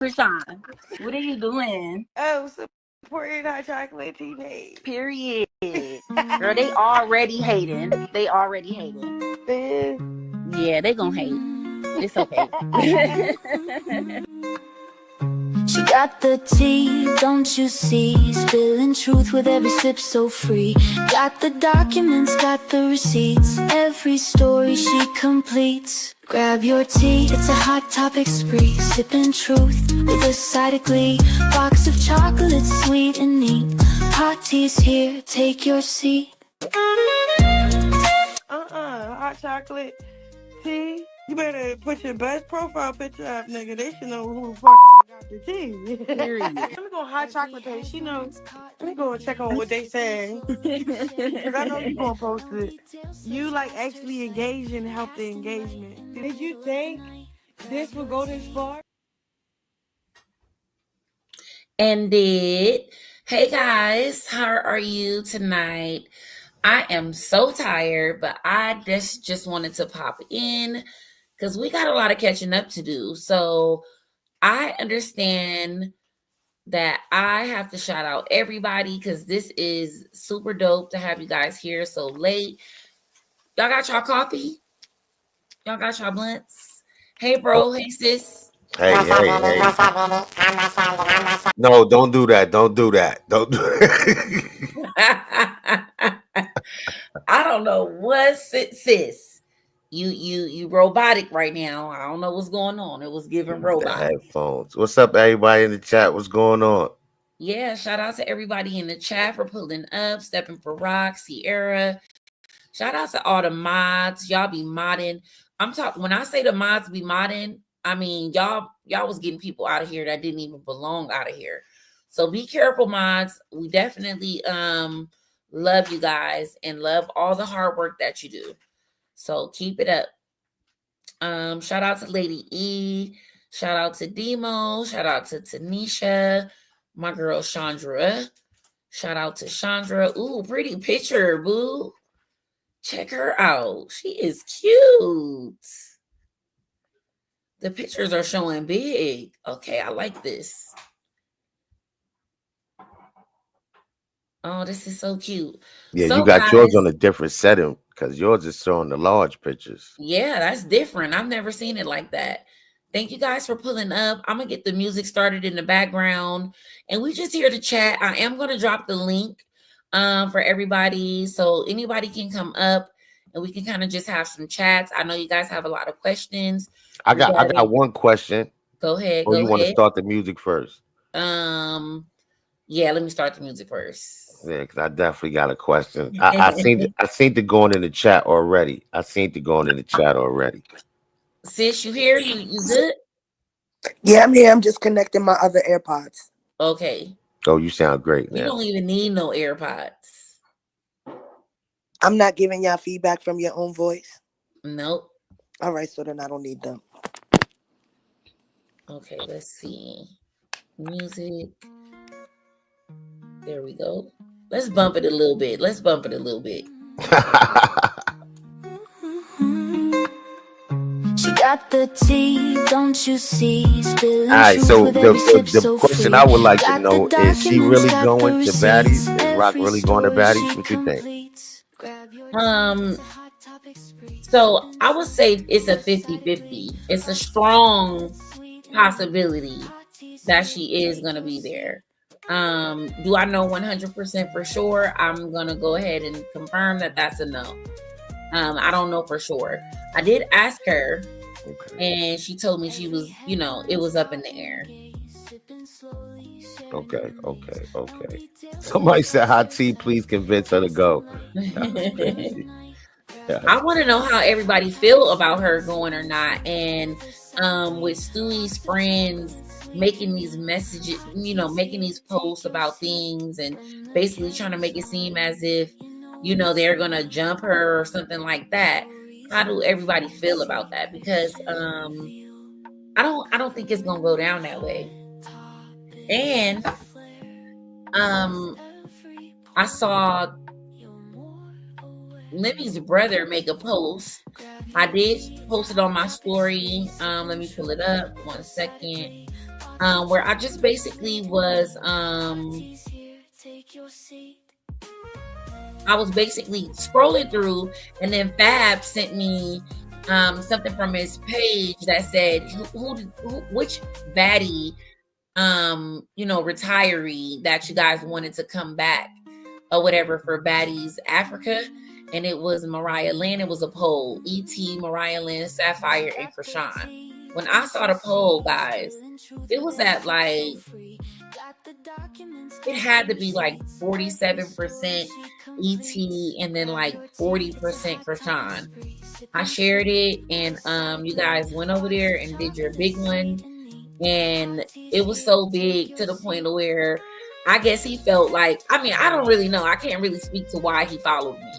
Chrisean, what are you doing? Oh, supporting hot chocolate teenage. Period. Girl, they already hating. They already hating. Yeah, they gonna hate. It's okay. She got the tea, don't you see? Spilling truth with every sip so free. Got the documents, got the receipts. Every story she completes. Grab your tea, it's a hot topic spree. Sipping truth with a side of glee. Box of chocolates, sweet and neat. Hot tea's here, take your seat. Hot chocolate tea. You better put your best profile picture up, nigga. They should know who the fuck got the tea. Period. Let me go on hot chocolate page. She knows. Let me go and check on what they say. Because I know you gonna post it. You like actually engage and help the engagement. Did you think this would go this far? Indeed. Hey guys, how are you tonight? I am so tired, but I just wanted to pop in because we got a lot of catching up to do. So I understand that I have to shout out everybody because this is super dope to have you guys here so late. Y'all got y'all coffee? Y'all got y'all blunts? Hey, bro. Hey, sis. Hey. No, don't do that. Don't do that. Don't do I don't know what sis. You robotic right now. I don't know what's going on. It was giving robot. Headphones. What's up, everybody in the chat? What's going on? Yeah, shout out to everybody in the chat for pulling up, stepping for rock, Sierra. Shout out to all the mods. Y'all be modding. I'm talking when I say the mods be modding, I mean y'all was getting people out of here that didn't even belong out of here. So be careful, mods. We definitely love you guys and love all the hard work that you do. So keep it up. Shout out to Lady E. Shout out to Demo. Shout out to Tanisha. My girl Chandra. Shout out to Chandra. Ooh, pretty picture, boo. Check her out. She is cute. The pictures are showing big. Okay, I like this. Oh, this is so cute. Yeah, so you got guys, yours on a different setting because yours is showing the large pictures. Yeah, that's different. I've never seen it like that. Thank you guys for pulling up. I'm going to get the music started in the background. And we just here to chat. I am going to drop the link for everybody. So anybody can come up and we can kind of just have some chats. I know you guys have a lot of questions. I got one question. Go ahead. Or you want to start the music first? Yeah, let me start the music first. Yeah, because I definitely got a question. I seen it going in the chat already. Sis, you here? You good? Yeah, I'm here. I'm just connecting my other AirPods. Okay. Oh, you sound great now. You don't even need no AirPods. I'm not giving y'all feedback from your own voice? Nope. All right, so then I don't need them. Okay, let's see. Music. There we go. Let's bump it a little bit. She got the tea, don't you see? Spilling all right, so the question free. I would like to know is she really going to Baddies? Is Rock really going to Baddies? What you think? So I would say it's a 50-50. It's a strong possibility that she is going to be there. Do I know 100% for sure? I'm going to go ahead and confirm that that's a no. I don't know for sure. I did ask her, and she told me she was, it was up in the air. Okay. Somebody said hot tea, please convince her to go. I want to know how everybody feel about her going or not. And with Stewie's friends making these messages, making these posts about things and basically trying to make it seem as if, they're going to jump her or something like that. How do everybody feel about that? Because I don't think it's going to go down that way. And I saw Limmy's brother make a post. I did post it on my story. Let me pull it up 1 second. where I just basically was I was basically scrolling through, and then Fab sent me something from his page that said which baddie retiree that you guys wanted to come back or whatever for Baddies Africa. And it was Mariah Lynn. It was a poll. E.T., Mariah Lynn, Sapphire, and Chrisean. When I saw the poll, guys, it was at like, it had to be like 47% E.T. and then like 40% Chrisean. I shared it, and you guys went over there and did your big one. And it was so big to the point where I guess he felt like, I mean, I don't really know. I can't really speak to why he followed me,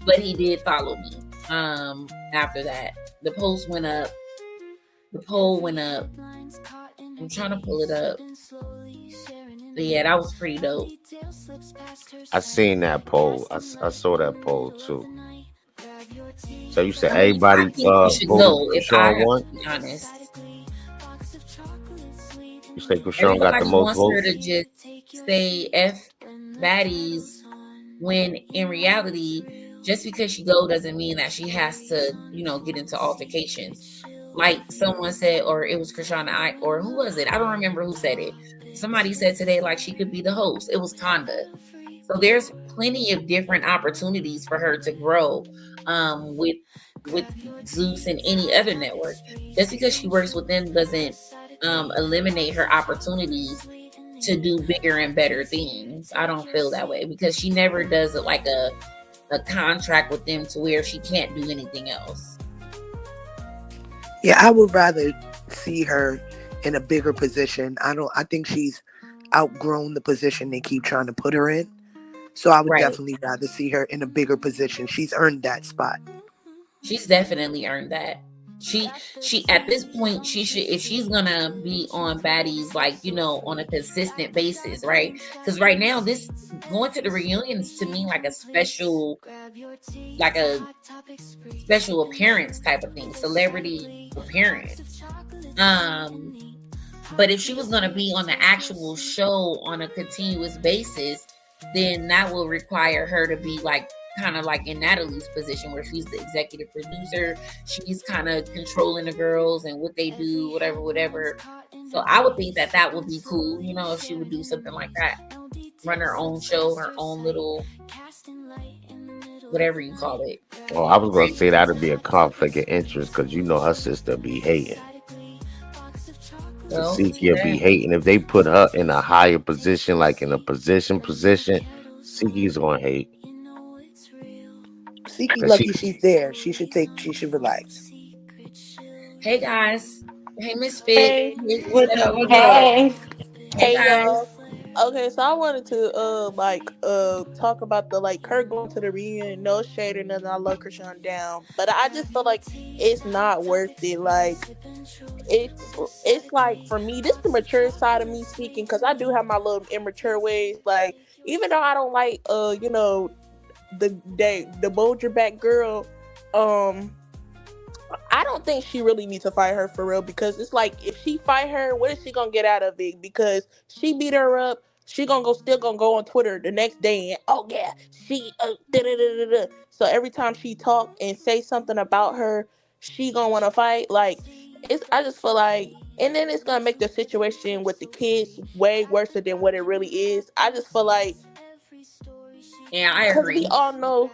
but he did follow me. After that, the post went up. The poll went up. I'm trying to pull it up. But yeah, that was pretty dope. I seen that poll. I saw that poll too. So you said everybody I think you should go if I have won? to be honest. You say Chrisean got the most wants her votes? to just say F Baddies, when in reality, just because she go doesn't mean that she has to, get into altercations. Like someone said, or it was Chrisean, or who was it? I don't remember who said it. Somebody said today, like, she could be the host. It was Conda. So there's plenty of different opportunities for her to grow with Zeus and any other network. Just because she works with them doesn't eliminate her opportunities to do bigger and better things. I don't feel that way, because she never does it like a contract with them to where she can't do anything else. Yeah, I would rather see her in a bigger position. I think she's outgrown the position they keep trying to put her in. So I would definitely rather see her in a bigger position. She's earned that spot. She's definitely earned that. She at this point, she should, if she's gonna be on Baddies, like, on a consistent basis, right? Because right now, this going to the reunions to me like a special appearance type of thing, celebrity appearance. But if she was gonna be on the actual show on a continuous basis, then that will require her to be like, kind of like in Natalie's position, where she's the executive producer. She's kind of controlling the girls and what they do, whatever. So I would think that would be cool, if she would do something like that. Run her own show, her own little, whatever you call it. Well, I was going to say that would be a conflict of interest, because her sister be hating. Well, Sikia be hating. If they put her in a higher position, like in a position, Siki's going to hate. Siki lucky she's there. She should relax. Hey guys. Hey Miss Fit. Hey, what's up? Hey y'all. Okay, so I wanted to talk about the her going to the reunion. No shade or nothing. I love Chrisean down, but I just feel like it's not worth it. Like it's like, for me, this is the mature side of me speaking, because I do have my little immature ways. Like, even though I don't like the Bolger back girl, I don't think she really needs to fight her for real, because it's like, if she fight her, what is she gonna get out of it? Because she beat her up, she still gonna go on Twitter the next day and, oh yeah, she da-da-da-da-da. So every time she talk and say something about her, she gonna want to fight. Like, I just feel like, and then it's gonna make the situation with the kids way worse than what it really is. I just feel like, yeah, I agree. We all know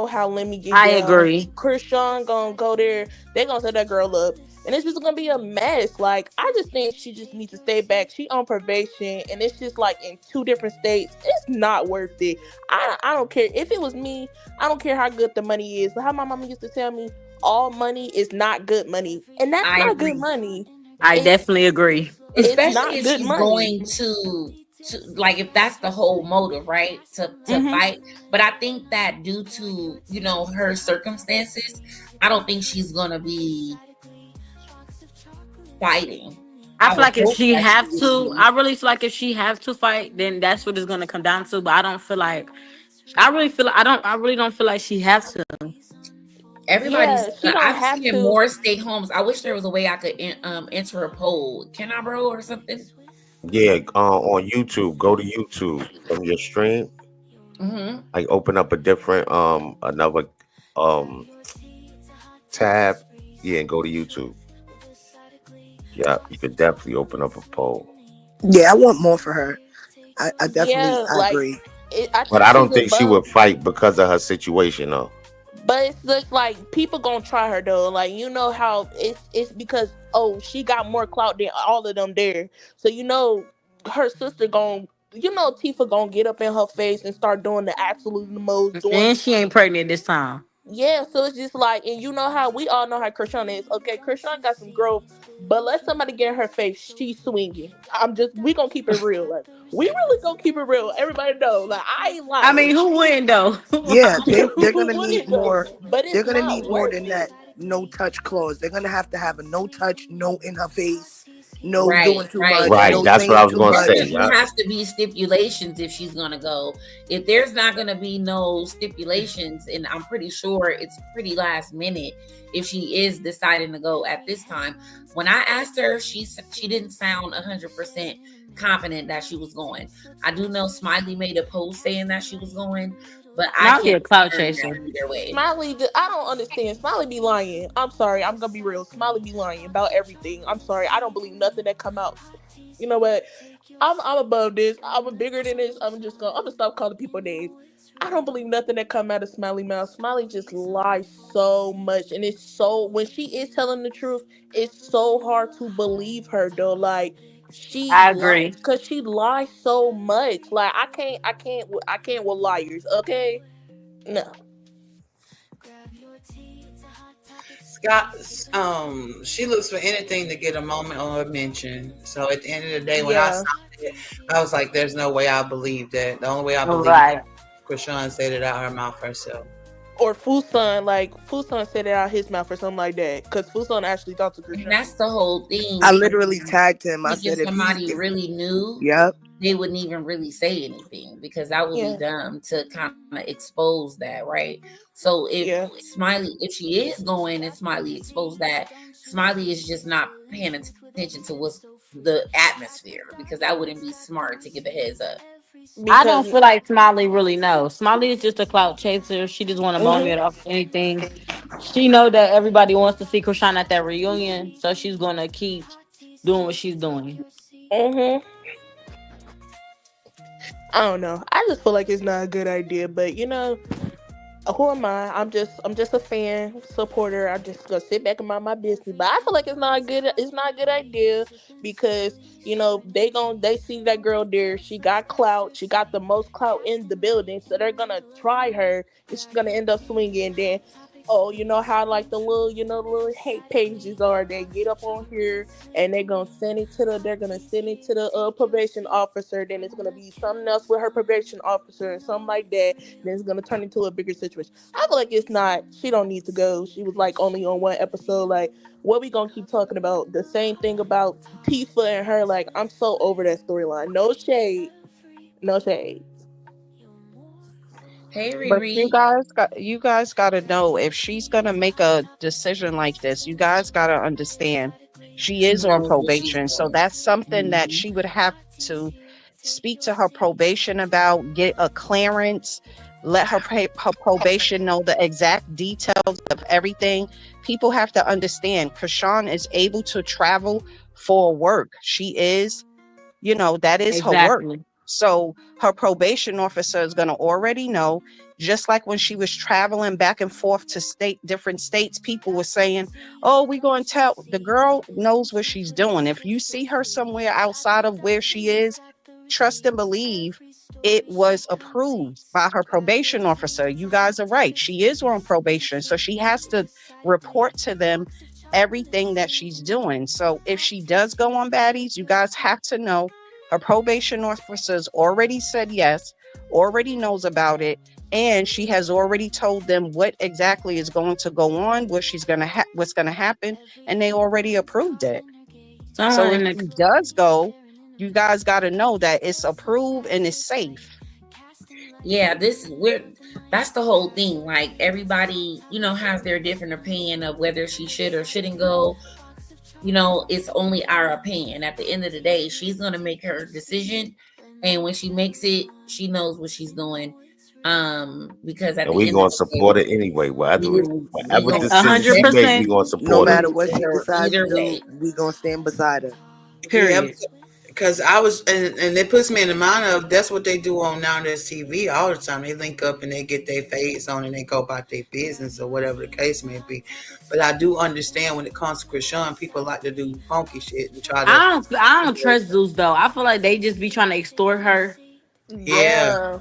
how Lemmy gets I down. agree. Chrisean gonna go there. They gonna set that girl up, and it's just gonna be a mess. Like, I just think she just needs to stay back. She on probation, and it's just like in 2 different states. It's not worth it. I don't care. If it was me, I don't care how good the money is. How my mama used to tell me, all money is not good money, and that's not good money. I definitely agree. Especially if she's going to like, if that's the whole motive, right, to fight. But I think that due to her circumstances, I don't think she's gonna be fighting. I feel like if she have to, I really feel like if she have to fight, then that's what it's gonna come down to. But I don't feel like, I really don't feel like she has to. Everybody's. Yeah, she don't I'm have seeing to. more stay homes. I wish there was a way I could enter a poll. Can I, bro, or something? Yeah, on YouTube, go to YouTube from your stream. Mm-hmm. Like open up a different another um tab. Yeah, and go to YouTube. Yeah, you could definitely open up a poll. Yeah, I want more for her. I definitely Yeah, I like agree. I But think I she's don't think she above. would fight because of her situation though. But it's just like people gonna try her though. Like you know how it's because she got more clout than all of them there. So her sister gon' Tifa gonna get up in her face and start doing the absolute most doing. And she ain't pregnant this time. Yeah, so it's just like, and you know how we all know how Chrisean is. Okay, Chrisean got some growth, but let somebody get in her face, she's swinging. We gonna keep it real. Like we really gonna keep it real. Everybody know, like I ain't I lying. mean, who win though? Yeah, they're Who gonna need wouldn't though? more. But They're it's gonna not need more worth than it. that no touch clause. They're gonna have a no touch, no in her face, no Right, doing too right. much, Right, no that's what I saying was too gonna There say. much. even Yeah. has to be stipulations if she's gonna go. If there's not gonna be no stipulations, and I'm pretty sure it's pretty last minute if she is deciding to go at this time. When I asked her, she didn't sound 100% confident that she was going. I do know Smiley made a post saying that she was going, but I Not be can't a cloud confirm that chaser. either way. I don't understand. Smiley be lying. I'm sorry. I'm gonna be real. Smiley be lying about everything. I'm sorry. I don't believe nothing that come out. You know what? I'm above this. I'm bigger than this. I'm gonna stop calling people names. I don't believe nothing that come out of Smiley mouth. Smiley just lies so much, and it's so when she is telling the truth, it's so hard to believe her though. Like she I lies agree. because she lies so much. Like I can't with liars. Okay, no. Scott, she looks for anything to get a moment or a mention. So at the end of the day, when I saw Yeah. it, I was like, "There's no way I believe that." The only way I believe Right. that Krishan said it out her mouth herself. Or Fuson, like Fuson said it out his mouth or something like that. Because Fuson actually talked to And Krishan. that's the whole thing. I literally tagged him. I Think if said, if he, somebody if really knew, yep, they wouldn't even really say anything because that would be Yeah, dumb to kind of expose that, right? So yeah. if she is going and Smiley exposed that, Smiley is just not paying attention to what's the atmosphere because that wouldn't be smart to give a heads up. I don't Because feel like Smiley really knows. Smiley is just a clout chaser. She just want a mhm, moment off anything. She know that everybody wants to see Krishan at that reunion, so she's gonna keep doing what she's doing. mhm. I don't know. I just feel like it's not a good idea. But who am I? I'm just a fan supporter. I'm just gonna sit back and mind my business. But I feel like it's not a good idea because they see that girl there. She got clout. She got the most clout in the building. So they're gonna try her, and she's gonna end up swinging. Then, oh, you know how like the little hate pages are. They get up on here and they're gonna send it to the probation officer. Then it's gonna be something else with her probation officer and something like that. Then it's gonna turn into a bigger situation. I feel like it's not. She don't need to go. She was like only on one episode. Like, what we gonna keep talking about? The same thing about Tifa and her. Like, I'm so over that storyline. No shade. No shade. Hey But Riri, you guys got to know if she's going to make a decision like this, you guys got to understand she she is on knows what she's probation. So doing. that's something that Mhm. she would have to speak to her probation about, get a clearance, let her probation know the exact details of everything. People have to understand Krishan is able to travel for work. She is, that is her work. Exactly. So her probation officer is going to already know, just like when she was traveling back and forth to different states, people were saying, oh, we're going to tell the girl knows what she's doing. If you see her somewhere outside of where she is, trust and believe it was approved by her probation officer. You guys are right. She is on probation. So she has to report to them everything that she's doing. So if she does go on Baddies, you guys have to know her probation officers already said yes, already knows about it, and she has already told them what exactly is going to go on, what's going to happen, and they already approved it. So Someone if in she the does go, you guys got to know that it's approved and it's safe. Yeah, that's the whole thing. Like everybody, has their different opinion of whether she should or shouldn't go. It's only our opinion. At the end of the day, she's gonna make her decision, and when she makes it, she knows what she's doing. Because at And the we end of gonna the day, support it anyway. we Whatever gonna decision she make, we 100%. gonna No support it. matter what she decides to either do, way. we gonna stand beside her. Yeah, Period. because I was, and it puts me in the mind of that's what they do on nowadays TV all the time. They link up and they get their face on and they go about their business or whatever the case may be. But I do understand when it comes to Chrisean, people like to do funky shit and try to. I don't trust Zeus though. I feel like they just be trying to extort her. Yeah, Yeah.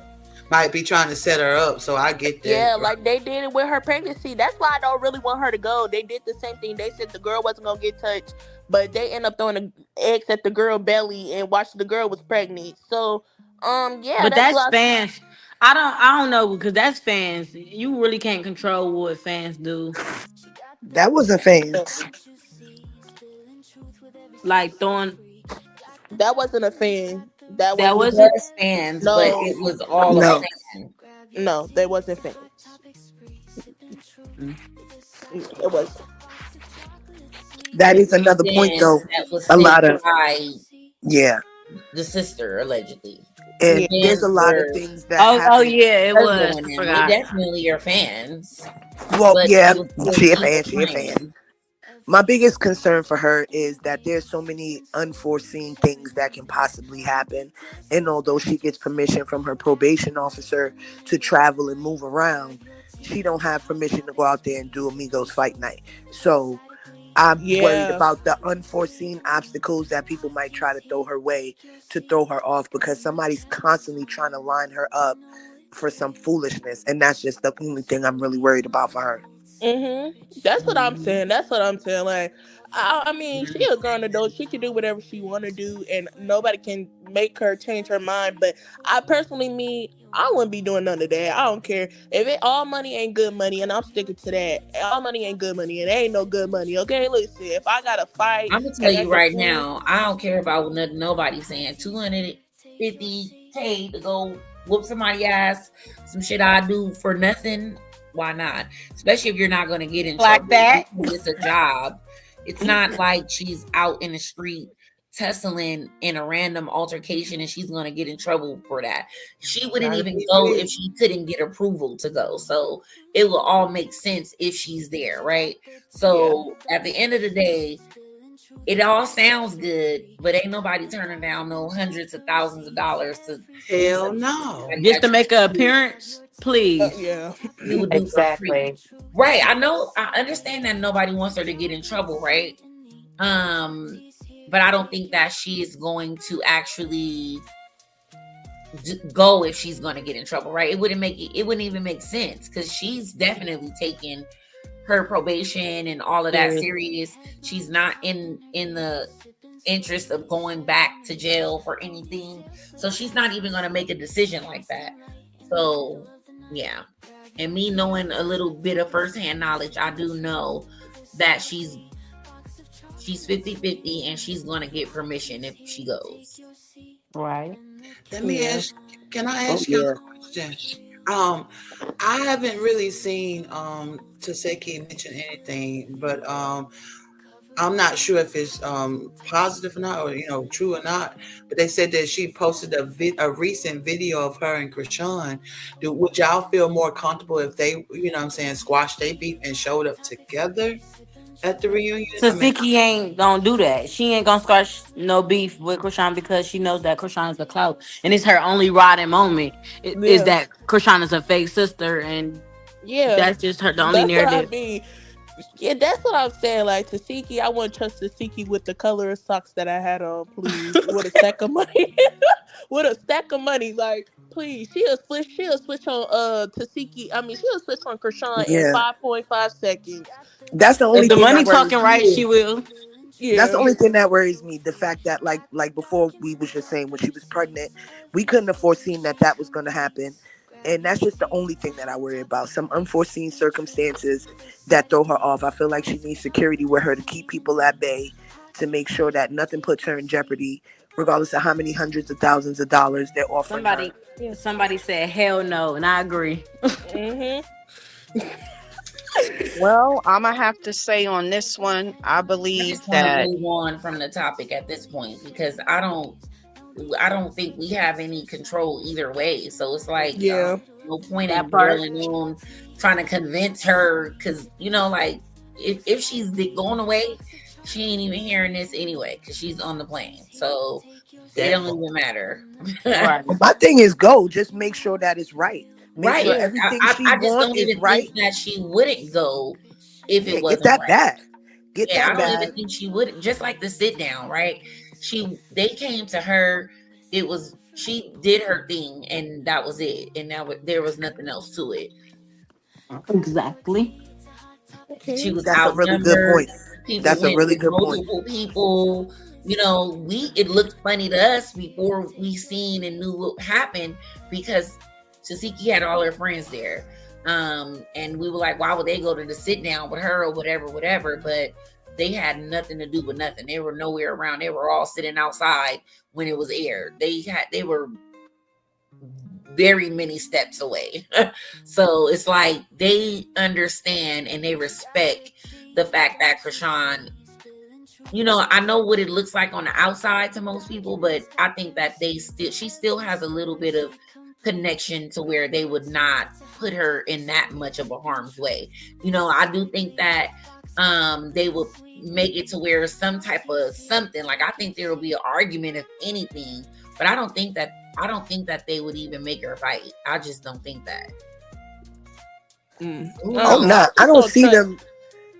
might be trying to set her up. So I get that. Yeah, like they did it with her pregnancy. That's why I don't really want her to go. They did the same thing. They said the girl wasn't gonna get touched, but they end up throwing the eggs at the girl belly and watched the girl was pregnant. So, yeah, But that's that's what fans. I don't know because that's fans. You really can't control what fans do. That wasn't fans. Like throwing that wasn't a fan. That that wasn't. It wasn't was fans, but No, it was all a No. fan. no, they wasn't fans. It was. That is another point Then though. that was A lot snitched of by yeah. the sister allegedly. And Yeah. there's a lot of Were things that oh happen. yeah, it her was. doing I them. They forgot. definitely are fans, Well, but yeah, it was still she a people fan, she a fan. playing. My biggest concern for her is that there's so many unforeseen things that can possibly happen. And although she gets permission from her probation officer to travel and move around, she don't have permission to go out there and do Amigos Fight Night. So I'm worried Yeah. about the unforeseen obstacles that people might try to throw her way to throw her off because somebody's constantly trying to line her up for some foolishness. And that's just the only thing I'm really worried about for her. That's what I'm saying. That's what I'm saying. Like, I mean, she a grown adult. She can do whatever she want to do, and nobody can make her change her mind. But I personally, I wouldn't be doing none of that. I don't care if all money ain't good money, and I'm sticking to that. All money ain't good money, and it ain't no good money. Okay, listen. If I gotta fight, I'm gonna tell and I you can right prove, now, I don't care about nothing nobody's saying. $250K to go whoop somebody ass, some shit I do for nothing. Why not? Especially if you're not gonna get in Like trouble. that. It's a job. It's not like she's out in the street tussling in a random altercation and she's gonna get in trouble for that. She wouldn't Gotta even be go real. if she couldn't get approval to go. So it will all make sense if she's there, right? So at the end of the day, it all sounds good, but ain't nobody turning down no hundreds of thousands of dollars to Hell no. Just to make an appearance, please. yeah. you would do for free. Right. I know, I understand that nobody wants her to get in trouble, right? But I don't think that she is going to actually go if she's going to get in trouble, right? It wouldn't even make sense because she's definitely taking her probation and all of that serious. She's not in the interest of going back to jail for anything. So she's not even going to make a decision like that. So yeah. And me knowing a little bit of firsthand knowledge, I do know that she's 50-50 and she's going to get permission if she goes. Right. Let me ask. Can I Oh, ask you yeah. a question? I haven't really seen Taseki mention anything, but I'm not sure if it's positive or not, or true or not. But they said that she posted a recent video of her and Chrisean. Would y'all feel more comfortable if they, squashed their beef and showed up together at the reunion? Tasiki ain't gonna do that. She ain't gonna start no beef with Chrisean because she knows that Chrisean is a clout, and it's her only riding moment. Is that Chrisean is a fake sister, and that's just the only That's narrative. what I mean. Yeah, that's what I'm saying. Like Tasiki, I wouldn't trust Tasiki with the color of socks that I had on. Please, with a stack of money, with a stack of money. Like, please, she'll switch on Tasiki. I mean, she'll switch on Chrisean in 5.5 seconds. That's the only If the thing money that worries talking me. right, she will. Yeah. That's the only thing that worries me. The fact that like before we was just saying when she was pregnant, we couldn't have foreseen that was going to happen. And that's just the only thing that I worry about. Some unforeseen circumstances that throw her off. I feel like she needs security with her to keep people at bay, to make sure that nothing puts her in jeopardy, regardless of how many hundreds of thousands of dollars they're offering her. Somebody said hell no, and I agree. Well, I'm gonna have to say on this one, I I believe just want to that move on from the topic at this point because I don't think we have any control either way. So it's like no point in dwelling on trying to convince her because like if she's going away, she ain't even hearing this anyway because she's on the plane. So it don't even matter. Right. My thing is go. Just make sure that it's right. Make sure Right. everything I she just don't wants is even right. think that she wouldn't go if it wasn't Get that right. bag. Get I that don't even bag. think she would. Just like the sit down, right? They came to her. She did her thing, and that was it. And there was nothing else to it. Exactly. She was That's a really good outnumbered. point. People That's a went really with good point. multiple people. It looked funny to us before we seen and knew what happened because Tasiki had all her friends there. And we were like, why would they go to the sit down with her or whatever? But they had nothing to do with nothing. They were nowhere around. They were all sitting outside when it was aired. They were very many steps away. So it's like they understand and they respect the fact that Chrisean, I know what it looks like on the outside to most people, but I think that she still has a little bit of connection to where they would not put her in that much of a harm's way. I do think that they will make it to where some type of something, like I think there will be an argument if anything, but I don't think that they would even make her fight. I just don't think that. I'm not. I don't see them.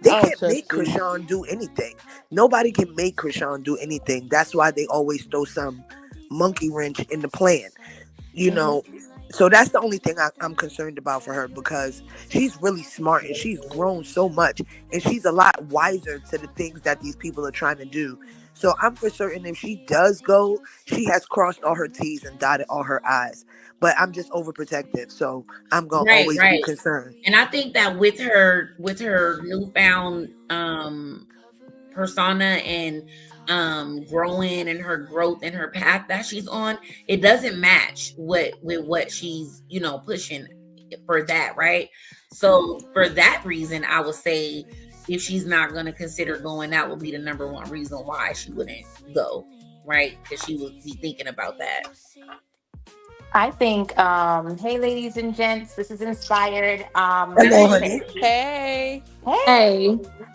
They can't make Chrisean do anything. Nobody can make Chrisean do anything. That's why they always throw some monkey wrench in the plan. So that's the only thing I'm concerned about for her because she's really smart and she's grown so much and she's a lot wiser to the things that these people are trying to do. So I'm for certain if she does go, she has crossed all her T's and dotted all her I's. But I'm just overprotective, so I'm gonna always be concerned. And I think that with her newfound persona and growing and her growth and her path that she's on, it doesn't match with what she's pushing for that, right? So for that reason, I would say if she's not going to consider going, that would be the number one reason why she wouldn't go, right? Because she would be thinking about that. I think, hey, ladies and gents, this is Inspired. Hello, honey. Hey.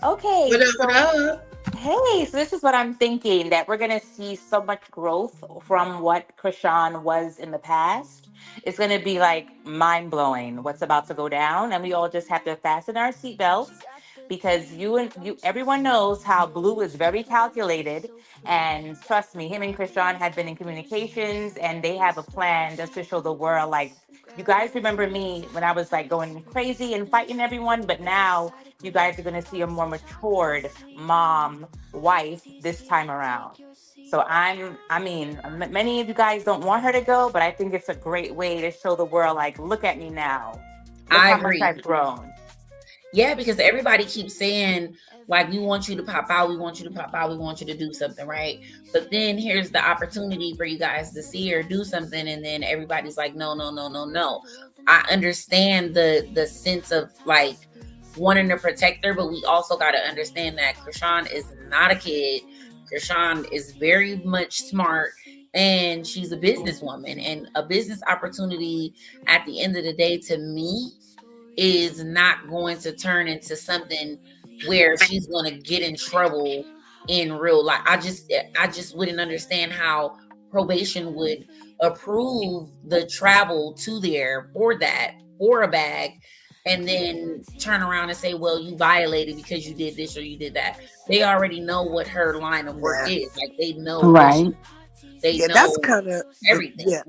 Okay. What up? Hey, so this is what I'm thinking, that we're going to see so much growth from what Chrisean was in the past. It's going to be like mind-blowing what's about to go down, and we all just have to fasten our seatbelts because everyone knows how Blue is very calculated, and trust me, him and Chrisean had been in communications, and they have a plan just to show the world, like, you guys remember me when I was like going crazy and fighting everyone, but now you guys are going to see a more matured mom, wife this time around. So many of you guys don't want her to go, but I think it's a great way to show the world, like, look at me now. Look I how agree. much I've grown. Yeah, because everybody keeps saying, like, we want you to pop out, we want you to pop out, we want you to do something, right? But then here's the opportunity for you guys to see her do something, and then everybody's like, no. I understand the sense of, like, wanting to protect her, but we also got to understand that Chrisean is not a kid. Chrisean is very much smart, and she's a businesswoman, and a business opportunity at the end of the day, to me, is not going to turn into something where she's going to get in trouble in real life. I just wouldn't understand how probation would approve the travel to there for a bag, and then turn around and say, well, you violated because you did this or you did that. They already know what her line of work is. Like, they know. Right. They know that's kind of everything. Yeah.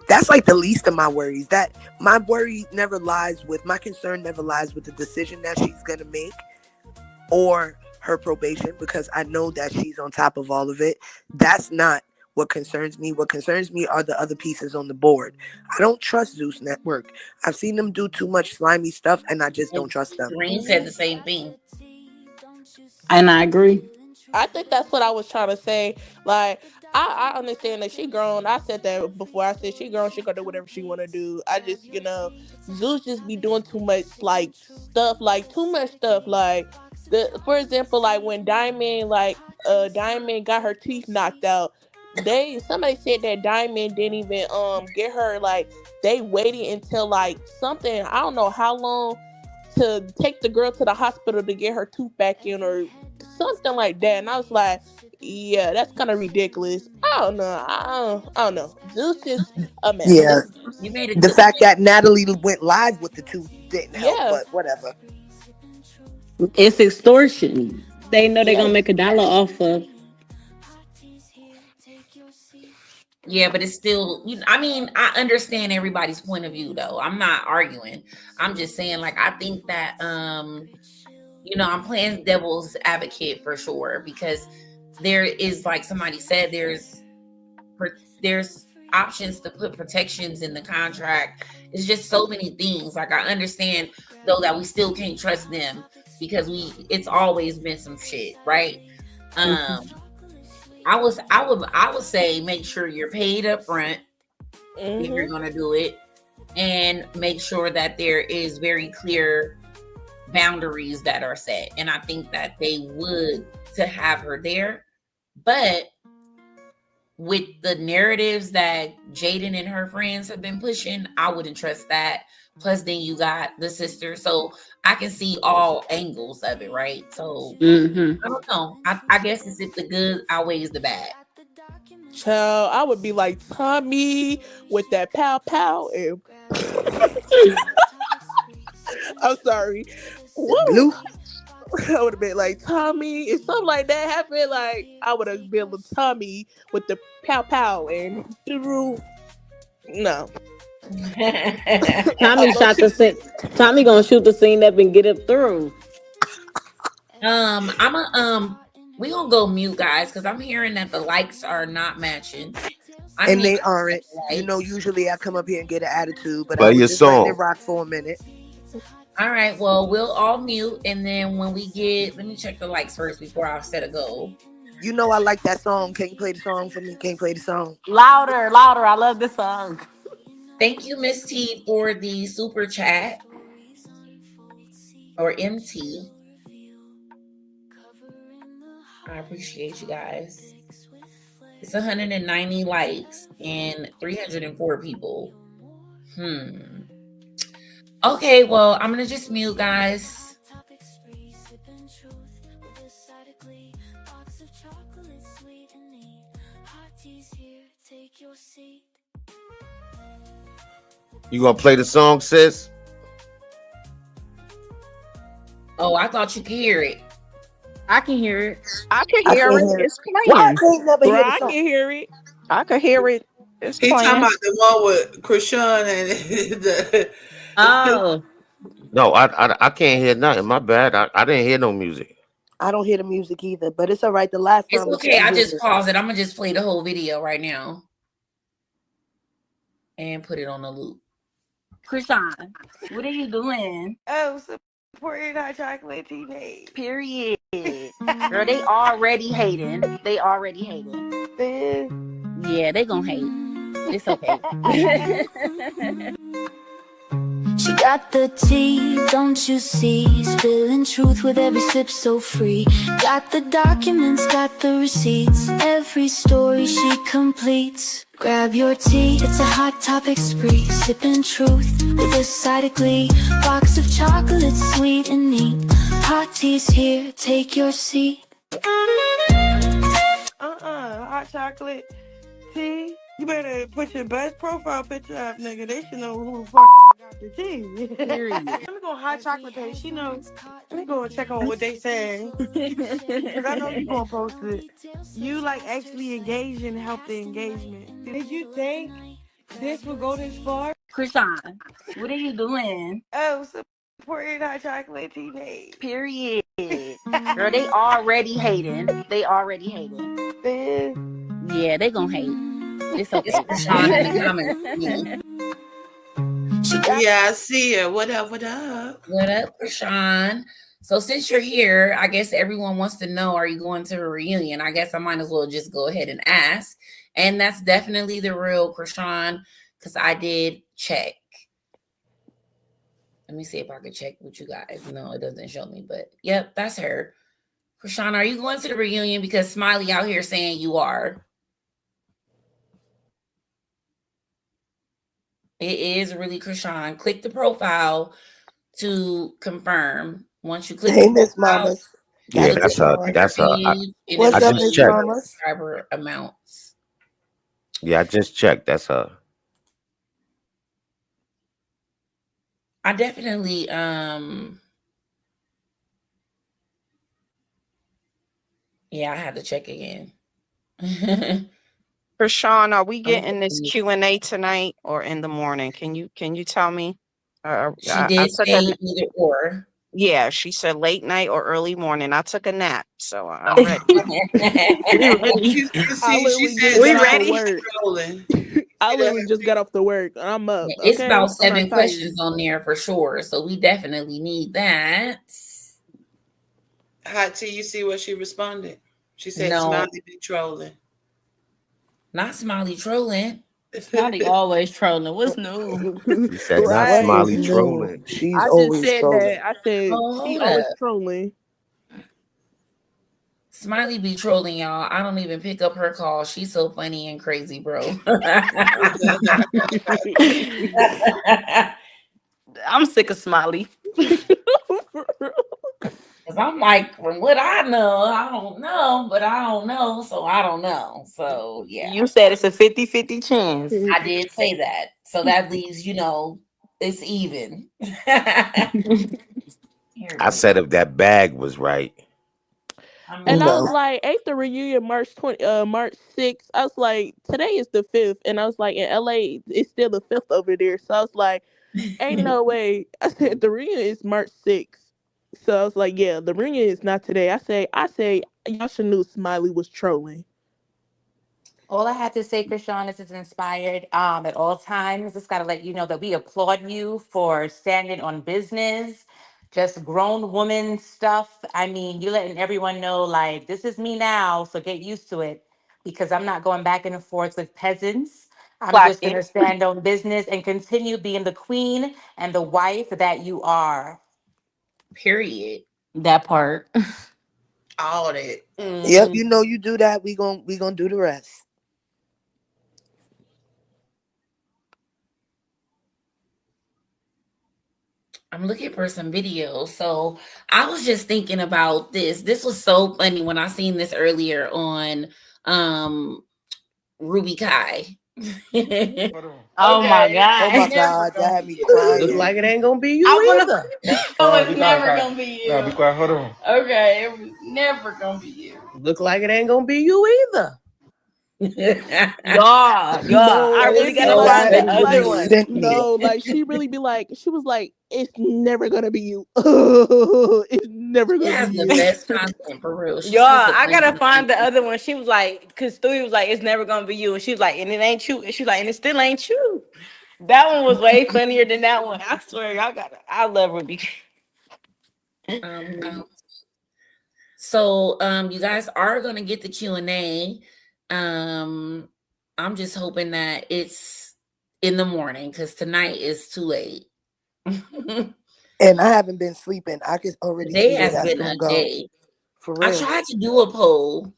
That's like the least of my worries. That my worry never lies with, my concern never lies with the decision that she's going to make or her probation, because I know that she's on top of all of it. That's not what concerns me. What concerns me are the other pieces on the board. I don't trust Zeus Network. I've seen them do too much slimy stuff, and I just don't trust them. Green said the same thing. And I agree. I think that's what I was trying to say. Like, I understand that she grown. I said that before. I said she grown. She gonna do whatever she wanna do. I just, Zeus just be doing too much like stuff, like too much stuff. Like for example, like when Diamond got her teeth knocked out. Somebody said that Diamond didn't even get her, like they waited until like something, I don't know how long, to take the girl to the hospital to get her tooth back in or something like that. And I was like, yeah, that's kind of ridiculous. I don't know. I don't know. Zeus is a mess. Yeah. You made the fact that Natalie went live with the tooth didn't help, Yeah. but whatever. It's extortion. They know they're gonna make $1 off of. Yeah, but it's still, I mean, I understand everybody's point of view though. I'm not arguing. I'm just saying, like, I think that I'm playing devil's advocate for sure, because there is, like somebody said, there's options to put protections in the contract. It's just so many things. Like, I understand though that we still can't trust them because it's always been some shit, right? I would say make sure you're paid up front if you're going to do it, and make sure that there is very clear boundaries that are set. And I think that they would to have her there, but with the narratives that Jaden and her friends have been pushing, I wouldn't trust that. Plus, then you got the sister, so I can see all angles of it, right? So I don't know. I guess it's if the good outweighs the bad. Child, I would be like Tommy with that pow pow and I'm sorry. Blue. I would have been like Tommy. If something like that happened, like I would have been with Tommy with the pow pow and no. Tommy shot the scene. Tommy gonna shoot the scene up and get it through. We gonna go mute, guys, because I'm hearing that the likes are not matching. They aren't. Usually I come up here and get an attitude, but Play I was your just song. letting it rock for a minute. All right, well, we'll all mute, and then when we let me check the likes first before I set a goal. I like that song. Can you play the song for me? Can you play the song? Louder. I love this song. Thank you, Miss T, for the super chat. Or MT. I appreciate you guys. It's 190 likes and 304 people. Okay, well, I'm gonna just mute, guys. You gonna play the song, sis? Oh, I thought you could hear it. I can hear it. I can hear it. It's playing. I can hear it. I can hear it. It's He playing. talking about the one with Chrisean and the. Oh. No, I can't hear nothing. My bad. I didn't hear no music. I don't hear the music either, but it's all right. The last time. It's okay. I just paused it. I'm gonna just play the whole video right now and put it on the loop. Chrisean, what are you doing? Oh, supporting Hot Chocolate teenage. Period. Girl, they already hating. Yeah, they gonna hate. It's okay. She got the tea, don't you see? Spilling truth with every sip so free. Got the documents, got the receipts. Every story she completes. Grab your tea, it's a hot topic spree. Sipping truth with a side of glee. Box of chocolates, sweet and neat. Hot tea's here, take your seat. Hot chocolate tea. You better put your best profile picture up, nigga. They should know who the fuck got the tea. Let me go on Hot Chocolate page. She knows. Let me go and check on what they say. Because I know you gonna post it. You like actually engage and help the engagement. Did you think this would go this far? Chrisean, what are you doing? Oh, supporting Hot Chocolate teenage. Period. Girl, they already hating. Yeah, they gonna hate. It's okay. Yeah, I see it. What up? What up? What up, Chrisean? So since you're here, I guess everyone wants to know, are you going to a reunion? I guess I might as well just go ahead and ask. And that's definitely the real Chrisean, because I did check. Let me see if I can check with you guys. No, it doesn't show me, but yep, that's her. Chrisean, are you going to the reunion? Because Smiley out here saying you are. It is really Chrisean. Click the profile to confirm. Once you click Hey, the Miss profile, Mamas. Yeah, Got it'll the that's take her. you to joy. her That's her. page, and What's it'll I up, show just Miss you checked. her Mamas? subscriber amounts. Yeah, I just checked. That's her. I definitely yeah, I have to check again. Chrisean, are we I'm getting this confused. Q&A tonight or in the morning? Can you tell me? She I did took say a either or. yeah, she said late night or early morning. I took a nap, so I'm ready. We ready. You I see, she literally said just We got off of Smiley ready. be work. trolling. I See that? literally just got off the work and I'm up. It's Okay, about I'm not 7 tired. questions on there for sure. So we definitely need that. Hot Tea, you see what she responded? She said No, Smiley be trolling. not Smiley trolling. Smiley always trolling. What's new? She said not What is Right. Smiley new? trolling. She's I just always said trolling. that. I said Oh, she hold always up. trolling. Smiley be trolling, y'all. I don't even pick up her call. She's so funny and crazy, bro. I'm sick of Smiley. Cause I'm like, from what I know, I don't know, but I don't know, so I don't know. So yeah, You said it's a 50-50 chance. I did say that. So that leaves, it's even. Here it I is. said if that bag was right. And I was No. like, ain't the reunion March 6th? I was like, today is the 5th. And I was like, in LA, it's still the 5th over there. So I was like, ain't no way. I said the reunion is March 6th. So I was like, yeah, the reunion is not today. I say y'all should knew Smiley was trolling. All I have to say, Krishan, is it's inspired at all times. Just got to let you know that we applaud you for standing on business, just grown woman stuff. I mean, you letting everyone know, like, this is me now, so get used to it because I'm not going back and forth with peasants. I'm Clock just going it. to stand on business and continue being the queen and the wife that you are. Period. That part. All that. Yep, Hmm. you do that. We gonna do the rest. I'm looking for some videos. So I was just thinking about this. This was so funny when I seen this earlier on Ruby Kai. Oh my Okay, Oh God. my never God, that gonna had be me you. Look crying. like it ain't gonna be I you wanna either. oh, Be it's quiet, never quiet. gonna be No, be you. quiet. Hold on. Okay, it was never gonna be you. Look like it ain't gonna be you either. Y'all, No, I That really it's gotta so like find the funny. it's You other like one. sent me. no, like she was like, it's never gonna be you. It's never She gonna be has the you. best content for real. She Y'all, says the I gotta funniest find the things. other one. She was like, because Stewie was like, it's never gonna be you. And she was like, and it ain't true. And she was like, and it still ain't true. That one was way funnier than that one. I swear, y'all gotta, I love Ruby. Um, so you guys are gonna get the Q&A. I'm just hoping that it's in the morning because tonight is too late. And I haven't been sleeping. I can already Today see where has that's been gonna a go. day. For I real. tried to do a poll.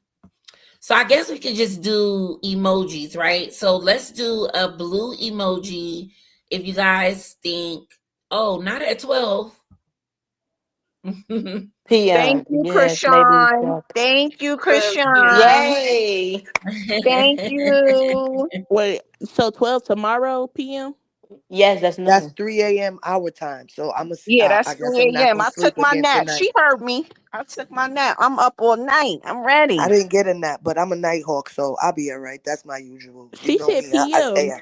So I guess we could just do emojis, right? So let's do a blue emoji if you guys think, oh, not at 12. Thank PM. you, Yes, maybe. Krishan. Thank you, 12 p.m. Krishan. Yay. Thank you. Wait, so 12 tomorrow p.m. Yes, that's That's noon. 3 a.m. our time. So Yeah, I that's guess I'm 3 not a.m. gonna I took sleep my again nap. tonight. She heard me. I took my nap. I'm up all night. I'm I ready. didn't get a nap, but I'm a night hawk, so I'll be all right. That's my usual. You She know said me. I stay p.m. up.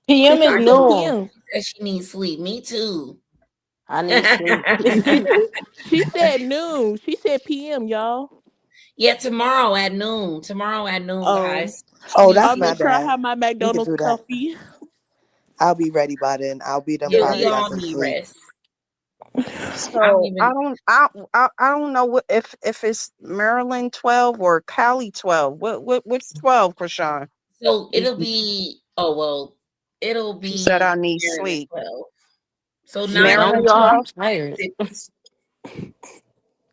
PM is I Chrisean said know noon. p.m. that she needs sleep. Me too. I need sleep. She said noon. She said p.m. Y'all. Yeah, tomorrow at noon. Tomorrow at noon, Um, guys. She Oh, needs that's I'll my make sleep. sure I bad. have my We could McDonald's do that. coffee. I'll be ready by then. I'll be done. Yeah, All we Probably right. got all some need sleep. rest. So I don't know what if it's Maryland 12 or Cali 12. Which 12, Chrisean? So it'll be it'll She said be I need Maryland sleep. 12. So Shit, don't 9 Maryland y'all? I'm 12. tired.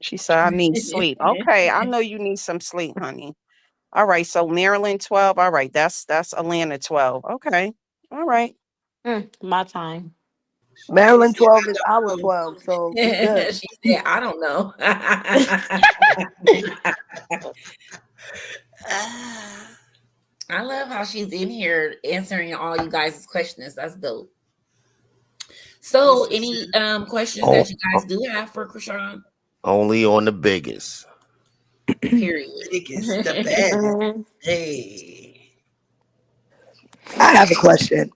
She said I need sleep. Okay, I know you need some sleep, honey. All right, so Maryland 12. All right, that's Atlanta 12. Okay. All right. My time. Maryland 12 is our 12, so we good. She said, I don't know. I love how she's in here answering all you guys' questions. That's dope. So, any questions Oh, that you guys do have for Chrisean? only on the biggest. Period. Biggest, the baddest. Hey. I have a question.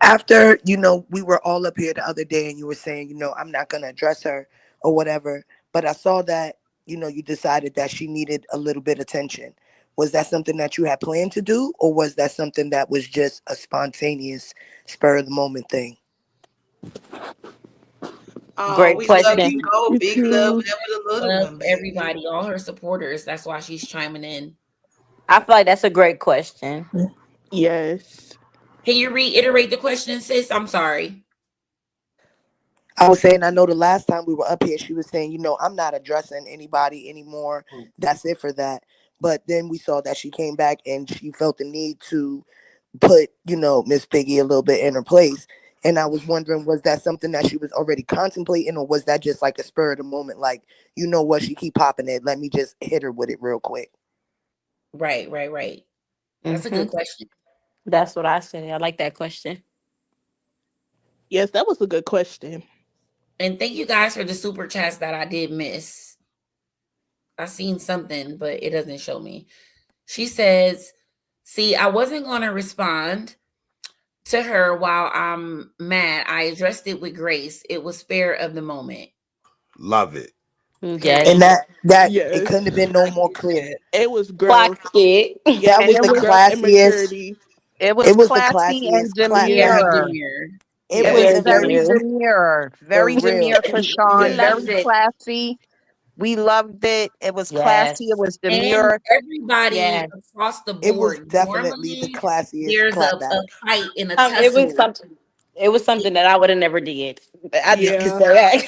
After, we were all up here the other day and you were saying, I'm not going to address her or whatever, but I saw that, you decided that she needed a little bit of attention. Was that something that you had planned to do, or was that something that was just a spontaneous spur of the moment thing? Oh, Great we love question. you. Oh, You big love, too. never the little Love one, baby. everybody, all her supporters. That's why she's chiming in. I feel like that's a great question. Yes. Can you reiterate the question, sis? I'm sorry. I was saying, I know the last time we were up here, she was saying, I'm not addressing anybody anymore. That's it for that. But then we saw that she came back and she felt the need to put, Miss Piggy a little bit in her place. And I was wondering, was that something that she was already contemplating, or was that just like a spur of the moment? Like, you know what, she keep popping it. Let me just hit her with it real quick. Right. That's a good question. That's what I said. I like that question. Yes, that was a good question. And thank you guys for the super chats that I did miss. I seen something, but it doesn't show me. She says, see, I wasn't going to respond to her while I'm mad. I addressed it with grace. It was spare of the moment. Love it. Yes. And Period. that it Yes. couldn't have been no more clear. It was Clock growth. it. Yeah, That And was it the was growth and classiest. maturity. it It was was the classy and classiest clap Very back. demure. demure. It It was was Very Yes. very very, good. demure. for Very real. demure, We Krishan. Yes. loved Very it. classy. We loved it. It was classy. It Yes. was And demure. everybody Yes. across the It was board. definitely the Normally, classiest there's clap a back. fight and a It was tussle. something. It was something that I would have never did. I just could Yeah. say that.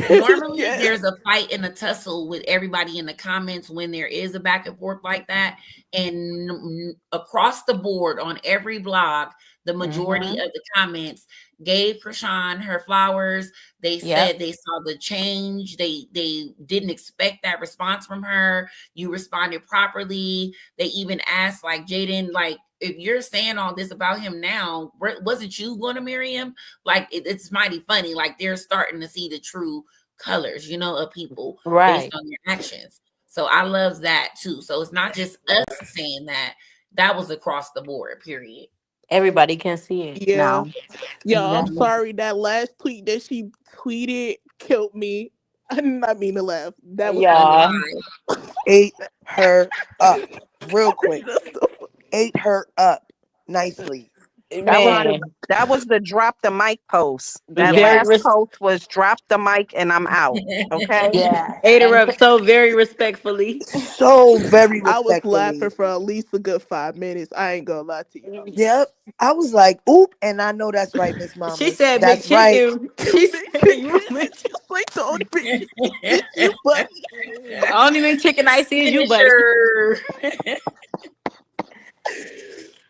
Normally, Yes. there's a fight and a tussle with everybody in the comments when there is a back and forth like that. And across the board on every blog, the majority Mm-hmm. of the comments gave Krishan her flowers. They Yep. said they saw the change. They didn't expect that response from her. You responded properly. They even asked, like, Jaden, like, if you're saying all this about him now, wasn't you going to marry him? Like, it's mighty funny. Like, they're starting to see the true colors, of people based Right. on their actions. So I love that too. So it's not just us saying that. That was across the board, period. Everybody can see it Yeah. now. Yeah, I'm Exactly. sorry. That last tweet that she tweeted killed me. I did not mean to laugh. That was funny. Yeah. Why? Ate her up real quick. Ate her up nicely. That was the Man. that was the drop the mic post. That Very last res- post was drop the mic and I'm out. Okay. yeah. Ate her And up so very respectfully. So very I was laughing respectfully. for at least a good 5 minutes. I ain't gonna lie to y'all. Yep. I was like, oop, and I know that's right, Miss She Mamas. said That's right. McChicken. She said you Just like the only bitch you buddy. only McChicken I see is you, buddy. Finisher.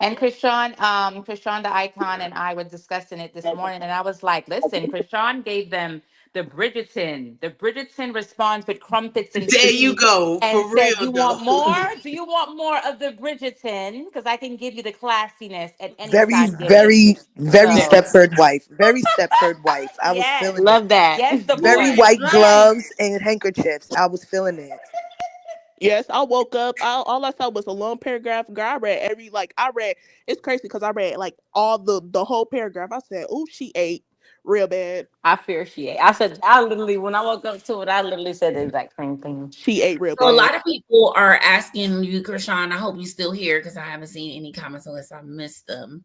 And Krishan the icon and I were discussing it this morning, and I was like, listen, Krishan gave them the Bridgerton response with crumpets and There you tea go. and For said, real, you want though. more? Do you want more of the Bridgerton? Because I can give you the classiness at any Very, side giving. very, very So Yes. Stepford wife. Very Stepford wife. I was yes, feeling it. Love that. yes, the Very boy. white Right. gloves and handkerchiefs. I was feeling it. Yes, I woke up. All I saw was a long paragraph. Girl, I read I read. It's crazy because I read like all the whole paragraph. I said, "Oh, she ate real bad. I fear she ate. I literally, when I woke up to it, I literally said the exact same thing. She ate real So a bad." lot of people are asking you, Krishan. I hope you're still here because I haven't seen any comments unless I missed them.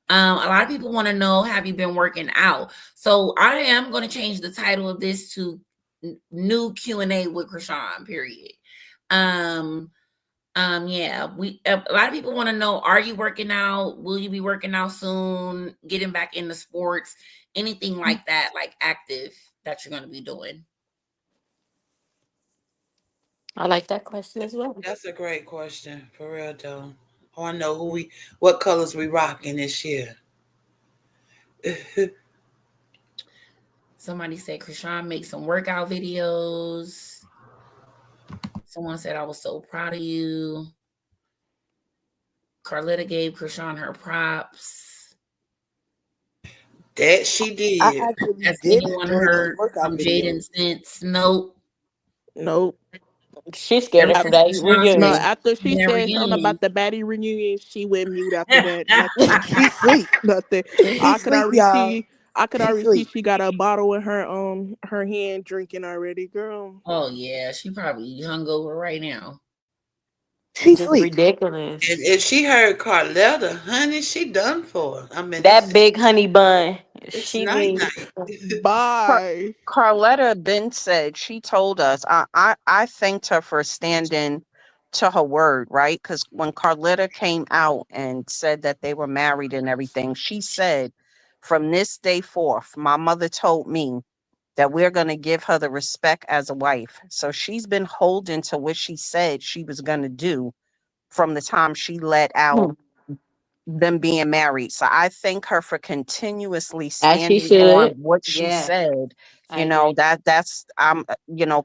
A lot of people want to know, have you been working out? So I am going to change the title of this to new Q&A with Chrisean, period. Yeah, a lot of people want to know, are you working out? Will you be working out soon? Getting back into sports, anything like that, like active that you're going to be doing? I like that question as well. That's a great question, for real though. I want to know what colors we rocking this year. Somebody said Chrisean make some workout videos. Someone said, I was so proud of you. Carletta gave Chrisean her props. That she did. I actually Has did anyone enjoy those heard workout from videos. Jaden since? Nope. Nope. She's scared Ever of since that Chrisean No, said reunion. after she their said something reunion. about the baddie reunion, she went mute after that. Nothing. She sleep. Nothing. She I could sleep, already y'all. see. I could She already see sleep. she got a bottle in her hand drinking already, girl. Oh yeah, she probably hungover right now. She Just sleep. ridiculous. If she heard Carletta, honey, she done for. I mean, That big honey bun. it's She night be night. Bye. Carletta Ben said, she told us, I thanked her for standing to her word, right? Because when Carletta came out and said that they were married and everything, she said, from this day forth, my mother told me that we're going to give her the respect as a wife. So she's been holding to what she said she was going to do from the time she let out them being married. So I thank her for continuously as she standing on should. what she Yes, said. I agree. That's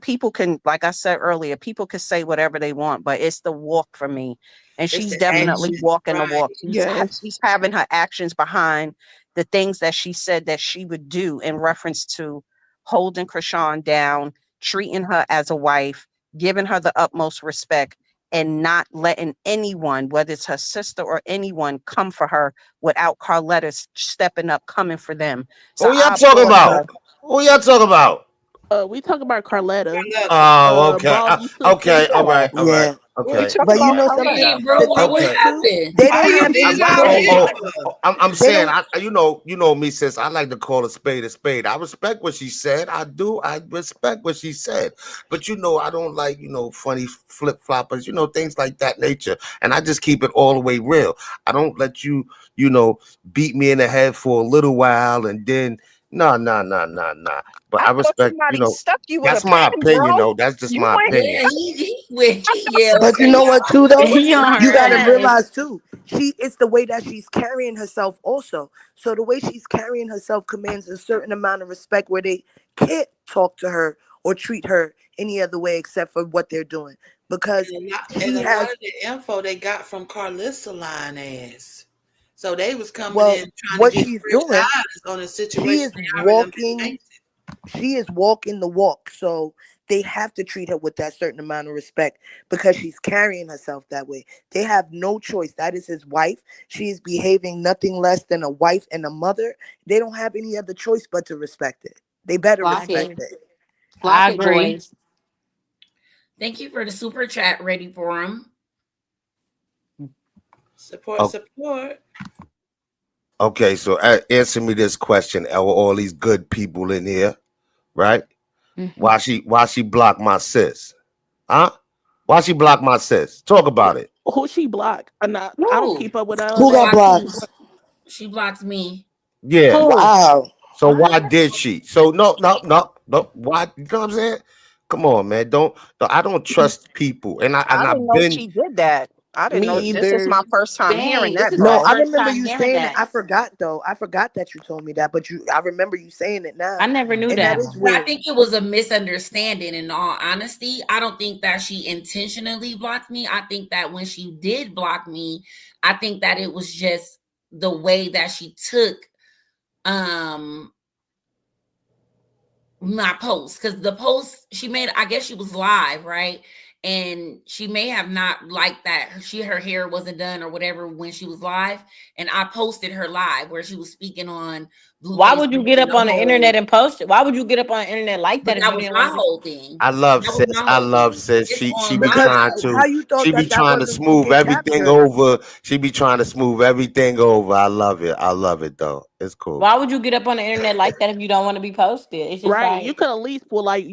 people can, like I said earlier, people can say whatever they want, but it's the walk for me. And It's she's the definitely action, walking the right? walk. Yes. She's having her actions behind the things that she said that she would do in reference to holding Chrisean down, treating her as a wife, giving her the utmost respect, and not letting anyone, whether it's her sister or anyone, come for her without Carletta stepping up, coming for them. So Who y'all I talking applaud about? her. Who y'all talking about? We talk about Carletta. Carletta. Oh, okay. Ballsy sister. Okay. All right. All right. Yeah. We Okay. talk But you about know Carletta. something? Dang, bro, The what thing what is Okay. too, happened? they How don't you have leave any out Oh, choice. Angela? I'm They saying, don't you know me, sis. I like to call a spade a spade. I respect what she said. I do. I respect what she said. But I don't like, funny flip floppers, things like that nature. And I just keep it all the way real. I don't let you, beat me in the head for a little while and then nah. But I I thought respect, somebody stuck you with a that's my pen, opinion, bro. though. That's just You my went opinion. Yeah, he went. Yeah, But you okay, know what too though? He on her You gotta ass. realize too, it's the way that she's carrying herself also. So the way she's carrying herself commands a certain amount of respect where they can't talk to her or treat her any other way except for what they're doing. Because And she a lot has of the info they got from Carlissa line ass. So they was coming well, in trying to what get she's fresh doing, eyes on a she situation is they already done been walking painted. she is walking the walk. So they have to treat her with that certain amount of respect because she's carrying herself that way. They have no choice. That is his wife. She is behaving nothing less than a wife and a mother. They don't have any other choice but to respect it. They better I Clock it. respect agree. it. Clock I it, agree. boys. Thank you for the super chat. Ready for him? Oh, Support. okay, so answer me this question. All these good people in here, right? Mhm. Why she blocked my sis? Huh? Why she blocked my sis? Talk about it. Who she blocked? I don't Who? keep up with all Who She got that. blocked you. blocked? She blocked me. Yeah. Who? Wow. So why What? did she? So no. Why? You know what I'm saying? Come on, man. I don't trust people, and I didn't I've know been. she did that. I didn't know. Me This is either. my first time hearing Dang, this that, is No, my bro. I first remember time you hearing saying it. that. I forgot though. I forgot that you told me that, but I remember you saying it I now. never knew And that that. is I weird. think it was a misunderstanding, in all honesty. I don't think that she intentionally blocked me. I think that when she did block me, I think that it was just the way that she took um my post, because the post she made, I guess she was live, right? and she may have not liked that her hair wasn't done or whatever when she was live, and I posted her live where she was speaking on Why Blueface would you get and up the on the internet whole. and post it? Why would you get up on the internet like But that if that you was didn't my want to? whole thing. I love That was sis. my I whole love thing. sis. It's She on be my Because trying post. how to you thought she be that trying to wasn't to smooth get everything captured? over. She be trying to smooth everything over. I love it. I love it though. It's cool. Why would you get up on the internet like that if you don't want to be posted? It's just Right. You like could at least put like,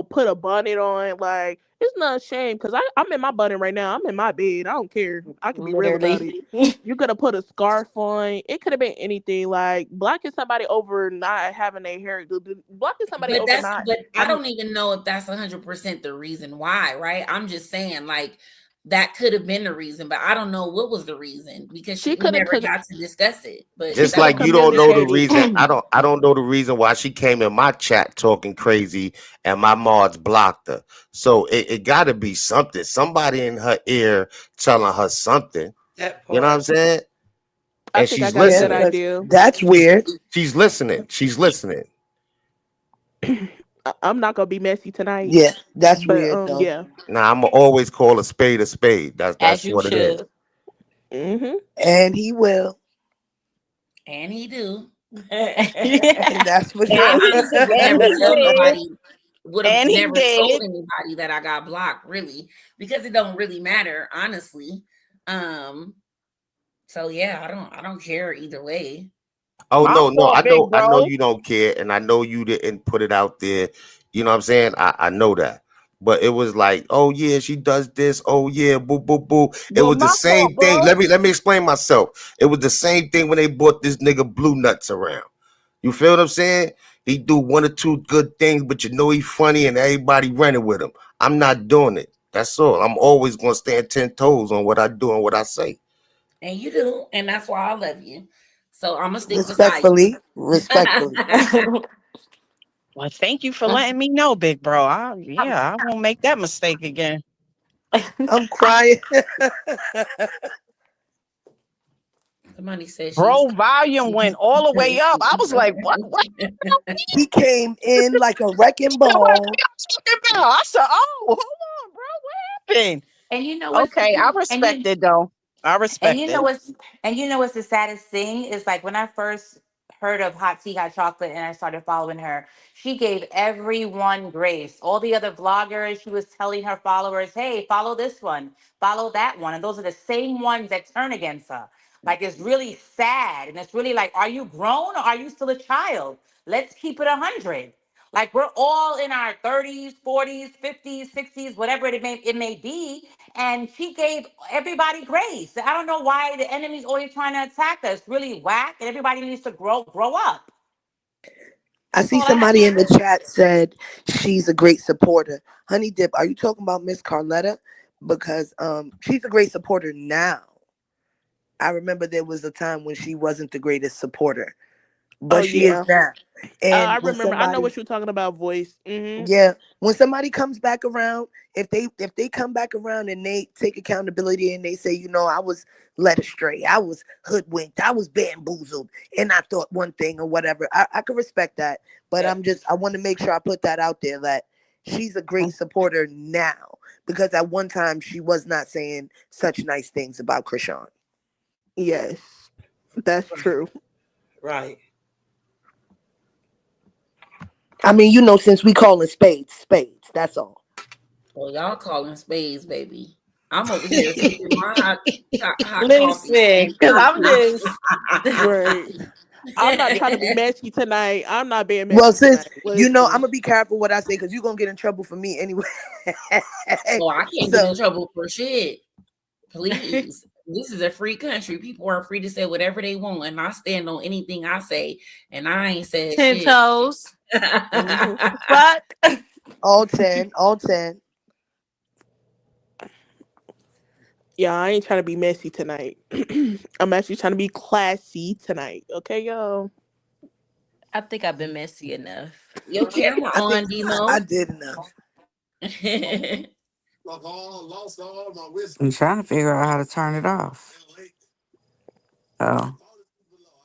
put a bonnet on. Like, it's not a shame because I'm in my bonnet right now. I'm in my bed. I don't care. I can be real about it. literally. You could have put a scarf on. It could have been anything. Like blocking somebody over not having their hair. Blocking somebody over not But I having. don't even know if that's 100% the reason why, right? I'm just saying, like, that could have been the reason, but I don't know what was the reason because She we could have. never got to discuss it. But She Just that could was have like you don't know the communicated. reason. I don't know the reason why she came in my chat talking crazy and my mods blocked her. So it gotta be something. Somebody in her ear telling her something. That You know what I'm part. saying? I And think I she's got a Yeah, good listening. because idea. that's weird. She's listening. She's listening. I'm not gonna be messy tonight, Yeah, that's but weird though. yeah. Now I'm always call a spade a spade. As That's you what it is. should. Mhm. And he will. and he do. And that's for I sure. honestly would And never he tell did. nobody, would have And he never told did. anybody that I got blocked, really, because it don't really matter, honestly. Um, so yeah, I don't care either way. Oh My no, fault, big I know bro. you don't care, and I know you didn't put it out there. You know what I'm saying? I know that. But it was like, oh yeah, she does this. Oh yeah, boo boo boo. It Well, was the my fault, same thing. bro. Let me explain myself. It was the same thing when they brought this nigga Blue Nuts around. You feel what I'm saying? He do one or two good things, but you know he funny and everybody running with him. I'm not doing it. That's all. I'm always gonna stand 10 toes on what I do and what I say. And you do, and that's why I love you. So I'm gonna stick beside Respectfully. you. Respectfully. Well, thank you for letting me know, big bro. I won't make that mistake again. I'm crying. Somebody said she's Bro, volume went all the way up. I was like, what? What He came in like a wrecking the what ball. you talking about? I said, oh, hold on, bro. What happened? And you know what's Okay, I and respect you it though. I And respect you know it. what's and you know what's the saddest thing is like when I first heard of Hot Tea Hot Chocolate and I started following her, she gave everyone grace. All the other vloggers, she was telling her followers, "Hey, follow this one, follow that one," and those are the same ones that turn against her. Like it's really sad, and it's really like, are you grown or are you still a child? Let's keep it 100. Like we're all in our 30s, 40s, 50s, 60s, whatever it may be, and she gave everybody grace. I don't know why the enemy's always trying to attack us. Really whack, and everybody needs to grow up. I That's see all I have somebody to in the say. chat said she's a great supporter. Honey Dip, are you talking about Miss Carletta? Because she's a great supporter now. I remember there was a time when she wasn't the greatest supporter, Oh but she is yeah. now. I And when remember. I know somebody what you're talking about. Voice. Yeah, when somebody comes back around, if they come back around and they take accountability and they say, I was led astray, I was hoodwinked, I was bamboozled, and I thought one thing or whatever, I could respect that. But Yep. I want to make sure I put that out there that she's a great supporter now because at one time she was not saying such nice things about Chrisean. Yes, that's true. Right. I mean, since we calling spades spades, that's all. Well, y'all calling spades, baby. I'm over here sipping my hot coffee. Listen, because I'm just Right. I'm not trying to be messy tonight. I'm not being Well, messy since tonight. I'm Listen. gonna be careful what I say because you're gonna get in trouble for me anyway. Well, I can't get in So trouble for shit. Please. This is a free country. People are free to say whatever they want, and I stand on anything I say, and I ain't said 10 shit. toes. Mhm. Fuck. all 10, all 10. Yeah, I ain't trying to be messy tonight. I'm actually trying to be classy tonight. Okay, y'all. I think I've been messy enough. Your camera I think on, I Demo. did enough. I'm trying to figure out how to turn it off. Oh,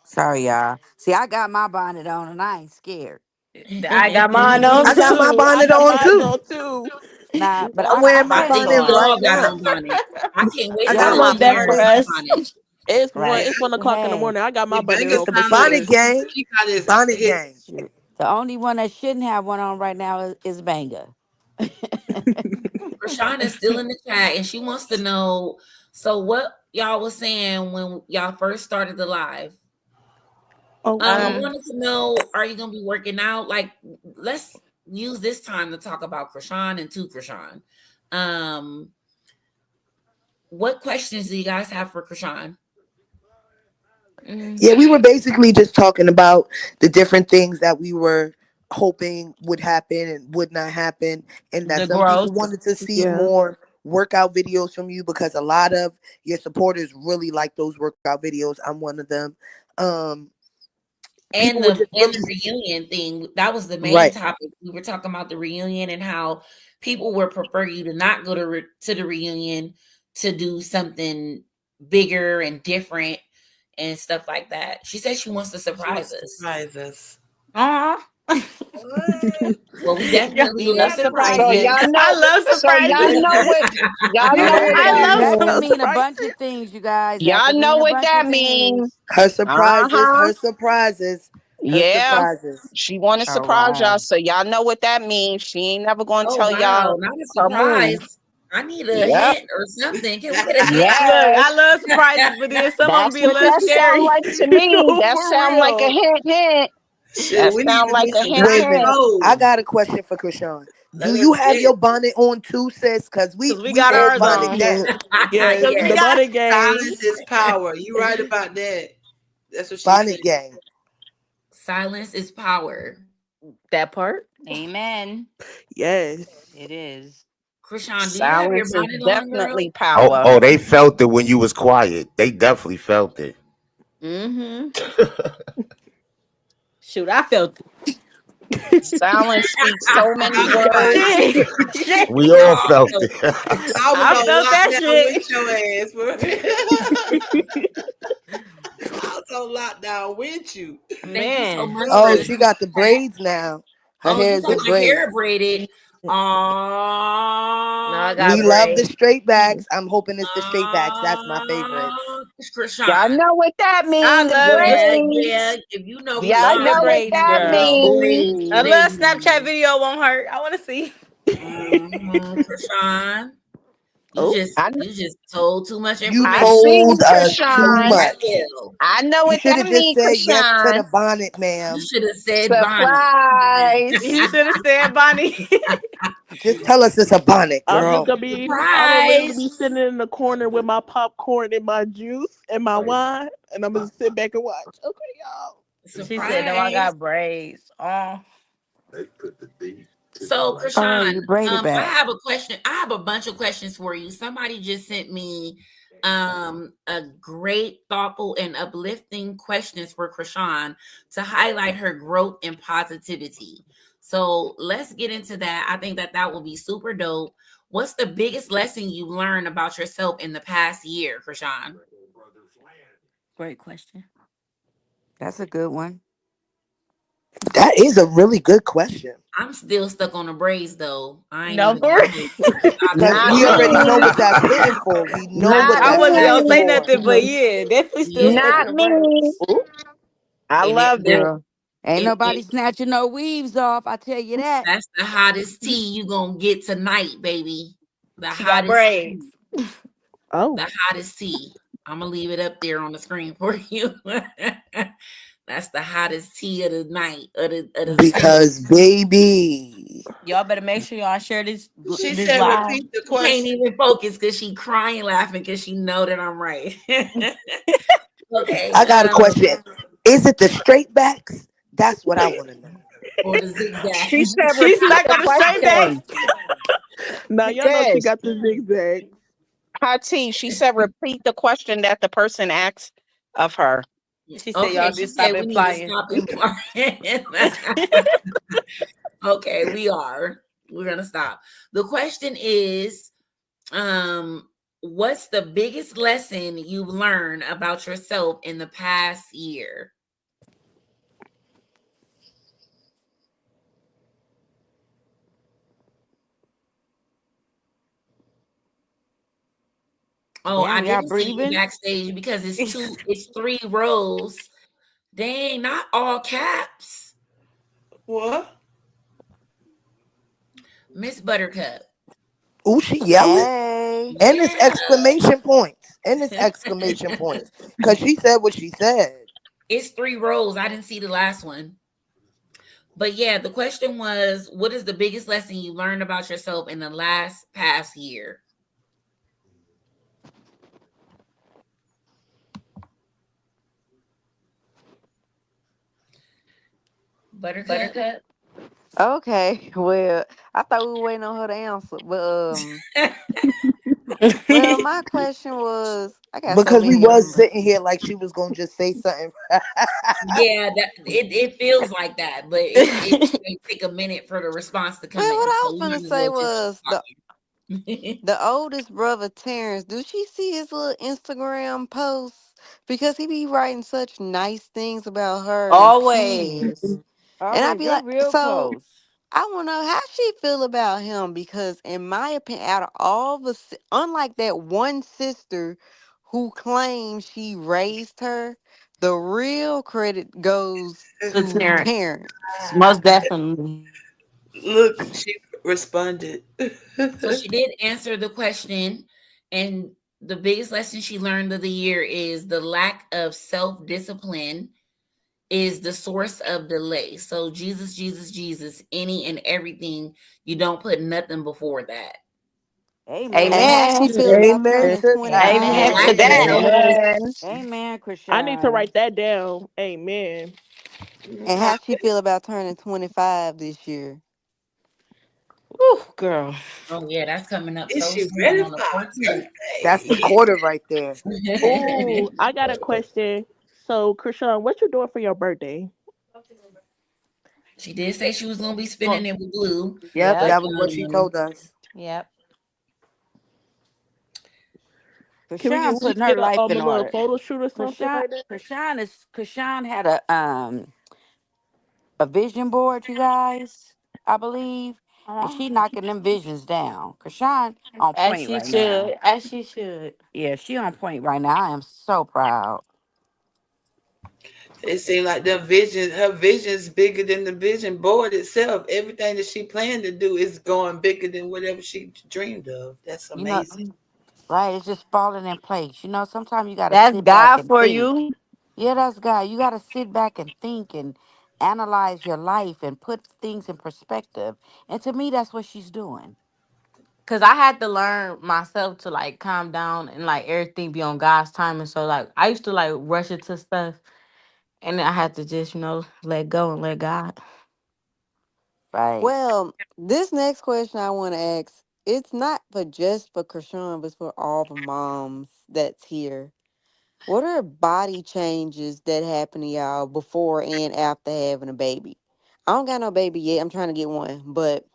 sorry, y'all. See, I got my bonnet on and I ain't scared. I got mine on I got my too. I bonnet got on mine too. on too. Nah, but I'm wearing my I think bonnet we Lord. right all got now. on bonnets. I can't wait I to got see my love you that wearing for bonnet. a us. bonnet. It's one. Right. It's 1 o'clock in the Hey, morning. I got my See, bonnet Banger's on It's for the trying to bonnet 2 hours. gang. he got Bonnet his gang. shoot. The only one that shouldn't have one on right now is Banger. Rashawn is still in the chat and she wants to know. So what y'all was saying when y'all first started the live? Oh, We wanted to know, are you gonna be working out? Like, let's use this time to talk about Chrisean and to Chrisean. What questions do you guys have for Chrisean? Yeah, we were basically just talking about the different things that we were hoping would happen and would not happen, and that The some people growth. wanted to see yeah. more workout videos from you because a lot of your supporters really like those workout videos. I'm one of them. Um, And People were the just and really the reunion thing, that was the main right. topic. We were talking about the reunion and how people would prefer you to not go to the reunion to do something bigger and different and stuff like that. She said she wants to surprise us. surprise us. Aw. Well, we Yeah, definitely We love got So surprises. surprises. y'all know. I love So y'all surprises. know what. Y'all Now know that what I that love that means. could No mean a surprise. bunch of things, you guys. That Y'all could know mean a what bunch that of means. things. Her surprises, Uh-huh. her surprises, her Yeah. surprises. She want to Oh surprise y'all, wow. so y'all know what that means. She ain't never gonna Oh tell wow, y'all not a her move. surprise. I need a Yep. hint or something. Can we get a hint? Look, Yes. I love surprises, but then some of them That's be a what little that sound scary. like to me. No, That for sound like a real. hint, hint. Shit, That we need sound to like be a some hint, Wait a black hint. minute. I clothes. got a question for Krishan. Let Do us you have dance. your bonnet on too, sis? Cause Because we we got all ours bonnet on. Yeah. gang. Yes, Because we the Yes. got bunny gang. Silence is power. You right about that. That's what she said. Bonnet gang. Silence is power. that part. Amen. Yes. It is. Krishan, do you have your Silence is bonnet on, girl? definitely power. Oh, they felt it when you was quiet. They definitely felt it. Mm-hmm. Shoot, I felt Silence speaks so many I felt words. it. shit. Shit. We We all all felt felt it. it. I was I on felt that lockdown shit. with your ass. For I was on lockdown with you. Thank you so Man. much for Oh, the she got the super chat. braids now. Her Oh, you hair's got in your hair braids. braided. No, I Aww. We got love the braids. straight backs. I'm hoping it's the straight backs. That's my favorites. Y'all Krishan. know what that I means. The love the Yeah, yeah. braids. If you know we Y'all love the know Krishan, what braids, that girl. means. A braided. little Snapchat video won't hurt. I want to see. Krishan. Oh, You just told too much You I information. see told you, us too Krishan. That much. will. I know You what should that have just means, said yes to Krishan. the bonnet, You ma'am. should have said bonnet. Surprise. you should have said Bonnie. Just tell us it's a bonnet, girl. I'm literally Surprise. be sitting in the corner with my popcorn and my juice and my wine, and I'm gonna sit back and watch. Okay, y'all. She said, "No, I Surprise. got braids." Oh, So, All right, Krishan, you braided I back. have a question. I have a bunch of questions for you. Somebody just sent me a great, thoughtful, and uplifting questions for Krishan to highlight her growth and positivity. So let's get into that. I think that will be super dope. What's the biggest lesson you learned about yourself in the past year, Krishan? great question. That's a good one. That is a really good question. I'm still stuck on the braids though. I ain't No, even for gonna real. stop Because Not talking we about already know me. what that's hitting for. We know what Not I that's wasn't gonna hitting me. say for. nothing, but yeah, definitely still stuck yeah. on Not the me. braids. I And it love look it. Girl. Ain't nobody it snatching no weaves off. I tell you that. that's the hottest tea you gonna get tonight, baby. The She got hottest braids. tea. Oh, The hottest tea. I'm gonna leave it up there on the screen for you. That's the hottest tea of the night of the season. Because, baby, Y'all better make sure y'all share She this said, live. repeat the She can't question. even focus because she crying laughing because she know that I'm right. Okay. I got a question. Is it the straight backs? That's what I want to know. Or the She zigzag. said She's repeat stuck the on the straight back. question. now y'all know she Sis, got the zigzag. Hati, she said repeat the question that the person asked of her. She said, Okay, "Y'all she just stop said we need to implying." stop implying. Okay, we are. We're gonna stop. The question is, what's the biggest lesson you've learned about yourself in the past year? Oh, I Damn, y'all didn't see you breathing? backstage because it's 3 rows. Dang, not all caps. What? Miss Buttercup. Ooh, she yelling. Hey. And it's Yeah. exclamation points. And it's exclamation points. Because she said what she said. It's 3 rows. I didn't see the last one. But yeah, the question was, what is the biggest lesson you learned about yourself in the past year? Buttercup? Okay. Well, I thought we were waiting on her to answer. But well, my question was, I got so Because we many of was them. sitting here like she was going to just say something. Yeah, it feels like that, but it may take a minute for the response to Well, come what in. I So was we gonna might as say well just was keep talking. the oldest brother Terrence. Do she see his little Instagram posts? Because he be writing such nice things about her and Always. kids, and I'd Always, be they like, real so close. I want to know how she feel about him because, in my opinion, out of all unlike that one sister who claims she raised her, the real credit goes To to Terrence. Terrence. Most definitely. Look, she responded. So she did answer the question, and the biggest lesson she learned of the year is the lack of self-discipline is the source of delay. So Jesus, Jesus, Jesus, any and everything. You don't put nothing before that. And how Amen. she Amen. feel about Amen turning to The Amen that. 25 to lack of this that. year? Amen. Amen, I need to Chrisean. write that down. Amen. And how she feel about turning 25 this year? Woo, girl. Oh yeah, that's coming up Is so she soon ready on the for our 14th. That's the birthday? quarter right there. Oh, I got a question. So, Krishan, what you doing for your birthday? She did say she was gonna be spinning it with blue, Yep, but Yep. that was what she told us. Yep. Can we Krishan we putting her get life a in little order. photo shoot or something like that? Krishan had a vision board, you guys, I believe. And she knocking them visions down. Krishan on As point she right now. should. As she should. Yeah, she on point right now. I am so proud. It seemed like her vision's bigger than the vision board itself. Everything that she planned to do is going bigger than whatever she dreamed of. That's You know, amazing. right? It's just falling in place. You know, sometimes you got to That's sit back God and for think. you. Yeah, that's God. You got to sit back and think and analyze your life and put things in perspective. And to me, that's what she's doing. Cause I had to learn myself to like calm down and like everything be on God's time. And so like I used to like rush into stuff and I had to just, let go and let God. Right. Well, this next question I want to ask, it's not for just for Krishan, but for all the moms that's here. What are body changes that happen to y'all before and after having a baby? I don't got no baby yet. I'm trying to get one, but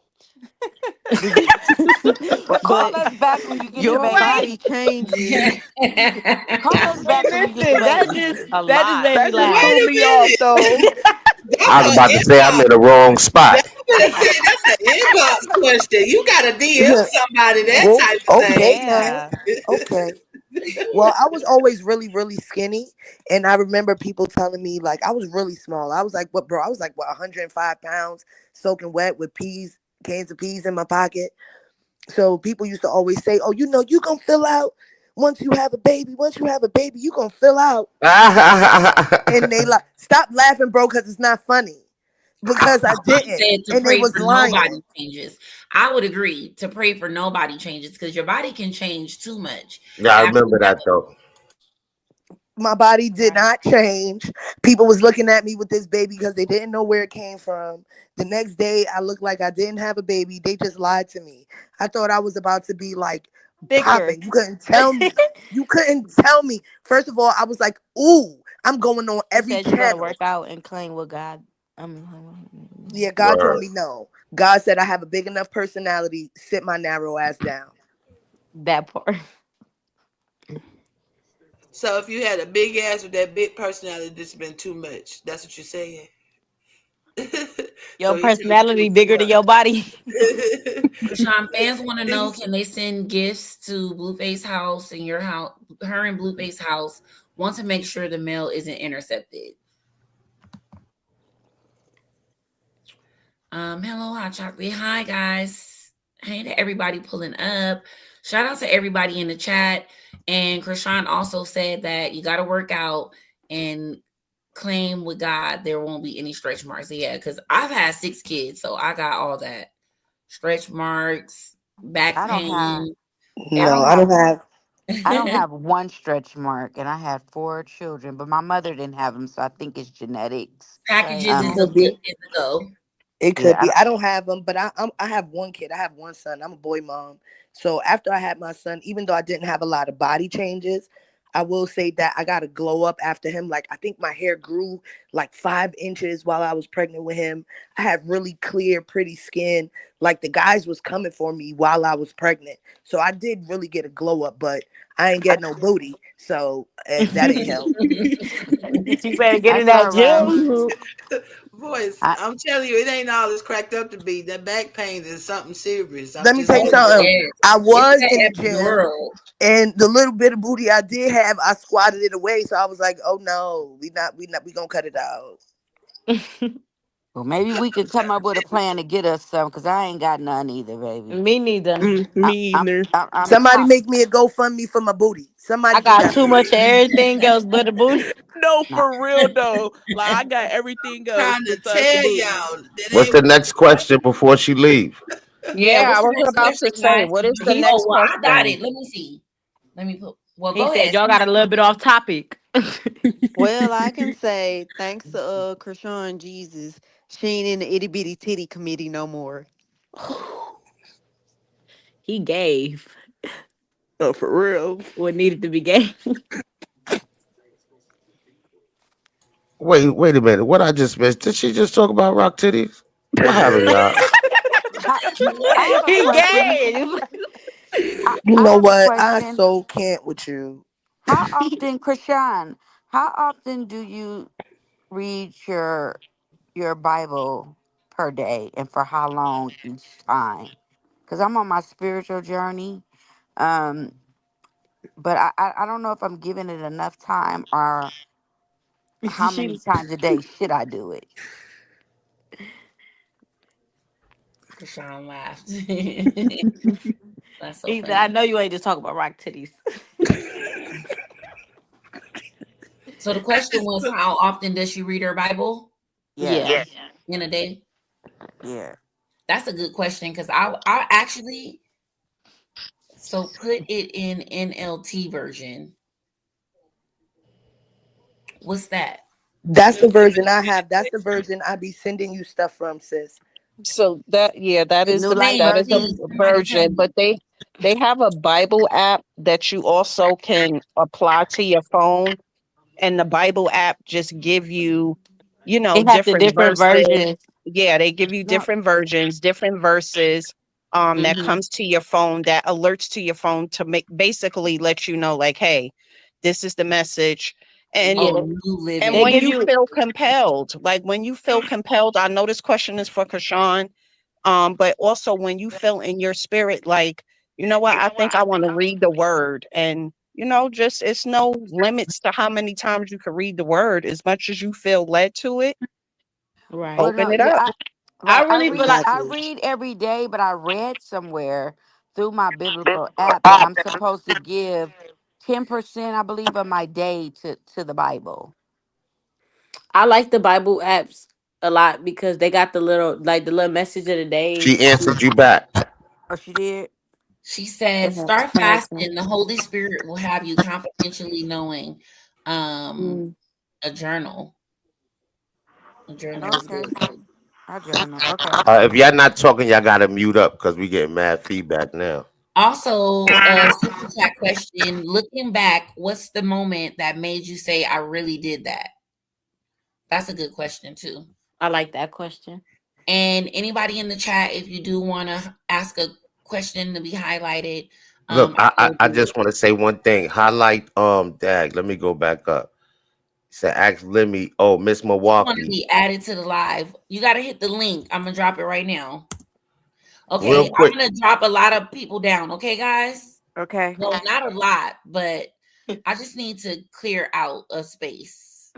But but Call us back when you get the Your baby. body changes. Call us Wait, back when you get the listen, baby. A that just lot. made me That just laugh. Wait threw a me off minute. though. I That's was an about to say I'm inbox. in the wrong That's spot. what I said. That's an inbox question. You got to DM somebody that oh, type of okay now. Yeah. Okay. Well, I was always really, really skinny. And I remember people telling me, like, I was really small. I was like, what, bro? I was like, what, 105 pounds, soaking wet with cans of peas in my pocket. So people used to always say, oh, you going to fill out once you have a baby. Once you have a baby, you going to fill out. And they like, stop laughing, bro, because it's not funny. Because I I didn't. said to And they pray was for lying. nobody changes. I would agree to pray for nobody changes because your body can change too much Yeah, I after remember you have that though. My body did Right. not change. People was looking at me with this baby because they didn't know where it came from. The next day, I looked like I didn't have a baby. They just lied to me. I thought I was about to be like Thicker. popping. You couldn't tell me. You couldn't tell me. First of all, I was like, ooh, I'm going on You every said you're gonna channel. work out and claim what God. Yeah, God told Word. me no. God said I have a big enough personality. Sit my narrow ass down. That part. So if you had a big ass with that big personality, this has been too much. That's what you're saying. Your personality bigger than your body. Krishan, fans want to know, can they send gifts to Blueface house and your house, her and Blueface house, want to make sure the mail isn't intercepted? Hello, Hot Chocolate. Hi, guys. Hey to everybody pulling up. Shout out to everybody in the chat. And Krishan also said that you got to work out and claim with God there won't be any stretch marks. Yeah, because I've had 6 kids, so I got all that. Stretch marks, back I don't have. pain. No, I don't have. I don't have one stretch mark, and I had 4 children, but my mother didn't have them, so I think it's genetics. Packages It is could be. a go. It Yeah, could be. I don't have them, but I have one kid. I have one son. I'm a boy mom. So after I had my son, even though I didn't have a lot of body changes, I will say that I got a glow up after him. Like I think my hair grew like 5 inches while I was pregnant with him. I had really clear, pretty skin. Like the guys was coming for me while I was pregnant. So I did really get a glow up, but I ain't get no booty. So that ain't help. You better get in that's that all right. gym. Boys, I, I'm telling you, it ain't all it's cracked up to be. That back pain is something serious. I'm Let me just tell you Oh, telling something. yes. I It's was in the that gym. epidural. And the little bit of booty I did have, I squatted it away. So I was like, "Oh no, we gonna cut it out." well, maybe we could come up with a plan to get us some, because I ain't got none either, baby. Me neither. I, Me I'm, either. I'm Somebody top. make me a GoFundMe for my booty. I Somebody do got that too for me. much of everything else but a booty. No, Nah. for real though. Like I got everything else trying to besides the tell booty. y'all that What's ain't the next question before she leave? Yeah, Yeah, I what's the was next about to question, say, guys? what is the Oh, next well, I got question? it. Let me see. Let me put. Well, He go said ahead. y'all got a little bit off topic. Well, I can say thanks to Krishan Jesus, she ain't in the itty bitty titty committee no more. He gave Oh, for real. what needed to be gave. Wait a minute. What I just missed? Did she just talk about rock titties? What happened, y'all? I, I What? have a He question. gave. You I know have a what? I question. so can't with you. How often, Krishan, how often do you read your Bible per day, and for how long each time? Because I'm on my spiritual journey. Um, but I don't know if I'm giving it enough time, or how many She, times a day should I do it? Krishan laughed. That's so he said, I funny. know you ain't just talking about rock titties. So the question was, how often does she read her Bible Yeah. Yes. in a day? Yeah. That's a good question because I actually put it in NLT version. What's that? That's the version I have. That's the version I be sending you stuff from, sis. So that yeah, that is New the Life that is the Please, version. somebody tell version. me. But they have a Bible app that you also can apply to your phone, and the Bible app just give you, It had the different different verses. versions. Yeah, they give you No. different versions, different verses. That Hmm. comes to your phone, that alerts to your phone to make basically let you know, like, hey, this is the message. And Oh, Yeah. New and They when Living. give you you feel compelled, like when you feel compelled, I know this question is for Krishan. But also when you feel in your spirit, like, you know what, I think I want to read the word. And, just it's no limits to how many times you can read the word, as much as you feel led to it, right. Well, open no. it Yeah. up. I Right. really feel like I Exactly. read every day, but I read somewhere through my biblical app that I'm supposed to give 10%, I believe, of my day to the Bible. I like the Bible apps a lot because they got the little message of the day. She answered you back. Oh, she did. She said, Uh-huh. start Okay. fasting. The Holy Spirit will have you confidentially knowing. Um, Mm. a journal. A journal is Okay. good too. I journal. Okay. If y'all not talking, y'all gotta mute up because we getting mad feedback now. Also, super chat question. Looking back, what's the moment that made you say, I really did that? That's a good question too. I like that question. And anybody in the chat, if you do want to ask a question to be highlighted, Look, I will I do it. just want to say one thing. Highlight Dag. Let me go back up. Said ask Lemmy. Oh, Miss Want to Milwaukee. be added to the live. You got to hit the link. I'm gonna drop it right now. Okay, Real I'm quick. gonna drop a lot of people down. Okay, guys. Okay. Well, not a lot, but I just need to clear out a spaces.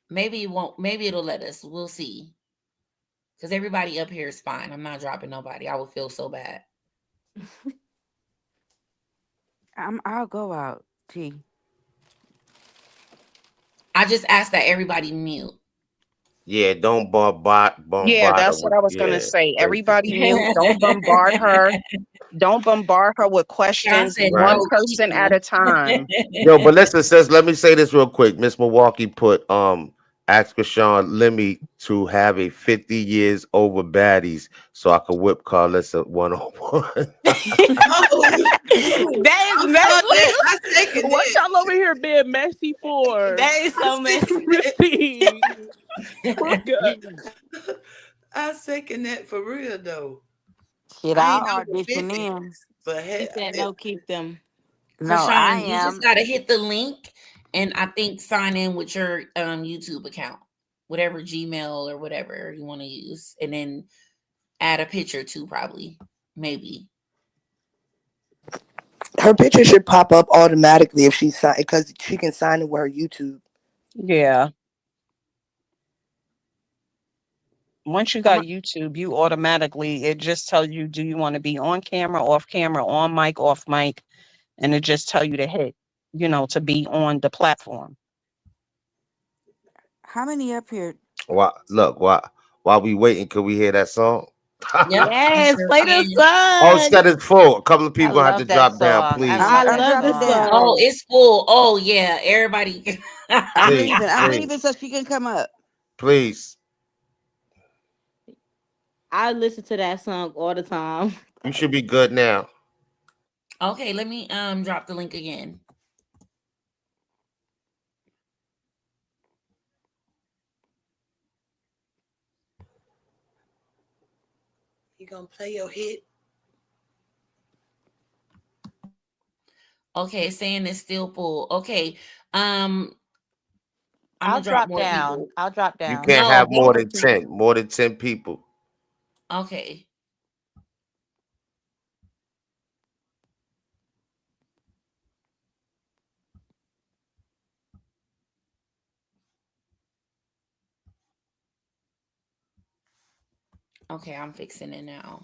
Maybe it won't. Maybe it'll let us. We'll see. Because everybody up here is fine. I'm not dropping nobody. I would feel so bad. I'll go out. T. I just asked that everybody mute. Yeah, don't bombard Yeah, her that's what with I was gonna say. Everybody basically. mute. Don't bombard her. Don't bombard her with Sean questions. said One Right. no, keep person at a them. time. Yo, but listen, says let me say this real quick. Miss Milwaukee put ask Chrisean Lemmy to have a 50 years over baddies so I could whip Carlissa 101. That is I messy. saw that. I second What that. y'all over here being messy for? That is so messy. Christine. Poor girl. I second that for real though. Shit, I ain't I'll over audition 50, in. but He said no, keep them. No, I Krishan, you just am. gotta hit the link and I think sign in with your YouTube account, whatever Gmail or whatever you want to use, and then add a picture too, probably, maybe. Her picture should pop up automatically if she sign because she can sign it with her YouTube. Yeah. Once you got I'm YouTube, you automatically it just tells you do you want to be on camera, on mic, off mic, and it just tell you to hit, to be on the platform. how many up here? While we waiting, could we hear that song? Yep. You Yes, sure play the can. Oh, song. said it's full. A couple of I people gonna have to love that drop down, song. please. I I'm love the dropping song. Oh, down. it's full. Oh yeah, everybody. I'm Please, leaving. I'm please, leaving so she can come up. please. I listen to that song all the time. You should be good now. Okay, let me drop the link again. You gonna play your hit? Okay, saying it's still full. Okay, um, I'm I'll gonna drop drop more down. people. I'll drop You down. can't No, have give more me than two. 10. More than 10 people. Okay. Okay, I'm fixing it now.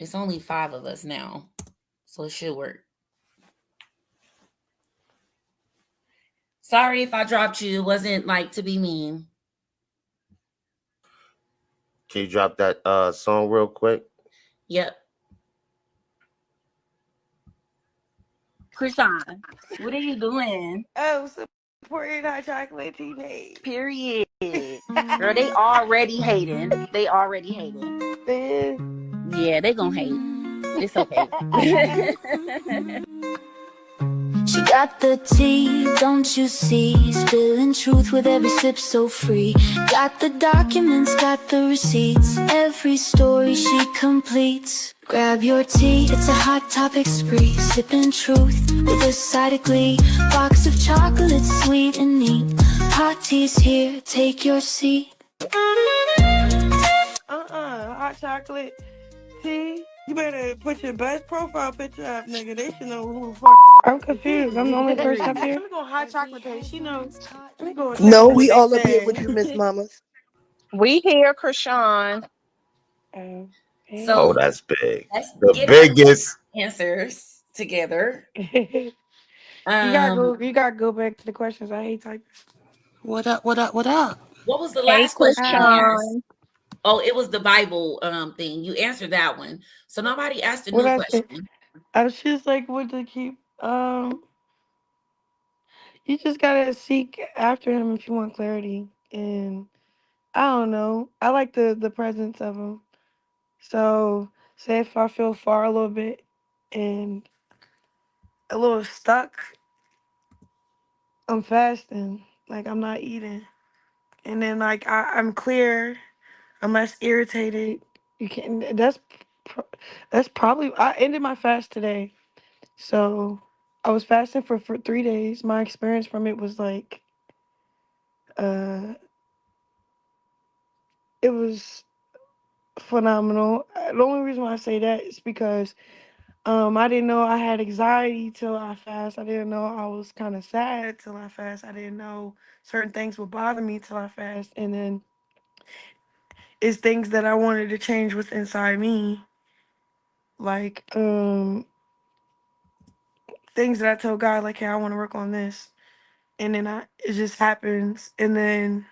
It's only 5 of us now, so it should work. Sorry if I dropped you. It wasn't like to be mean. Can you drop that song real quick? Yep. Krishan, what are you doing? Oh, supporting hot chocolate teenage. Period. Girl, they already hating. They already hating. Man. Yeah, they gonna hate. It's okay. She got the tea, don't you see? Spilling truth with every sip so free. Got the documents, got the receipts. Every story she completes. Grab your tea, it's a hot topic spree. Sipping truth with a side of glee. Box of chocolates, sweet and neat. Hot tea's here, take your seat. Hot chocolate tea. You better put your best profile picture up, nigga. They should know who the fuck. I'm confused. I'm the only person up here. Let me go hot chocolate page. She knows. Let me go check No, on what we they all up here with say. you, Miss Mamas. We here, Krishan. Oh, So that's big. let's The get our biggest. answers together. You Um, gotta go back to the questions. I hate typing. What up? What up? What up? what was the Hey, last question you asked? Krishan. Oh, it was the Bible thing. You answered that one. So nobody asked a What new I said, question. I was just like, what to keep. You just gotta seek after him if you want clarity. And I don't know. I like the presence of him. So say if I feel far a little bit and a little stuck, I'm fasting. Like I'm not eating. And then like I'm clear. I'm less irritated. You can. That's probably. I ended my fast today. So I was fasting for 3 days. My experience from it was like, uh, it was phenomenal. The only reason why I say that is because I didn't know I had anxiety till I fast. I didn't know I was kind of sad till I fast. I didn't know certain things would bother me till I fast. And then it's things that I wanted to change with inside me, like things that I told God, like, hey, I want to work on this. And then it just happens. And then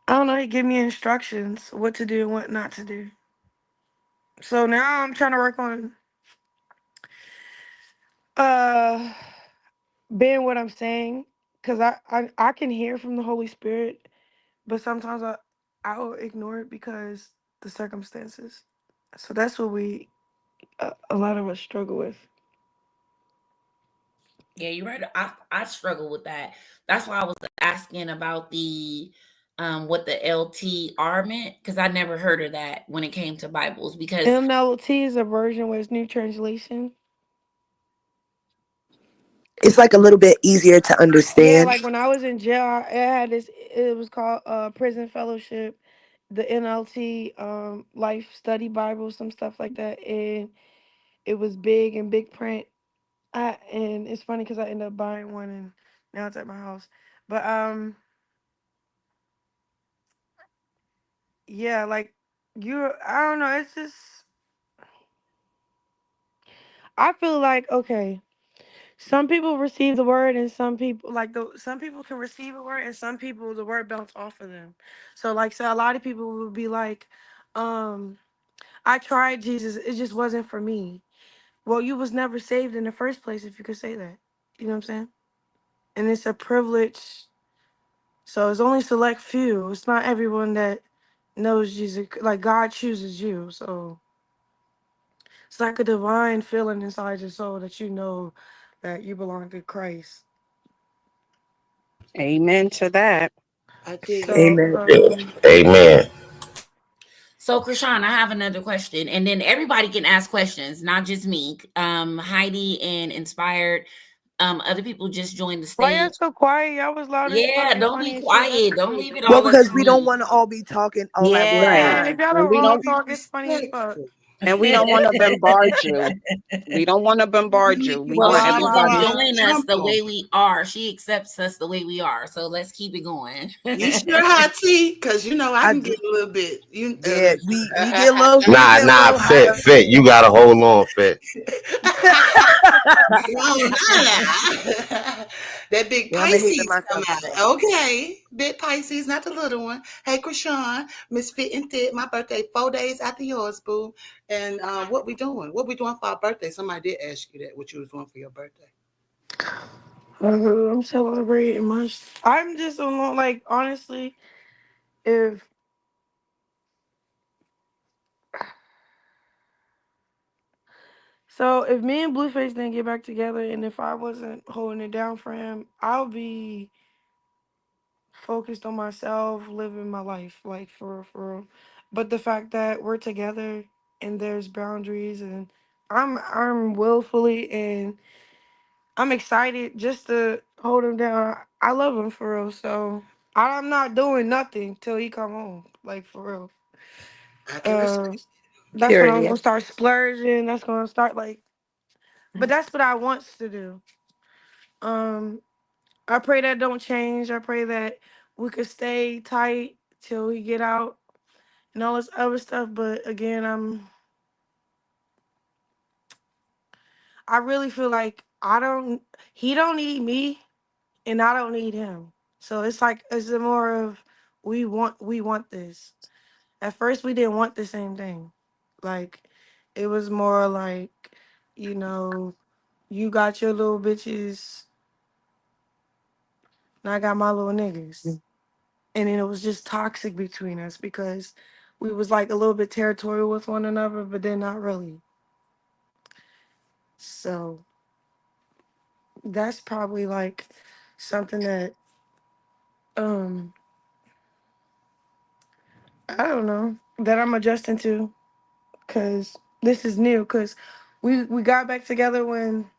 I don't know, he give me instructions what to do and what not to do. So now I'm trying to work on uh being what I'm saying, because I can hear from the Holy Spirit, but sometimes I will ignore it because the circumstances. So that's what a lot of us struggle with. Yeah, you're right. I struggle with that. That's why I was asking about the what the LTR meant, because I never heard of that when it came to Bibles. Because NLT is a version where it's New Translation. It's like a little bit easier to Yeah, understand. like when I was in jail, it had this. It was called Prison Fellowship, the NLT Life Study Bible, some stuff like that, and it was big and big print. And it's funny because I ended up buying one, and now it's at my house. But yeah, like I don't know. It's just I feel like okay. Some people receive the word, and some people some people can receive a word, and some people the word bounce off of them. So like, so a lot of people will be like, um, I tried Jesus, it just wasn't for me. Well, you was never saved in the first place, if you could say that. You know what I'm saying? And it's a privilege. So it's only select few. It's not everyone that knows Jesus. Like God chooses you. So it's like a divine feeling inside your soul that you know that you belong to Christ. Amen to that. I dig it. So Amen. Amen. so, Krishan, I have another question, and then everybody can ask questions, not just me. Heidi and Inspired. Other people just joined the why y'all stage. so quiet? Y'all was loud and Yeah, talking don't be funny and shit. That's quiet. Don't crazy. leave it Well, all up because to we don't me. want to all be talking all at once. Right. Yeah, and Yeah. if y'all And don't we all don't Be talk, it's funny as fuck. respectful. and we don't want to bombard you. We don't want to bombard you. We Well, want she Blah blah just everybody. blah. joined us Jump the on. way we are. She accepts us the way we are. So let's keep it going. You sure, hot tea? Because you know I I can do. get a little bit. You Yeah, we get low. We Nah, get a nah, little hot fit, up fit. here. You gotta hold on, fit. no, not that. That big Yeah, I'm gonna hate Pisces come myself today. out. Okay, big Pisces, not the little one. Hey, Krishan, Miss Fit and Fit. My birthday 4 days after yours, boo. And what we doing? What we doing for our birthday? Somebody did ask you that. What you was doing for your birthday? I'm celebrating much. I'm just alone. Like honestly, if if me and Blueface didn't get back together, and if I wasn't holding it down for him, I'll be focused on myself, living my life, like for real. But the fact that we're together and there's boundaries, and I'm willfully and I'm excited just to hold him down. I love him for real, so I'm not doing nothing till he come home, like for real. I can Uh, respect. that's when I'm Period. gonna start splurging. That's gonna start like, but that's what I wants to do. Um, I pray that don't change. I pray that we could stay tight till we get out and all this other stuff. But again, I really feel like he don't need me and I don't need him. So it's like it's a more of we want this. At first we didn't want the same thing. Like it was more like, you know, you got your little bitches and I got my little niggas. And then it was just toxic between us because we was like a little bit territorial with one another, but then not really. So that's probably like something that um I don't know that I'm adjusting to because this is new. Because We got back together when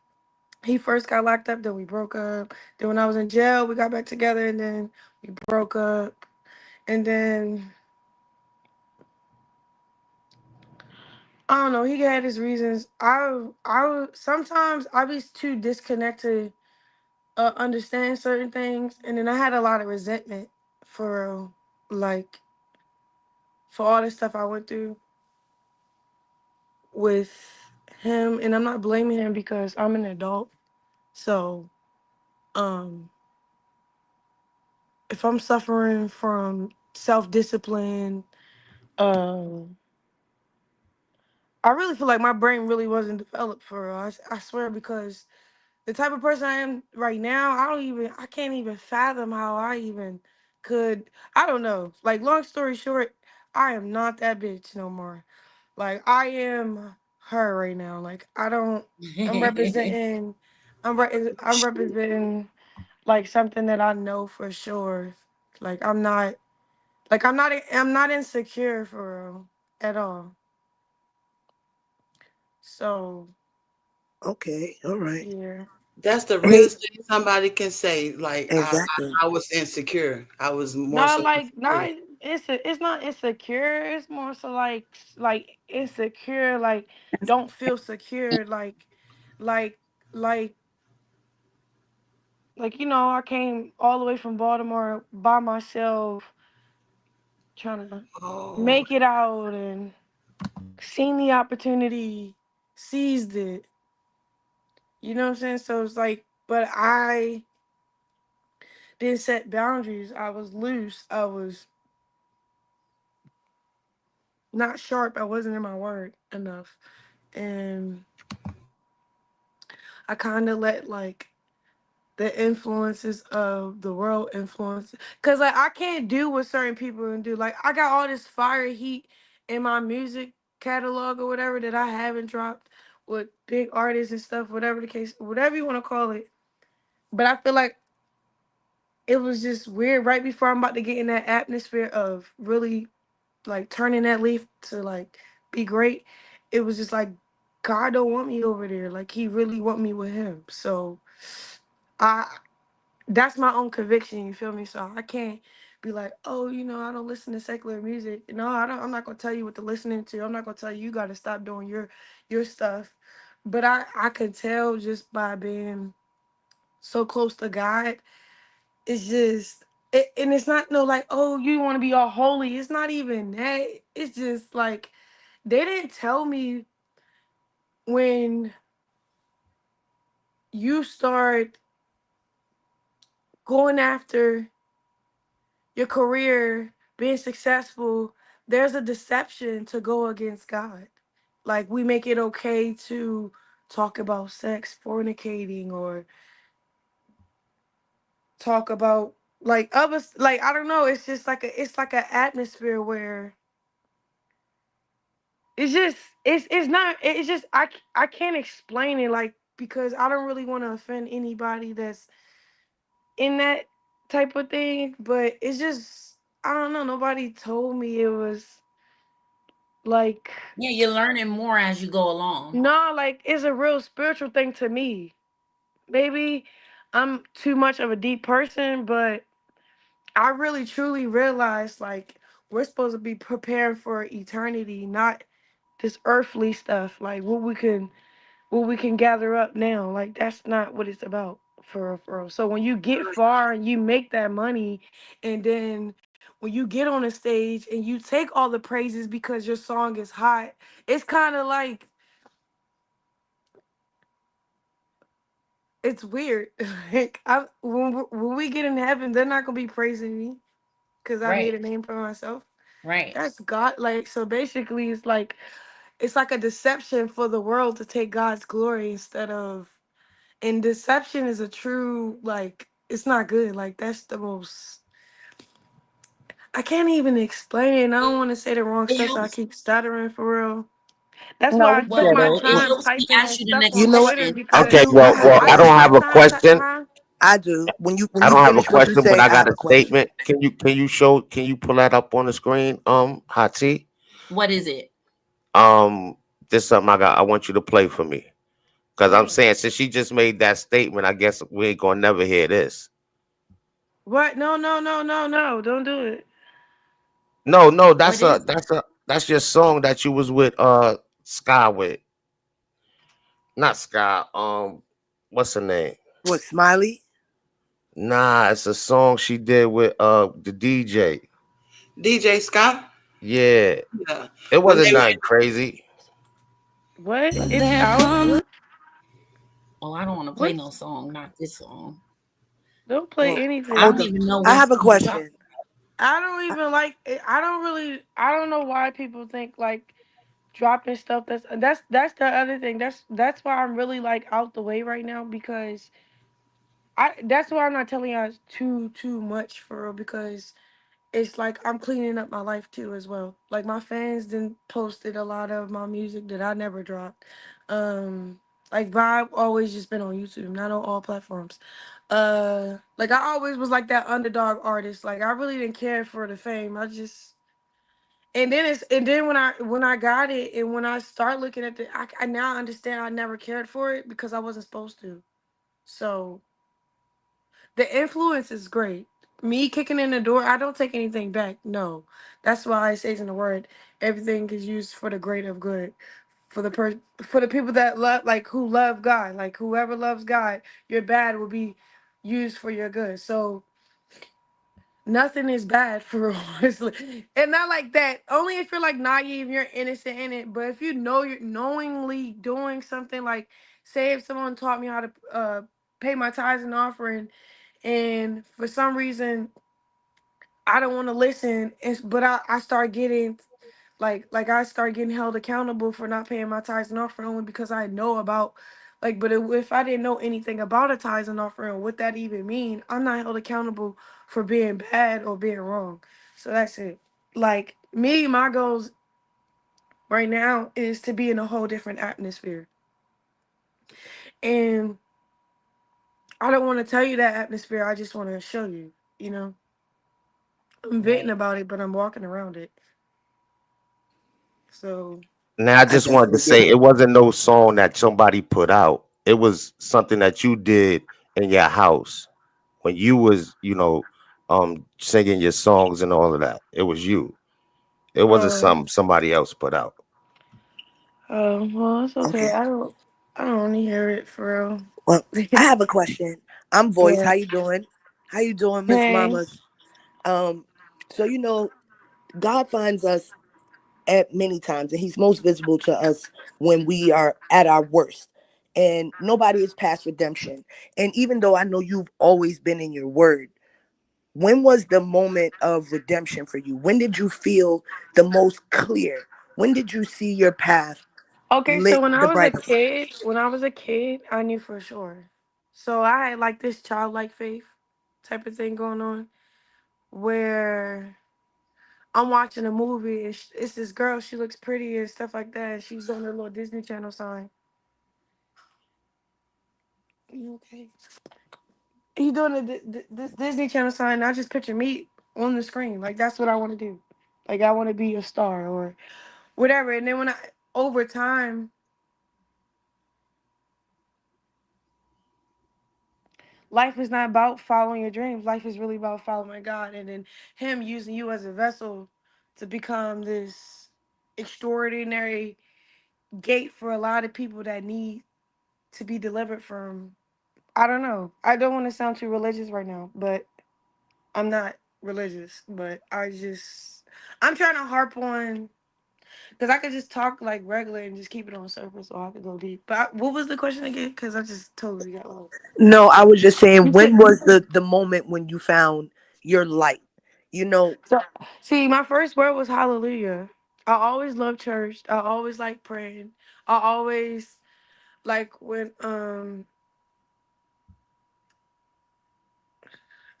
he first got locked up. Then we broke up. Then when I was in jail, we got back together, and then we broke up. And then I don't know. He had his reasons. Sometimes I be too disconnected, understand certain things, and then I had a lot of resentment for real, like for all the stuff I went through with him, and I'm not blaming him because I'm an adult. So, um, if I'm suffering from self discipline, um, I really feel like my brain really wasn't developed for real. I swear because the type of person I am right now, I can't even fathom how I even could. I don't know. Like, long story short, I am not that bitch no more. Like, I am her right now. Like, I don't. I'm representing. I'm representing like something that I know for sure. Like, I'm not. Like, I'm not insecure for real at all. So Okay, all right. yeah. That's the Hey, realest thing somebody can say. Like exactly. I was insecure. I was more No, so like insecure. not it's not insecure. It's more so like insecure. Like don't feel secure. Like like I came all the way from Baltimore by myself, trying to Oh, make it out and seen the opportunity, seized it. You know what I'm saying? So it's like, but I didn't set boundaries. I was loose. I was not sharp. I wasn't in my word enough. And I kind of let like the influences of the world influence, because like I can't do what certain people can do. Like I got all this fire heat in my music catalog or whatever that I haven't dropped with big artists and stuff, whatever the case, whatever you want to call it. But I feel like it was just weird right before I'm about to get in that atmosphere of really like turning that leaf to like be great. It was just like God don't want me over there. Like he really want me with him. So I that's my own conviction, you feel me? So I can't be like, oh, I don't listen to secular music. No, I'm not gonna tell you what to listen to. I'm not gonna tell you you gotta stop doing your stuff. But I could tell just by being so close to God, it's just and it's not no like, oh, you want to be all holy. It's not even that. It's just like they didn't tell me when you start going after your career, being successful, there's a deception to go against God. Like we make it okay to talk about sex, fornicating, or talk about like others. Like I don't know. It's just like it's like an atmosphere where it's just it's not it's just I can't explain it like because I don't really want to offend anybody that's in that type of thing. But it's just I don't know. Nobody told me it was like Yeah, you're learning more as you go along. no, like it's a real spiritual thing to me. Maybe I'm too much of a deep person, but I really truly realized like we're supposed to be preparing for eternity, not this earthly stuff. Like what we can gather up now. Like that's not what it's about for real, for real. So when you get far and you make that money, and then when you get on a stage and you take all the praises because your song is hot, it's kind of like it's weird. Like when we get in heaven, they're not gonna be praising me because I made Right. a name for myself. Right. That's God. Like so, basically, it's like a deception for the world to take God's glory instead of. And deception is a true like. It's not good. Like that's the most. I can't even explain. I don't want to say the wrong It stuff, so I helps. keep stuttering for real. That's No, why I we took get my Well, it. it time helps me typing ask that you the stuff next You on know what? Twitter question. I because Okay, do. I well, have a well, I I took don't question. my have a time. question. Huh? I do. When I you don't have a finish what you question, but say, I I have got a a question. statement. Can you pull that up on the screen? Hati? What is it? Um, This something I want you to play for me. Because I'm What? saying, since she just made that statement, I guess we ain't gonna never hear this. What? No, no, no, no, no. Don't do it. No, no, What is it? that's your song that you was with Sky with. Not Sky. What's her name? What, Smiley? Nah, it's a song she did with the DJ. DJ Scott. Yeah. Yeah. It When wasn't they nothing crazy. What? It's out. What? Oh, I don't want to play What? no song, not this song. Don't play Well, I anything. don't hold on. even know I what have a song you talking. question. I don't I, even like. I don't really. I don't know why people think like dropping stuff. That's the other thing. That's why I'm really like out the way right now because I. That's why I'm not telling y'all too much for real because it's like I'm cleaning up my life too as well. Like my fans then posted a lot of my music that I never dropped. Like Vibe always just been on YouTube, not on all platforms. Like I always was like that underdog artist. Like I really didn't care for the fame. I just and then when I got it and when I start looking at I now understand I never cared for it because I wasn't supposed to. So the influence is great. Me kicking in the door, I don't take anything back. No, that's why I say in the word, everything is used for the great of good, for the people that love, like who love God, like whoever loves God, your bad will be used for your good. So nothing is bad for real, honestly, and not like that. Only if you're like naive, you're innocent in it. But if you know you're knowingly doing something, like say if someone taught me how to pay my tithes and offering and for some reason I don't want to listen. But I start getting like I start getting held accountable for not paying my tithes and offering only because I know about like. But if I didn't know anything about a tithes and offering, what that even mean, I'm not held accountable for being bad or being wrong. So that's it. Like me, my goals right now is to be in a whole different atmosphere, and I don't want to tell you that atmosphere. I just want to show you. You know. I'm venting Right. about it, but I'm walking around it. So Now I I just wanted to definitely get say it. it wasn't no song that somebody put out. It was something that you did in your house when you was, singing your songs and all of that. It was you. It wasn't uh something somebody else put out. well it's okay. Okay. I don't want to hear it for Well, real. I have a question. I'm Voice. Yeah. How you doing? How you doing, Miss Hey. Mamas? Um, so God finds us at many times, and He's most visible to us when we are at our worst. And nobody is past redemption. And even though I know you've always been in your word, when was the moment of redemption for you? When did you feel the most clear? When did you see your path Okay, so lit the brightest? when I was a kid, I knew for sure. So I had like this childlike faith type of thing going on where I'm watching a movie and it's this girl, she looks pretty and stuff like that. And she's on her little Disney Channel sign. You okay? He doing this Disney Channel sign. And I just picture me on the screen. Like that's what I want to do. Like I want to be a star or whatever. And then over time, life is not about following your dreams. Life is really about following God, and then Him using you as a vessel to become this extraordinary gate for a lot of people that need to be delivered from. I don't know. I don't want to sound too religious right now, but I'm not religious. But I'm trying to harp on because I could just talk like regular and just keep it on the surface, or I could go deep. But what was the question again? Because I just totally got lost. No, I was just saying, You said when was the moment when you found your light? You know, so. See, my first word was hallelujah. I always loved church. I always like praying. I always like when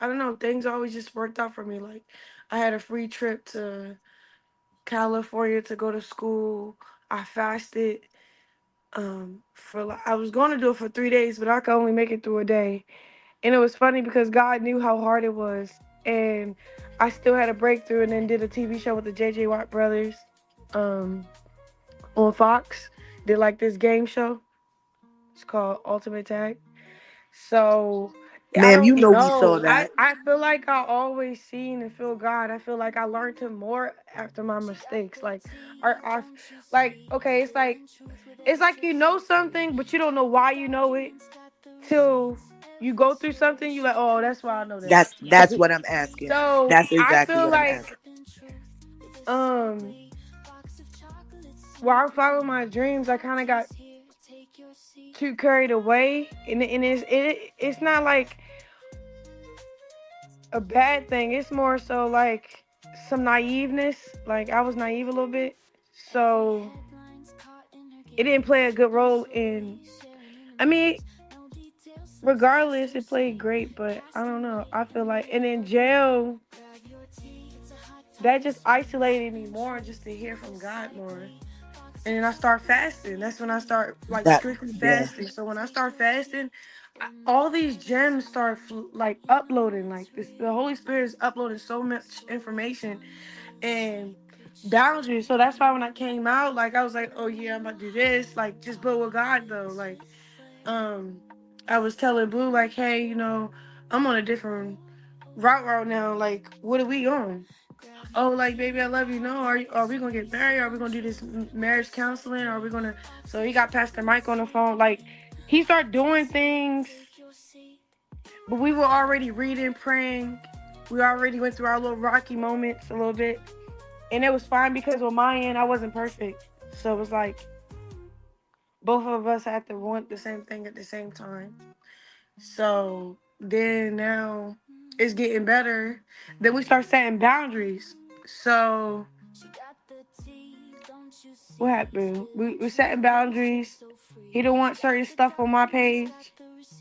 I don't know, things always just worked out for me. Like I had a free trip to California to go to school. I fasted I was going to do it for 3 days, but I could only make it through a day. And it was funny because God knew how hard it was, and I still had a breakthrough. And then did a TV show with the JJ Watt brothers, on Fox. did like this game show. It's called Ultimate Tag. So I Ma'am, you don't know we saw know. that. I feel like I always seen and feel God. I feel like I learned Him more after my mistakes. Like, like okay, it's like you know something, but you don't know why you know it till you go through something. You like, oh, that's why I know that. That's what I'm asking. So That's I exactly feel what I'm like asking. um while I follow my dreams, I kind of got too carried away, and it's not like a bad thing. It's more so like some naiveness. Like I was naive a little bit, so it didn't play a good role in. I mean, regardless, it played great, but I don't know. I feel like, and in jail, that just isolated me more, just to hear from God more. And then I start fasting. That's when I start like That strictly yeah. fasting. So when I start fasting, all these gems start like uploading. Like this, the Holy Spirit is uploading so much information and boundaries. So that's why when I came out, like I was like, oh yeah, I'm about to do this. Like just but with God though. Like I was telling Blue like, hey, I'm on a different route now. Like, what are we on? Oh, like, baby, I love you. No, are we gonna get married? Are we gonna do this marriage counseling? Are we gonna? So he got Pastor Mike on the phone. Like, he started doing things, but we were already reading, praying. We already went through our little rocky moments a little bit, and it was fine because on my end, I wasn't perfect. So it was like both of us had to want the same thing at the same time. So then now it's getting better. Then we start setting boundaries. So what happened? We're setting boundaries. He don't want certain stuff on my page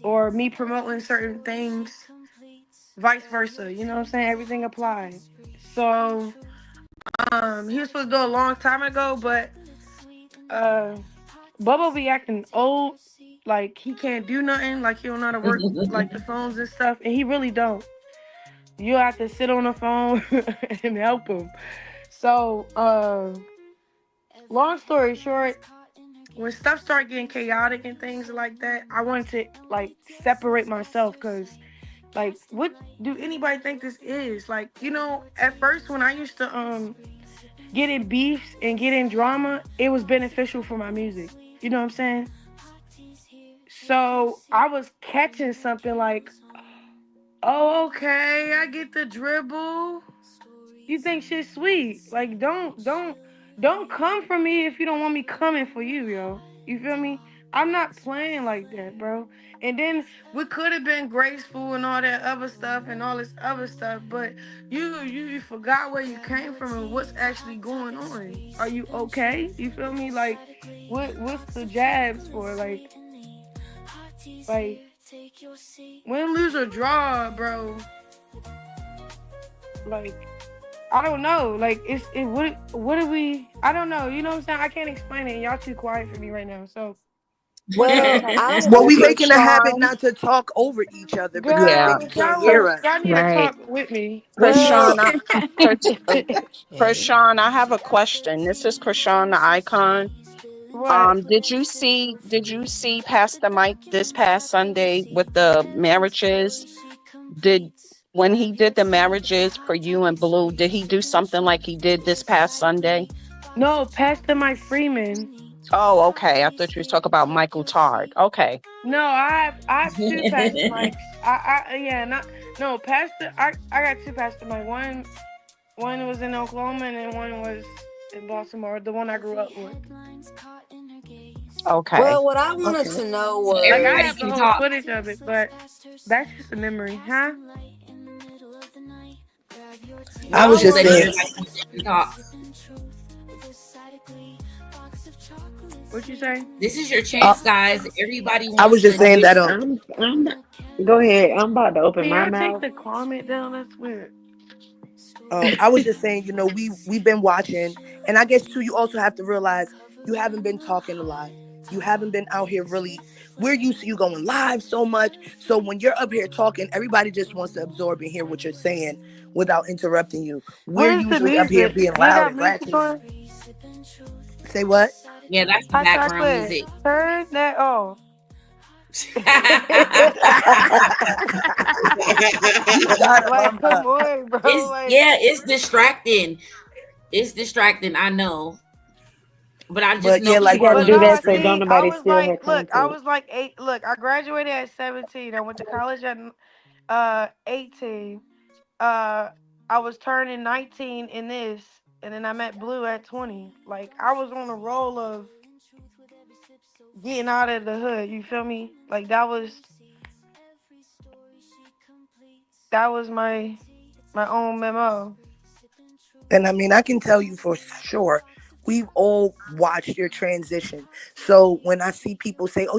or me promoting certain things. Vice versa. You know what I'm saying? Everything applies. So he was supposed to do it a long time ago, but Bubba be acting old, like he can't do nothing, like he don't know how to work like the phones and stuff, and he really don't. You have to sit on the phone and help him. So, long story short, when stuff started getting chaotic and things like that, I wanted to like separate myself because, like, what do anybody think this is? Like, at first when I used to get in beefs and get in drama, it was beneficial for my music. You know what I'm saying? So I was catching something like, oh, okay, I get the dribble. You think shit's sweet. Like, don't come for me if you don't want me coming for you, yo. You feel me? I'm not playing like that, bro. And then we could have been graceful and all that other stuff and all this other stuff, but you forgot where you came from and what's actually going on. Are you okay? You feel me? Like, what's the jabs for? Like win, lose or draw, bro. Like, I don't know. Like, what are we? I don't know. You know what I'm saying? I can't explain it. Y'all too quiet for me right now. So, Well, I Well, we want making a habit Krishan, not to talk over each other because yeah, Vicky can't hear us. y'all need to Right. talk with me. Krishan, well, okay. Krishan, I have a question. This is Krishan, the icon. What? Did you see Pastor Mike this past Sunday with the marriages? Did When he did the marriages for you and Blue, did he do something like he did this past Sunday? No, Pastor Mike Freeman. Oh, okay. I thought you was talking about Michael Tard. Okay. No, I have two Pastor Mikes. Yeah, not no Pastor. I got two Pastor Mike. One was in Oklahoma and then one was in Baltimore. The one I grew up with. Okay. Well, what I wanted Okay. to know So Like I was, everybody have the can whole talk. footage of it, but that's just a memory, huh? I No, was I just Said want. saying. everybody can talk. What you say? This is your Uh, chance, guys. Everybody I was wants just to saying that. just I'm not, go ahead. I'm about to open Can my y'all take mouth. the comment down? That's weird. I was just saying. We've been watching, and I guess too. You also have to realize you haven't been talking a lot. You haven't been out here really. We're used to you going live so much. So when you're up here talking, everybody just wants to absorb and hear what you're saying without interrupting you. We're Where's the usually up here music? being You loud got and music ratchet. on? Say what? Yeah, that's the Hot background chocolate. music. Turn that off. You got it, Like, mama. come on, bro. It's Like, yeah, it's distracting. It's distracting, I know. But I just But know yeah, You like people got to but Mother do do was nah, that so saying, don't see, I nobody was steal her like, look, I content. was like eight. Look, I graduated at 17. I went to college at 18. Uh, I was turning 19 in this, and then I met Blue at 20. Like, I was on a roll of getting out of the hood. You feel me? Like that was my own memo. and I mean, I can tell you for sure, we've all watched your transition. So when I see people say, oh,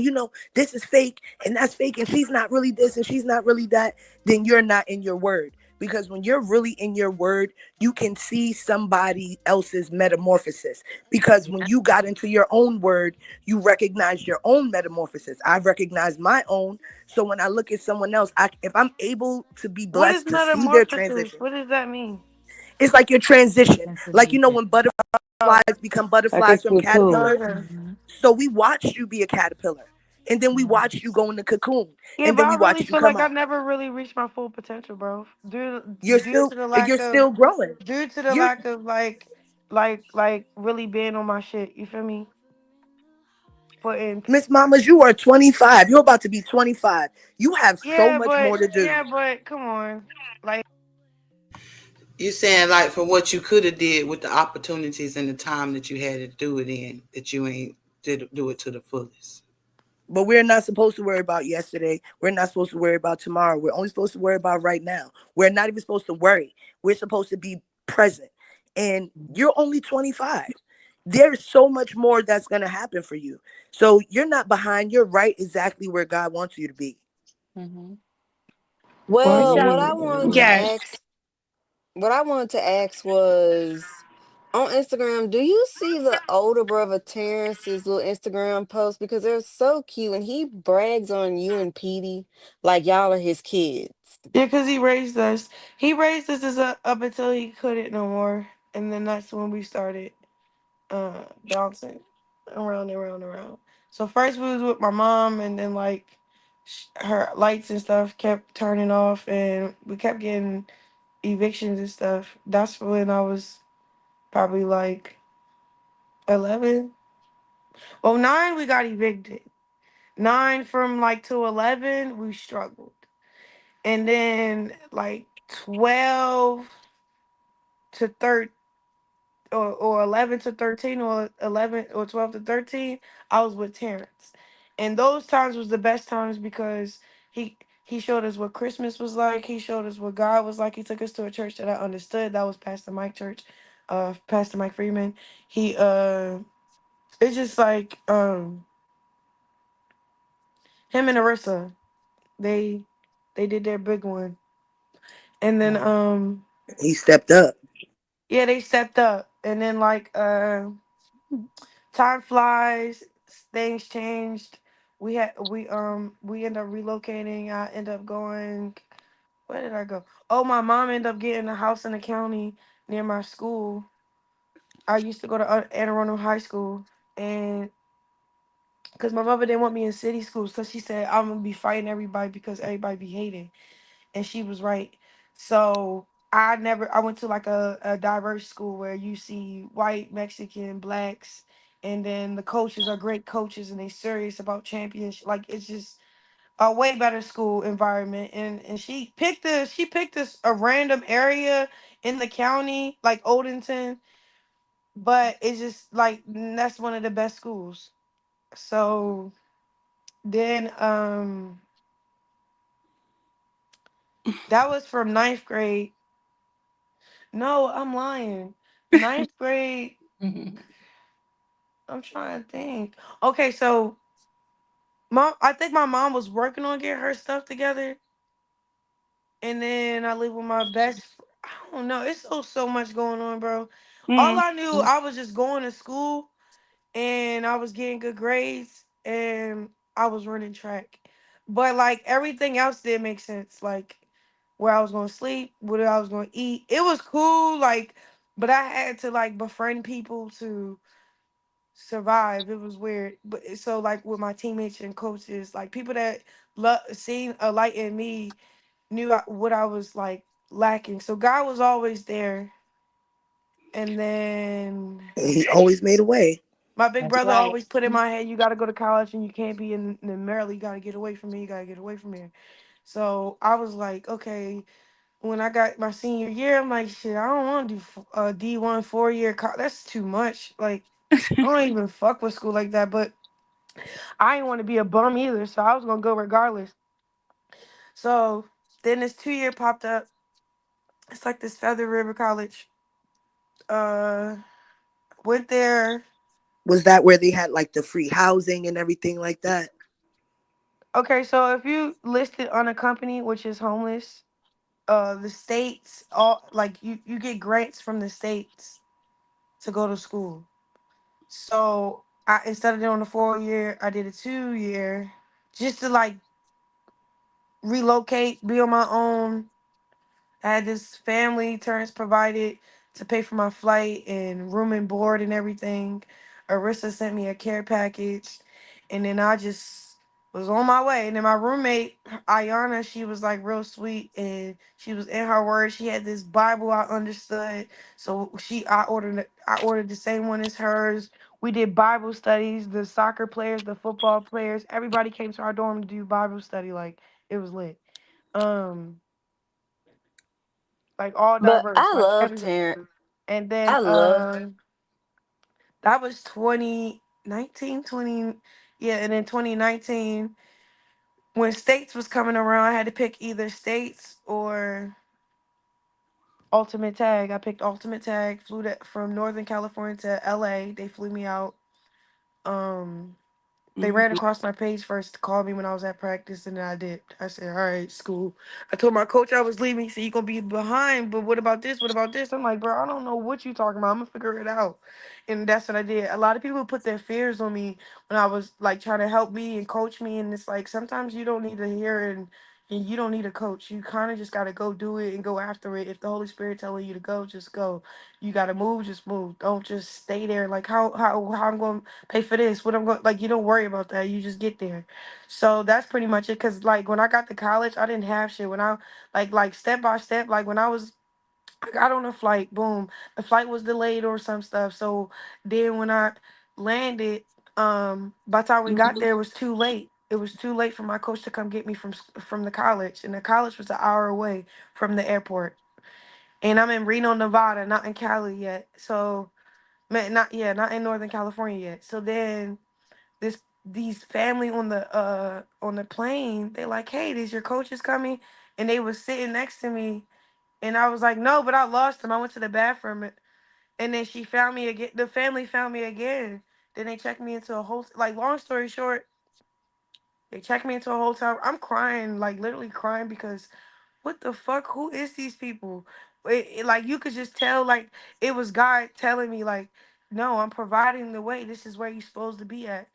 this is fake and that's fake and she's not really this and she's not really that, then you're not in your word. Because when you're really in your word, you can see somebody else's metamorphosis. Because when you got into your own word, you recognized your own metamorphosis. I've recognized my own. So when I look at someone else, if I'm able to be What is blessed to see their metamorphosis? transition, What does that mean? it's like your transition. Like, Transformation. when butterflies Oh, become Like butterflies it's from cocoon. caterpillars. okay. Mhm. So we watched you be a caterpillar. And then we Mhm. watched you go in the cocoon. Yeah, And but then I we really watched you feel come like I out. never really reached my full potential, bro. Due You're due still to the you're lack of still growing. due to the You're lack of like really being on my shit. You feel me? Putting Miss Mamas, you are 25. You're about to be 25. You have so yeah, much more to do. but come on, like You saying like for what you could have did with the opportunities and the time that you had to do it in, that you ain't did do it to the fullest. But we're not supposed to worry about yesterday. We're not supposed to worry about tomorrow. We're only supposed to worry about right now. We're not even supposed to worry. We're supposed to be present. And you're only 25. There's so much more that's going to happen for you. So you're not behind. You're right exactly where God wants you to be. Mhm. watch Well, out. Yes. what I wanted to ask was on Instagram, do you see the older brother Terrence's little Instagram post? Because they're so cute and he brags on you and Petey like y'all are his kids. Yeah, because he raised us. He raised us up until he couldn't no more. And then that's when we started bouncing around and around and around. So first we was with my mom, and then like her lights and stuff kept turning off, and we kept getting evictions and stuff. That's when I was probably like 11. Well, 9 we got evicted. 9 from like to 11 we struggled. And then like 12 to 13 or 11 to 13 or 11 or 12 to 13, I was with Terrence. And those times was the best times because he showed us what Christmas was like. He showed us what God was like. He took us to a church that I understood. That was Pastor Mike Church, Pastor Mike Freeman. He it's just like him and Arissa, they they did their big one. And then He stepped up. yeah, they stepped up. And then like time flies, things changed. We end up relocating. I end up going, where did I go? Oh, my mom ended up getting a house in the county near my school. I used to go to Anne Arundel High School, and because my mother didn't want me in city school, so she said I'm gonna be fighting everybody because everybody be hating, and she was right. So I went to like a diverse school where you see white, Mexican, blacks, and then the coaches are great coaches and they serious about championship. Like it's just a way better school environment. And she picked a random area in the county like Odenton, but it's just like that's one of the best schools. So then that was from ninth grade. No, I'm lying. Ninth grade. I'm trying to think. Okay, so I think my mom was working on getting her stuff together, and then I live with my I don't know. It's so much going on, bro. All I knew, I was just going to school, and I was getting good grades, and I was running track. But like everything else did make sense. Like where I was gonna sleep, what I was gonna eat. It was cool. Like, but I had to like befriend people to survive. It was weird. But so like with my teammates and coaches, like people that seen a light in me knew what I was like lacking. So God was always there. And then He always made a way. my big That's brother right. always put in my head, you got to go to college and you can't be in Maryland. You got to get away from me. You got to get away from here. So I was like, okay. When I got my senior year, I'm like, shit, I don't want to do D1 4 year. That's too much. Like, I don't even fuck with school like that. But I didn't want to be a bum either. So I was going to go regardless. So then this 2 year popped up. It's like this Feather River College. Uh, Went there. Was that where they had like the free housing and everything like that? Okay, so if you listed unaccompanied, which is homeless, the states all like you get grants from the states to go to school. So I instead of doing a 4 year, I did a 2 year just to like relocate, be on my own. I had this family turns provided to pay for my flight and room and board and everything. Arissa sent me a care package, and then I just was on my way. And then my roommate Ayana, she was like real sweet, and she was in her word. She had this Bible I understood, so I ordered the same one as hers. We did Bible studies. The soccer players, the football players, everybody came to our dorm to do Bible study. Like it was lit. Um like all But diverse, I like love everything. Terrence. And then I love that was 2019, 20, yeah, and then 2019 when states was coming around, I had to pick either states or ultimate tag. I picked ultimate tag, flew from Northern California to LA. They flew me out. Um They ran Mhm. across my page first to call me when I was at practice, and then I dipped. I said, "All right, school." I told my coach I was leaving. He said, "You gonna be behind, but what about this? What about this?" I'm like, "Bro, I don't know what you talking about. I'm gonna figure it out." And that's what I did. A lot of people put their fears on me when I was like trying to help me and coach me, and it's like sometimes you don't need to hear and you don't need a coach. You kind of just gotta go do it and go after it. If the Holy Spirit telling you to go, just go. You gotta move, just move. Don't just stay there. Like how I'm going pay for this. What I'm going like you don't worry about that. You just get there. So that's pretty much it. Cause like when I got to college, I didn't have shit. When I like step by step, like when I got on a flight, boom, the flight was delayed or some stuff. So then when I landed, by the time we got there, it was too late. It was too late for my coach to come get me from the college, and the college was an hour away from the airport. And I'm in Reno, Nevada, not in Cali yet. So, man, not in Northern California yet. So then these family on the plane, they like, "Hey, these your coaches coming?" And they was sitting next to me, and I was like, "No, but I lost them. I went to the bathroom." And then she found me again. The family found me again. Then they checked me into a whole like long story short, they checked me into a hotel. I'm crying, like literally crying because what the fuck? Who is these people? Like you could just tell, like it was God telling me, like, no, I'm providing the way. This is where you're supposed to be at.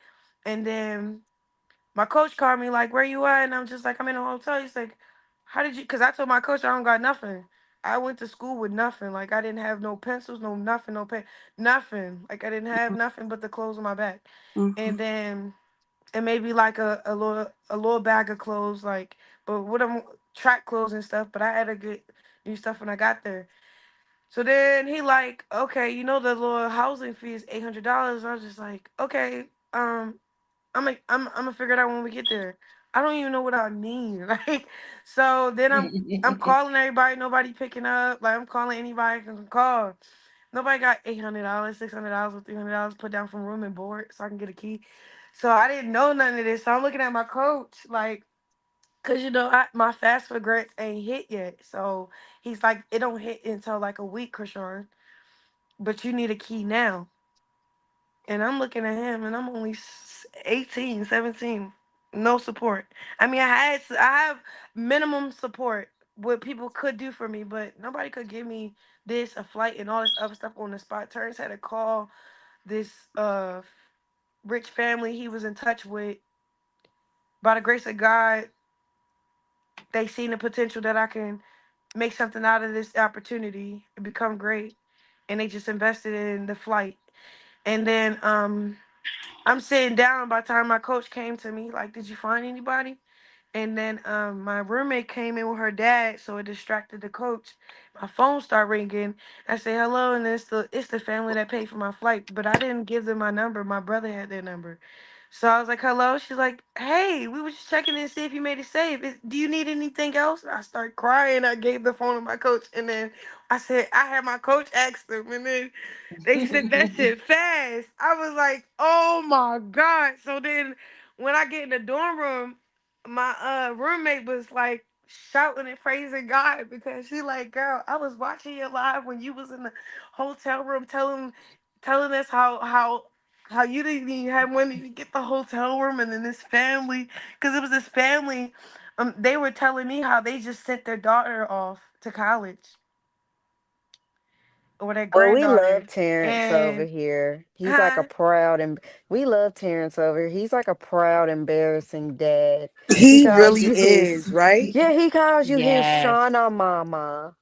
And then my coach called me, like, where you at? And I'm just like, I'm in a hotel. He's like, how did you? Because I told my coach I don't got nothing. I went to school with nothing. Like I didn't have no pencils, no nothing, no pen, nothing. Like I didn't have nothing but the clothes on my back. And Mhm. then and maybe like a little bag of clothes, like but what I'm track clothes and stuff. But I had to get new stuff when I got there. So then he like, okay, the little housing fee is $800. I was just like, okay, I'm gonna figure it out when we get there. I don't even know what I mean. Like, so then I'm calling everybody, nobody picking up. Like I'm calling anybody I can call. Nobody got $800, $600, or $300 put down from room and board so I can get a key. So I didn't know none of this. So I'm looking at my coach, like, cause my FAFSA grants ain't hit yet. So he's like, it don't hit until like a week, Chrisean. But you need a key now. And I'm looking at him, and I'm only 18, 17. No support. I mean, I have minimum support, what people could do for me, but nobody could give me this, a flight, and all this other stuff on the spot. Turns had to call this rich family he was in touch with. By the grace of God, they seen the potential that I can make something out of this opportunity and become great. And they just invested in the flight. And then I'm sitting down by the time my coach came to me, like, did you find anybody? And then my roommate came in with her dad, so it distracted the coach. My phone started ringing. I say hello, and it's the family that paid for my flight, but I didn't give them my number. My brother had their number, so I was like, hello. She's like, hey, we were just checking in to see if you made it safe. Do you need anything else? I started crying. I gave the phone to my coach, and then I said I had my coach ask them, and then they sent that shit fast. I was like, oh my god. So then when I get in the dorm room, my roommate was like shouting and praising God because she like, girl, I was watching you live when you was in the hotel room telling us how you didn't even have money to get the hotel room, and then this family, because it was this family, they were telling me how they just sent their daughter off to college, or their Oh, we granddaughter, love Terrence over and here. He's like a huh? proud and we love Terrence over here. He's like a proud, embarrassing dad. He He calls really you is, his, right? yeah, he calls you his Yes. Shauna mama.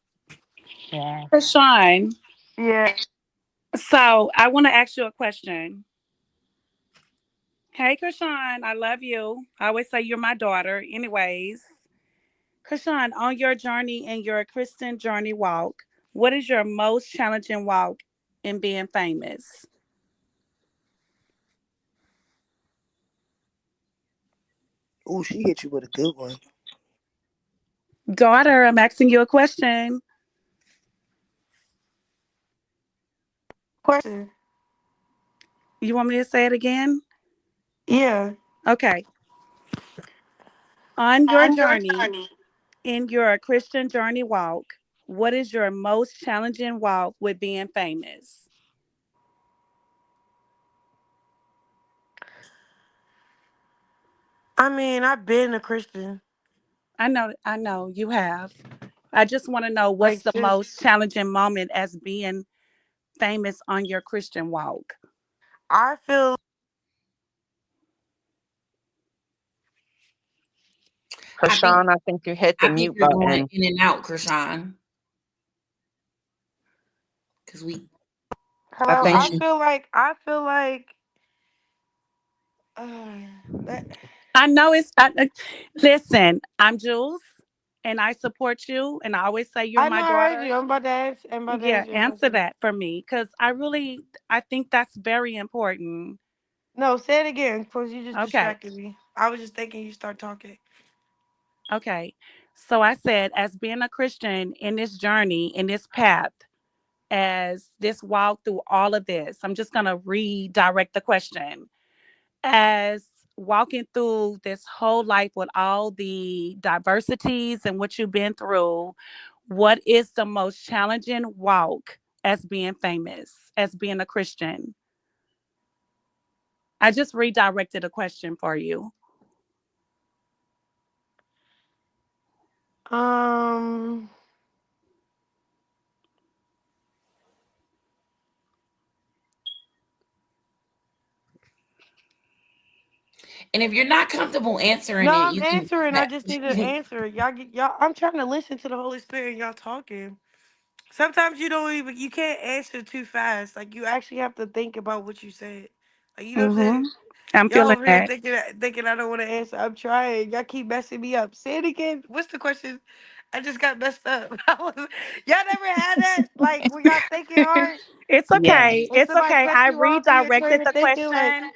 Yeah. Krishan, Yeah. so I want to ask you a question. Hey, Krishan, I love you. I always say you're my daughter. Anyways, Krishan, on your journey and your Christian journey walk, what is your most challenging walk in being famous? Oh, she hit you with a good one. Daughter, I'm asking you a question. Question. You want me to say it again? Yeah. Okay. On your On your journey, journey. in your Christian journey walk, what is your most challenging walk with being famous? I mean, I've been a Christian. I know you have. I just want to know what's Like the since most challenging moment as being famous on your Christian walk. I feel I think Krishan, I think you hit the I think mute you're going button. in and out, Krishan, because we I hello. think I she, feel like uh, that. I know listen, I'm Jules and I support you and I always say you're I know my I heard daughter. you. I'm about to ask. I'm about to Yeah, answer your answer question. that for me cuz I think that's very important. No, say it again, cause you just Okay. distracted me. I was just thinking you start talking. Okay. So I said as being a Christian in this journey, in this path, as this walk through all of this, I'm just going to redirect the question. As walking through this whole life with all the diversities and what you've been through, what is the most challenging walk as being famous, as being a Christian? I just redirected a question for you. Um, and if you're not comfortable answering no, it, I'm you can answering. I just need to answer it. Y'all. I'm trying to listen to the Holy Spirit. And y'all talking. Sometimes you can't answer too fast. Like you actually have to think about what you said. Like you know what I'm Mm-hmm. saying? I'm Y'all feeling over here that. thinking I don't want to answer. I'm trying. Y'all keep messing me up. Say it again. What's the question? I just got messed up. Y'all never had that? Like when y'all thinking hard It's Yeah. okay. and It's somebody okay. cut I you off and you're redirected turning the thinking like, question.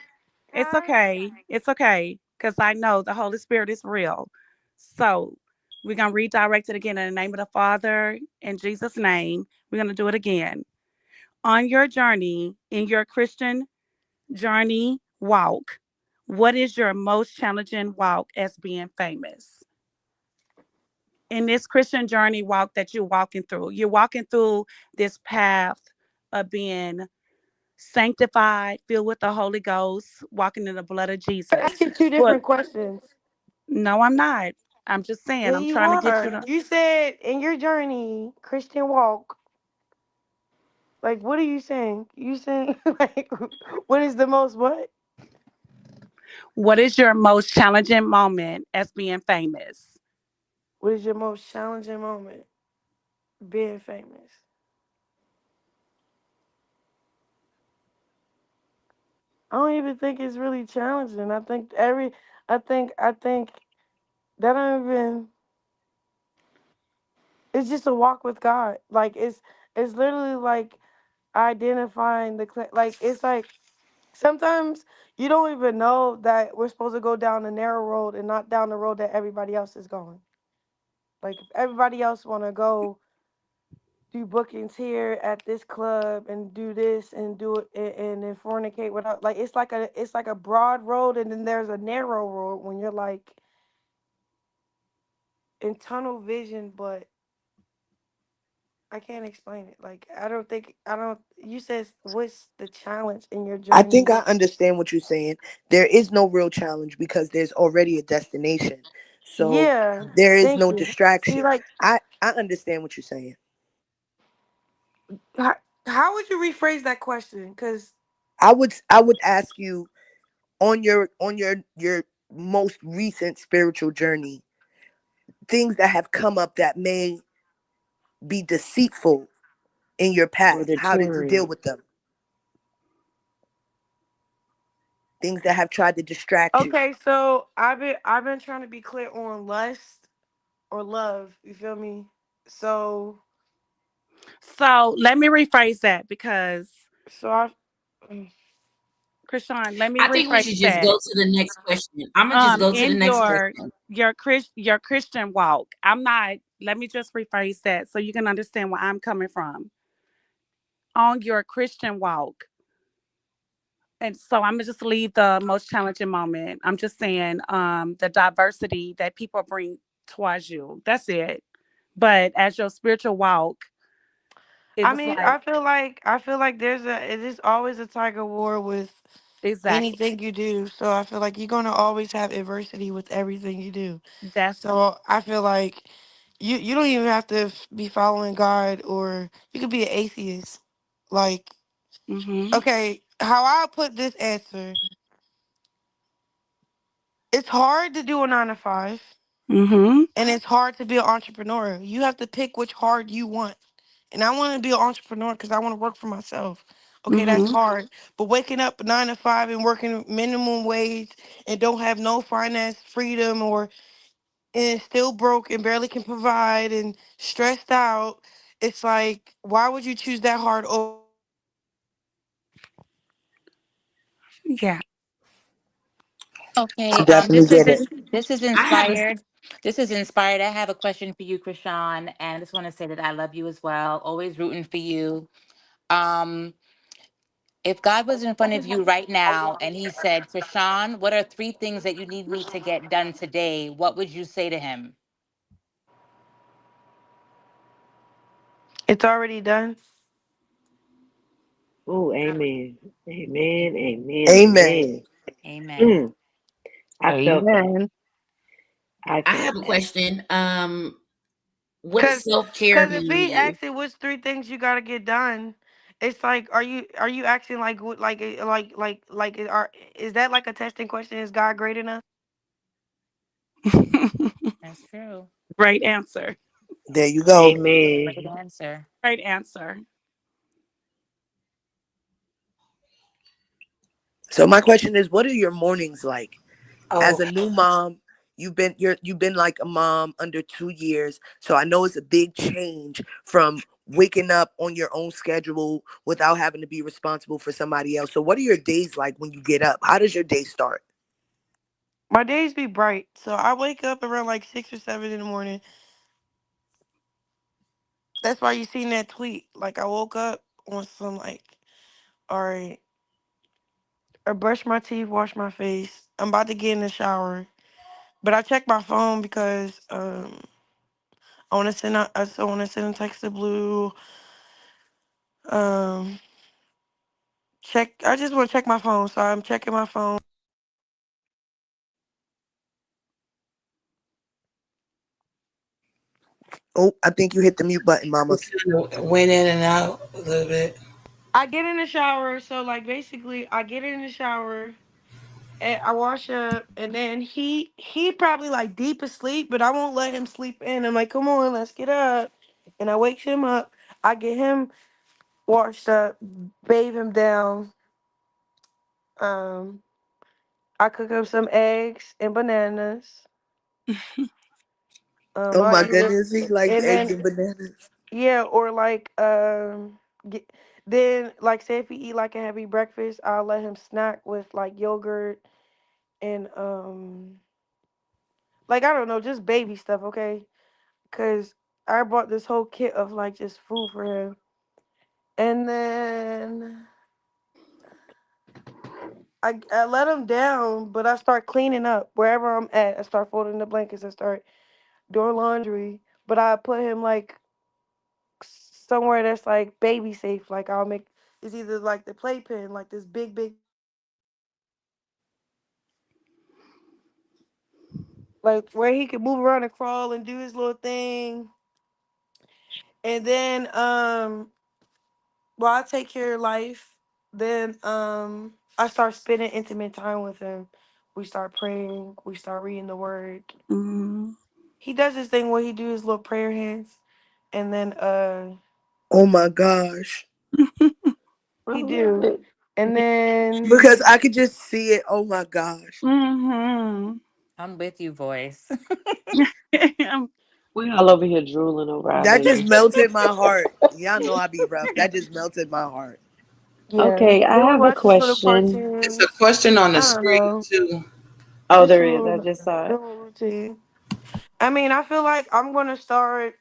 It's huh? okay. It's okay. Because I know the Holy Spirit is real. So we're going to redirect it again in the name of the Father, in Jesus' name. We're going to do it again. On your journey, in your Christian journey walk, what is your most challenging walk as being famous? In this Christian journey walk that you're walking through this path of being sanctified, filled with the Holy Ghost, walking in the blood of You're Jesus. asking two But different questions. no, I'm not. I'm just saying, Yeah, I'm you trying to get you are. to. You said in your journey, Christian walk. Like, what are you saying? You saying like, what is the most what? What is your most challenging moment as being famous? What is your most challenging moment being famous? I don't even think it's really challenging. I think that don't even. It's just a walk with God. Like it's literally like identifying like it's like sometimes you don't even know that we're supposed to go down the narrow road and not down the road that everybody else is going. Like if everybody else want to go do bookings here at this club and do this and do it and then fornicate without like it's like a broad road and then there's a narrow road when you're like in tunnel vision, but I can't explain it. Like I don't. You said what's the challenge in your I journey? think I understand what you're saying. There is no real challenge because there's already a destination. So Yeah, there is thank no you. See, distraction. like I understand what you're saying. how, how would you rephrase that question? Because I would ask you on your most recent spiritual journey, things that have come up that may be deceitful in your Or past. How did you deal deterring. with them? Things that have tried to distract you. okay, so I've been trying to be clear on lust or love. You feel me? So So let me rephrase that because so I. Krishan, let me I think we rephrase should just go that. to the next question. I'm gonna just go to the In next question. your Christian walk, I'm not. Let me just rephrase that so you can understand where I'm coming from. On your Christian walk, and so I'm gonna just leave the most challenging moment. I'm just saying, the diversity that people bring towards you. That's it. But as your spiritual walk, it I was mean, like I feel like it is always a tug of war with exactly anything you do. So I feel like you're gonna always have adversity with everything you do. that's So I feel like you don't even have to be following God, or you could be an atheist. Like, mm-hmm, okay, how I put this answer, it's hard to do a 9 to 5, mm-hmm, and it's hard to be an entrepreneur. You have to pick which hard you want. And I want to be an entrepreneur because I want to work for myself. Okay, that's mm-hmm. hard. But waking up 9 to 5 and working minimum wage and don't have no finance freedom, or and still broke and barely can provide and stressed out, it's like, why would you choose that hard over Yeah. I Okay, definitely get it. this is I have a inspired. This is inspired. I have a question for you, Krishan, and I just want to say that I love you as well. Always rooting for you. Um, if God was in front of you right now and He said, "Krishan, what are three things that you need me to get done today?" What would you say to Him? it's already done? Oh, amen. Amen. Amen. Amen. Amen. Amen. Mm, I felt that. Amen. I I felt have a that. question. What Cause, self care cause if mean to he you? asks you what's 3 things you gotta get done, it's like, are you acting like is that like a testing question? Is God great enough? That's true. Great answer. There you go. Great Amen. answer. Great answer. So my question is, what are your mornings like? As Oh, a new mom, you've been like a mom under 2 years. So I know it's a big change from waking up on your own schedule without having to be responsible for somebody else. So what are your days like when you get up? How does your day start? My days be bright, so I wake up around like 6 or 7 in the morning. That's why you seen that tweet. Like I woke up on some like, all right, I brush my teeth, wash my face. I'm about to get in the shower, but I check my phone because I want to send out. I still want to send a text to Blue. Um, check. I just want to check my phone, so I'm checking my phone. Oh, I think you hit the mute button, we mamas. kind of went in and out a little bit. I get in the shower, so like basically, I get in the shower and I wash up, and then he probably like deep asleep, but I won't let him sleep in. I'm like, come on, let's get up, and I wake him up. I get him washed up, bathe him down. Um, I cook up some eggs and bananas. Oh I my eat it, goodness, he likes and eggs then and bananas. yeah, or like get, then like say if he eat like a heavy breakfast, I'll let him snack with like yogurt and like I don't know, just baby stuff, okay? Cause I bought this whole kit of like just food for him, and then I let him down, but I start cleaning up wherever I'm at. I start folding the blankets. I start doing laundry, but I put him like somewhere that's like baby safe. Like I'll make it's either like the playpen, like this big like where he can move around and crawl and do his little thing. And then while I take care of life, then I start spending intimate time with him. We start praying, we start reading the word. Mm-hmm. He does this thing where he do his little prayer hands and then Oh my gosh. I he love do. it. And then Because I could just see it. Oh my gosh. Mm-hmm. I'm with you, voice. We all over here drooling over our That just baby. melted my heart. Y'all know I be rough. That just melted my heart. yeah. Okay, I Then we have a watch his little question. It's a cartoons. question on the I don't screen know. too. Oh, Just there a is. I little, just saw it. little routine. I mean, I feel like I'm gonna start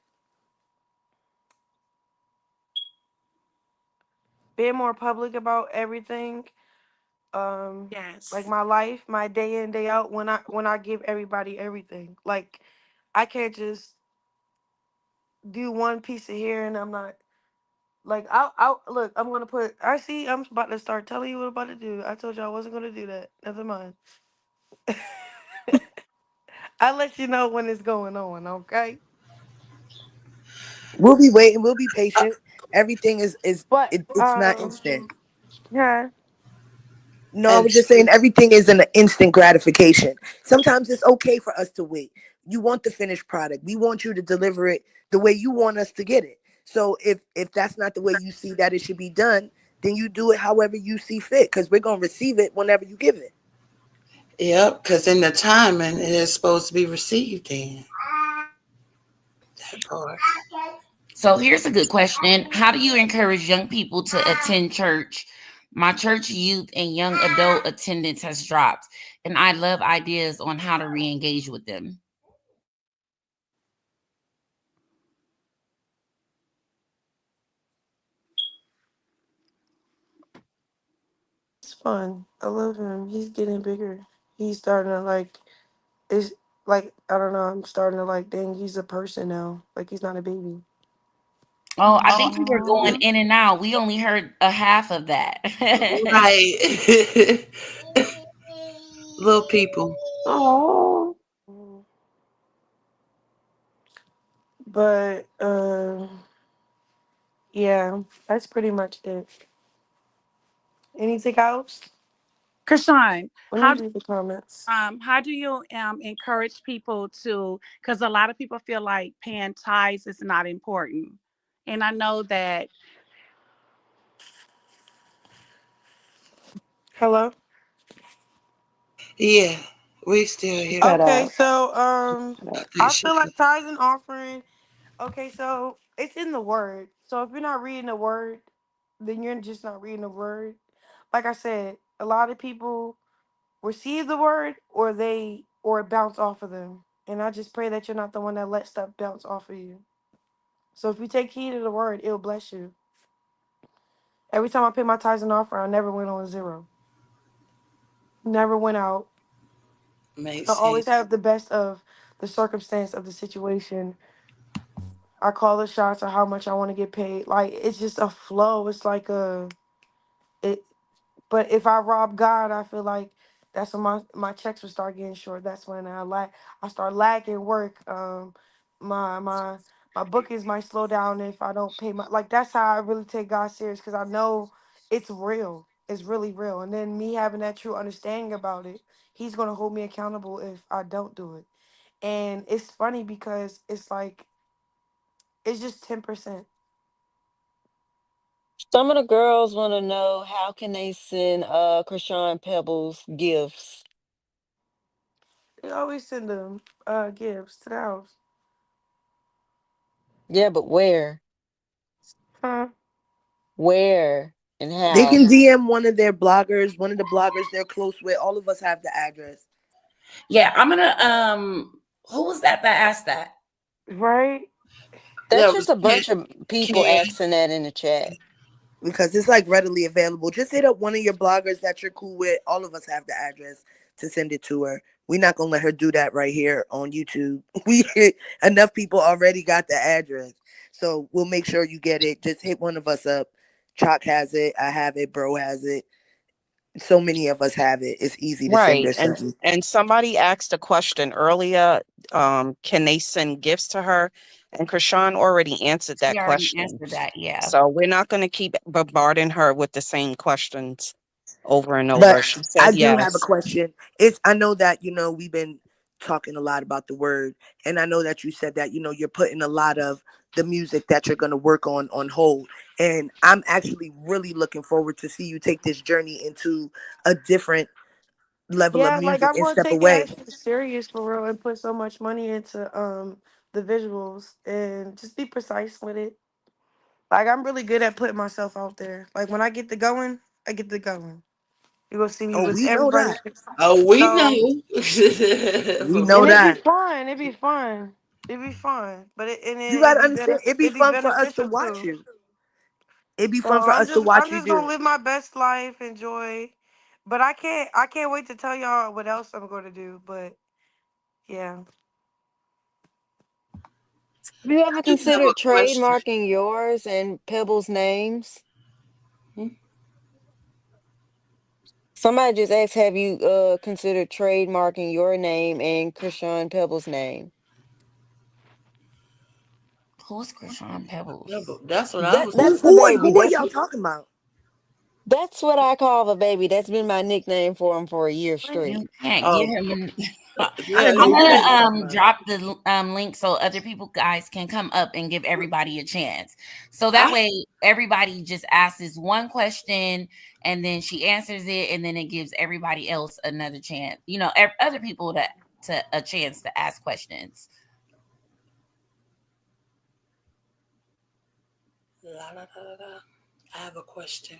being more public about everything. Um, like Yes. my life, my day in, day out. When I give everybody everything, like I can't just do one piece of here and I'm not like I'll look. I'm gonna put. I see. I'm about to start telling you what I'm about to do. I told you I wasn't gonna do that. Never mind. I'll let you know when it's going on. Okay. We'll be waiting. We'll be patient. Everything But it's not instant. yeah. No, I And was just saying everything is an instant gratification. Sometimes it's okay for us to wait. You want the finished product. We want you to deliver it the way you want us to get it. So if that's not the way you see that it should be done, then you do it however you see fit because we're gonna receive it whenever you give it. yep, because in the timing it is supposed to be received in that part. So here's a good question. How do you encourage young people to attend church? My church youth and young adult attendance has dropped, and I love ideas on how to re-engage with them. It's fun. I love him. He's getting bigger. He's starting to like. It's like I don't know. I'm starting to like. Dang, he's a person now. Like he's not a baby. Oh, I think you were going Aww. in and out. We only heard a half of that. Right. Little people. Oh, Mm. But yeah, that's pretty much it. Anything else? Krishan, Let me read the comments. how do you encourage people to, because a lot of people feel like paying tithes is not important. And I know that Hello. Yeah, we still she here. cut Okay, out. so Cut I out. think I she. feel like tithes and offering. Okay, so it's in the word. So if you're not reading the word, then you're just not reading the word. Like I said, a lot of people receive the word or it bounce off of them. And I just pray that you're not the one that lets stuff bounce off of you. So if you take heed of the word, it'll bless you. Every time I pay my tithes and offering, I never went on zero. Never went out. I Makes always sense. have the best of the circumstance of the situation. I call the shots of how much I want to get paid. Like it's just a flow. It's like it. But if I rob God, I feel like that's when my checks will start getting short. That's when I start lagging work. My my my bookings might slow down if I don't pay my like. That's how I really take God serious because I know it's real. It's really real. And then me having that true understanding about it, He's gonna hold me accountable if I don't do it. And it's funny because it's like it's just 10%. Some of the girls want to know how can they send Chrisean Pebbles gifts. They always send them gifts to the house. Yeah, but where? Huh? Where and They how? can DM one of their bloggers, one of the bloggers they're close with. All of us have the address. Yeah, I'm gonna who was that asked that? Right? That's That just was a bunch of people Ken. asking that in the chat. Because it's like readily available. Just hit up one of your bloggers that you're cool with. All of us have the address to send it to her. We're not gonna let her do that right here on YouTube. We enough people already got the address. So we'll make sure you get it. Just hit one of us up. Chalk has it, I have it, bro has it. So many of us have it. It's easy to send Right. her something. And somebody asked a question earlier, can they send gifts to her? And Krishan already answered that She already question. answered that, yeah. So we're not going to keep bombarding her with the same questions over and But over. She I said do have a yes. question. It's I know that we've been talking a lot about the word, and I know that you said that you're putting a lot of the music that you're going to work on hold. And I'm actually really looking forward to see you take this journey into a different level of Yeah, like music I'm and gonna step take it away. actually serious for real and put so much money into the visuals and just be precise with it. Like I'm really good at putting myself out there. Like when I get to going, I get to going. You gonna see me Oh, with we know everybody. that. Oh, we know. So We For know and real. it'd be that. fun. It'd be fun. It'd be fun. But You got it'd to be understand, better. it'd be It'd be fun for us to beneficial watch too. you. It'd be So fun for us to I'm watch you just gonna do. live my best life, enjoy. But I can't wait to tell y'all what else I'm gonna do. But yeah. Have you ever I do have a considered question. trademarking yours and Pebbles' names? Hmm? Somebody just asked, have you considered trademarking your name and Krishan Pebbles' name? Who's Chrisean Pebbles? Yeah, but that's what I That was Who that's the who are, baby. who are y'all talking about? That's what I call the baby. That's been my nickname for him for a year You straight. can't give Oh, him I yeah, didn't know I'm you who gonna you can't. was talking about. drop the link so other people guys can come up and give everybody a chance. So that I way everybody just asks one question and then she answers it and then it gives everybody else another chance. Other people to a chance to ask questions. I have a question.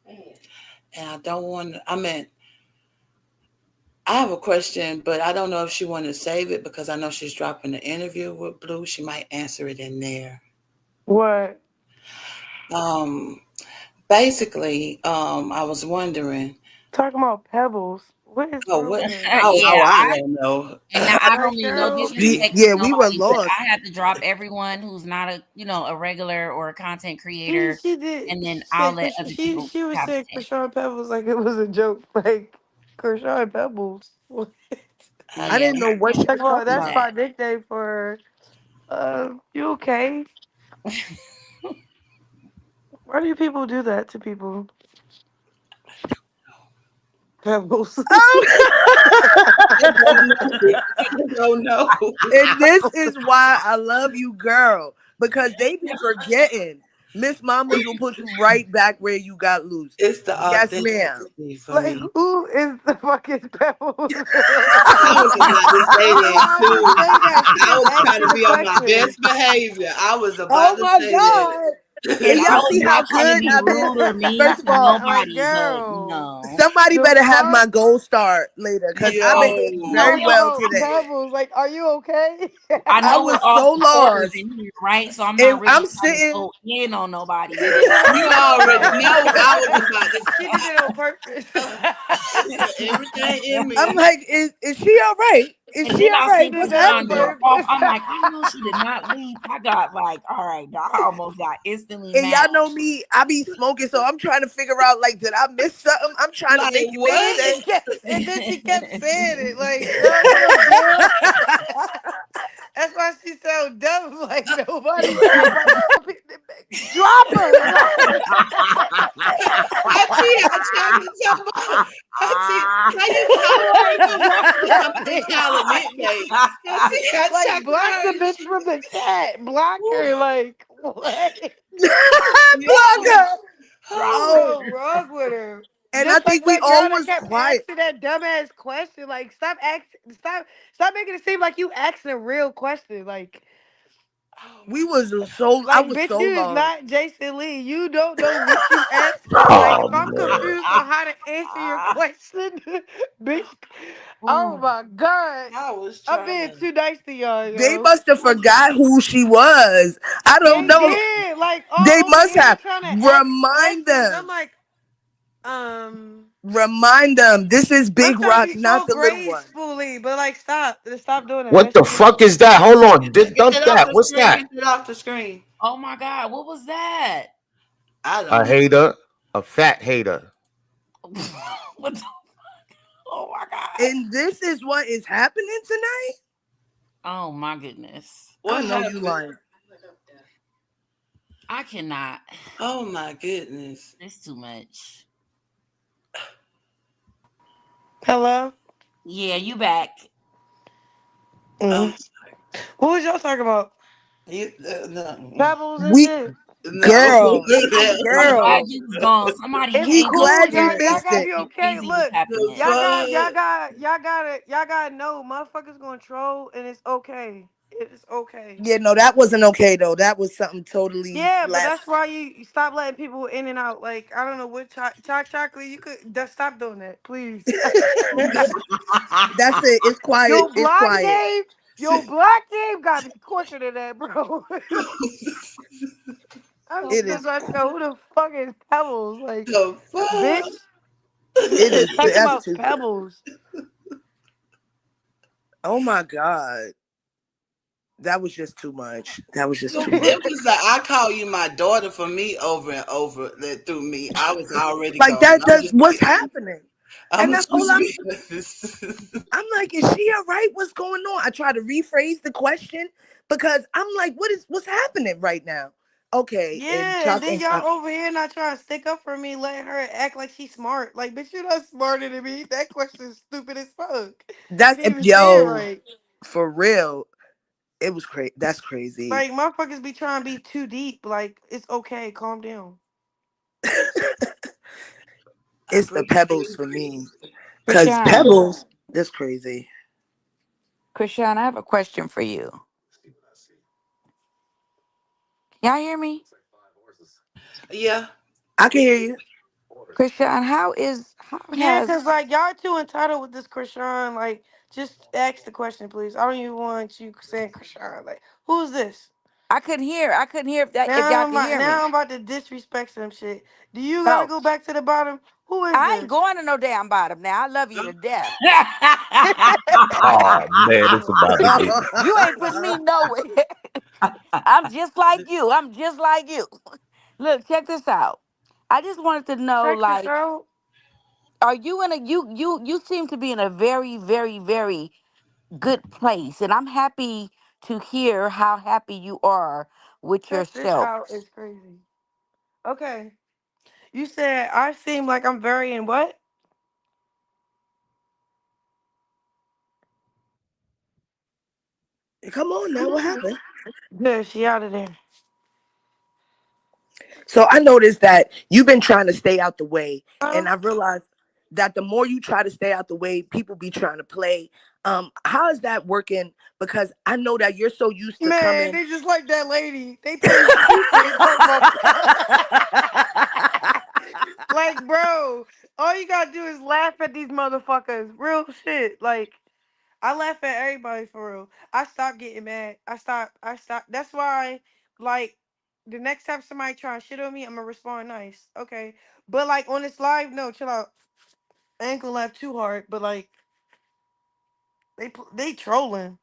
And I don't want I mean I have a question, but I don't know if she wanted to save it because I know she's dropping the interview with Blue. She might answer it in there. What? Um, basically, I was wondering. Talking about pebbles. What is Oh, wrong what? with her? Yeah, I don't know. and now I don't Like, mean no girl. disrespect to Yeah, we were nobody, but lost. I had to drop everyone who's not a regular or a content creator, She did. and then She I'll said let other people she was have saying a chance. Krishan Pebbles like it was a joke. Like Krishan Pebbles. What? I Yeah, didn't know what she Like, was well, talking do that's about. my that. nickname for you okay? Why do people do that to people? Pebbles. I don't know. I don't know. And this is why I love you, girl, because they be forgetting. Miss Mamas will put you right back where you got loose. It's the Yes, ma'am. authenticity for Like me. who is the fucking Pebbles? I was about to I say don't know that why she too. say that. She I just was trying to asking the be on my question. best behavior. I was Oh about to my say God. And And I y'all that. was see how not trying to good be I've been. rude or mean First to of all, Like, nobody, but girl, somebody the better have fuck? my gold star later because I've How been did hitting you know very Yo. talking well about today. Pebbles? Like, are you okay? I I know we're was all so supporters lost. in here, right? So I'm And not I'm really trying to sitting. go in on nobody, but You already know I was about to She did it on purpose. everything in I'm me. like, is she all right? Is and she then all I right? She seen did What's that on Krishan happening? jump off. purpose. I'm like, I know she did not leave. I got like, all right, I almost got instantly And mad. y'all know me, I be smoking, so I'm trying to figure out, like, did I miss something? I'm trying to Like make it And make then what? she sense. kept, saying it. Like, girl, you don't care. That's why she so dumb. Like, nobody care about. Drop her. Like, Auntie, I tried to talk about Auntie. How you like, gonna drop talk about it. them silent nicknames? Like, block the bitch from the chat. Block her. Like, what? Block her. Oh, Bro, wrong with her. and I Just like think we all Tatiana was kept quiet. asking that dumbass question. Like, stop making it seem like you asking a real question. Like, We was so I like, was bitch, so you is lost. not Jason Lee. You don't know what you asked her. Like, Oh if I'm man. confused on how to answer your question, bitch. Oh my god. I was I'm trying being to. too nice to y'all, They yo. must have forgot who she was. I don't They know. did. Like, They all over must here have. trying to ask Remind questions. them. I'm like, Remind them. This is I'm Big trying to Rock, be not so the little one. gracefully, but like, stop doing that. What That the shit is. fuck is that? Hold on. Get Dump it off that. the What's screen. that? Get it off the screen. Oh my God, what was that? I A don't know. hater. A fat hater. What the, oh my God. And this is what is happening tonight? Oh my goodness. I What know you happened? lying. I cannot. Oh my goodness. It's too much. Hello? Yeah, you back. Um, What was y'all talking about? no. Pebbles and We shit. No. girl. I'm so glad Girl. you was gone. Somebody It's He came in cool. glad you here Y'all missed gotta it. be and okay. crazy was Look, The happening. y'all gotta know motherfuckers gonna troll and it's okay. It's okay. Yeah, no, that wasn't okay though. That was something totally Yeah, but last. that's why you stop letting people in and out. Like, I don't know what chocolate you could stop doing that, please. That's it. It's quiet. Your It's block quiet. game, your block game got me quicker than that, bro. I'm It still is. trying to know who the fuck is Pebbles. Like, the fuck? bitch, It is. talking That's about too. Pebbles. Oh my god. That was just too much. That was just too It much. was like I call you my daughter for me over and over that through me. I was already Like gone. that. That's what's happening. I'm And gonna that's all just be I'm like, is she all right? What's going on? I try to rephrase the question because I'm like, what's happening right now? Okay, and Yeah, and then chocolate. y'all over here not trying to stick up for me, letting her act like she's smart. Like, bitch, you're not smarter than me. That question is stupid as fuck. You That's didn't even say it yo right. for real. It was crazy. That's crazy. Like, motherfuckers be trying to be too deep. Like, it's okay. Calm down. I It's the break the pebbles tree. for me because Chrisean, pebbles. That's crazy. Chrisean, I have a question for you. Y'all hear me? Yeah. I can hear you. Chrisean, how Yeah, has because, like, y'all too entitled with this Krishan. Like, just ask the question, please. I don't even want you saying Krishan. Like, who's this? I couldn't hear if y'all could hear Now me. I'm about to disrespect some shit. Do you gotta No. go back to the bottom? Who is I ain't this? going to no damn bottom now. I love you to death. Oh man, it's about to get. You ain't putting me nowhere. I'm just like you. I'm just like you. Look, check this out. I just wanted to know, Check this like, out. are you in a you seem to be in a very, very, very good place. And I'm happy to hear how happy you are with Check this yourself. out. It's crazy. Okay. You said I seem like I'm very in what? Come on now, what happened? Good, she out of there. So I noticed that you've been trying to stay out the way, and Um, I realized that the more you try to stay out the way, people be trying to play. How is that working? Because I know that you're so used to man, coming. they just like that lady. They play stupid. Talk about like, bro, all you gotta do is laugh at these motherfuckers. Real shit. Like, I laugh at everybody for real. I stopped getting mad. I stopped. That's why, like, the next time somebody try and shit on me, I'm gonna respond nice. Okay. But like on this live, no, chill out. I ain't gonna laugh too hard, but like they trolling.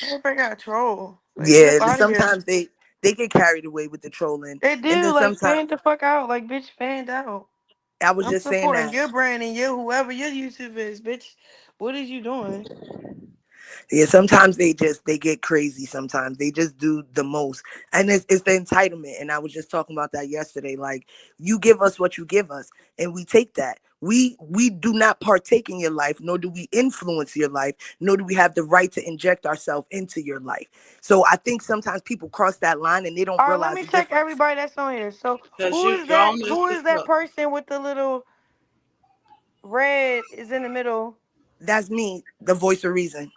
Everybody got troll. Like, get Yeah, up out of here. sometimes they get carried away with the trolling, They and do then like sometimes fan the fuck out. Like, bitch, fanned out. I was I'm just saying supporting that. your brand and your whoever your YouTube is, bitch. What is you doing? Yeah, sometimes they get crazy. Sometimes they just do the most, and it's the entitlement. And I was just talking about that yesterday. Like, you give us what you give us, and we take that. We do not partake in your life, nor do we influence your life, nor do we have the right to inject ourselves into your life. So I think sometimes people cross that line and they don't All right, let realize me the check difference. everybody that's on here. So Cause who you is that? grown as Who the is that fuck. person with the little red is in the middle? That's me, the voice of reason.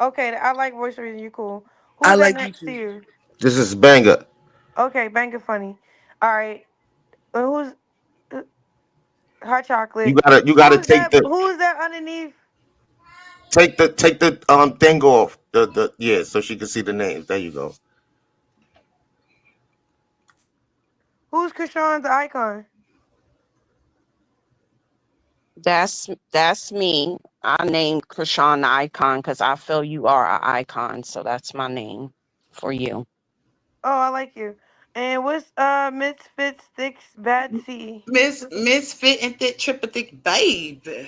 Okay, I like voice reason. You cool. I Who's that like you next to too. you? This is Banger. Okay, Banker Funny. All right. Who's uh, Hot You Chocolate? gotta you Who gotta is take that? the Who is that underneath? thing off. The yeah, so she can see the names. There you go. Who's Krishan's icon? That's me. I named Chrisean the icon because I feel you are an icon. So that's my name for you. Oh, I like you. And what's Misfit Sticks Bad C? Misfit and thick triple thick baby.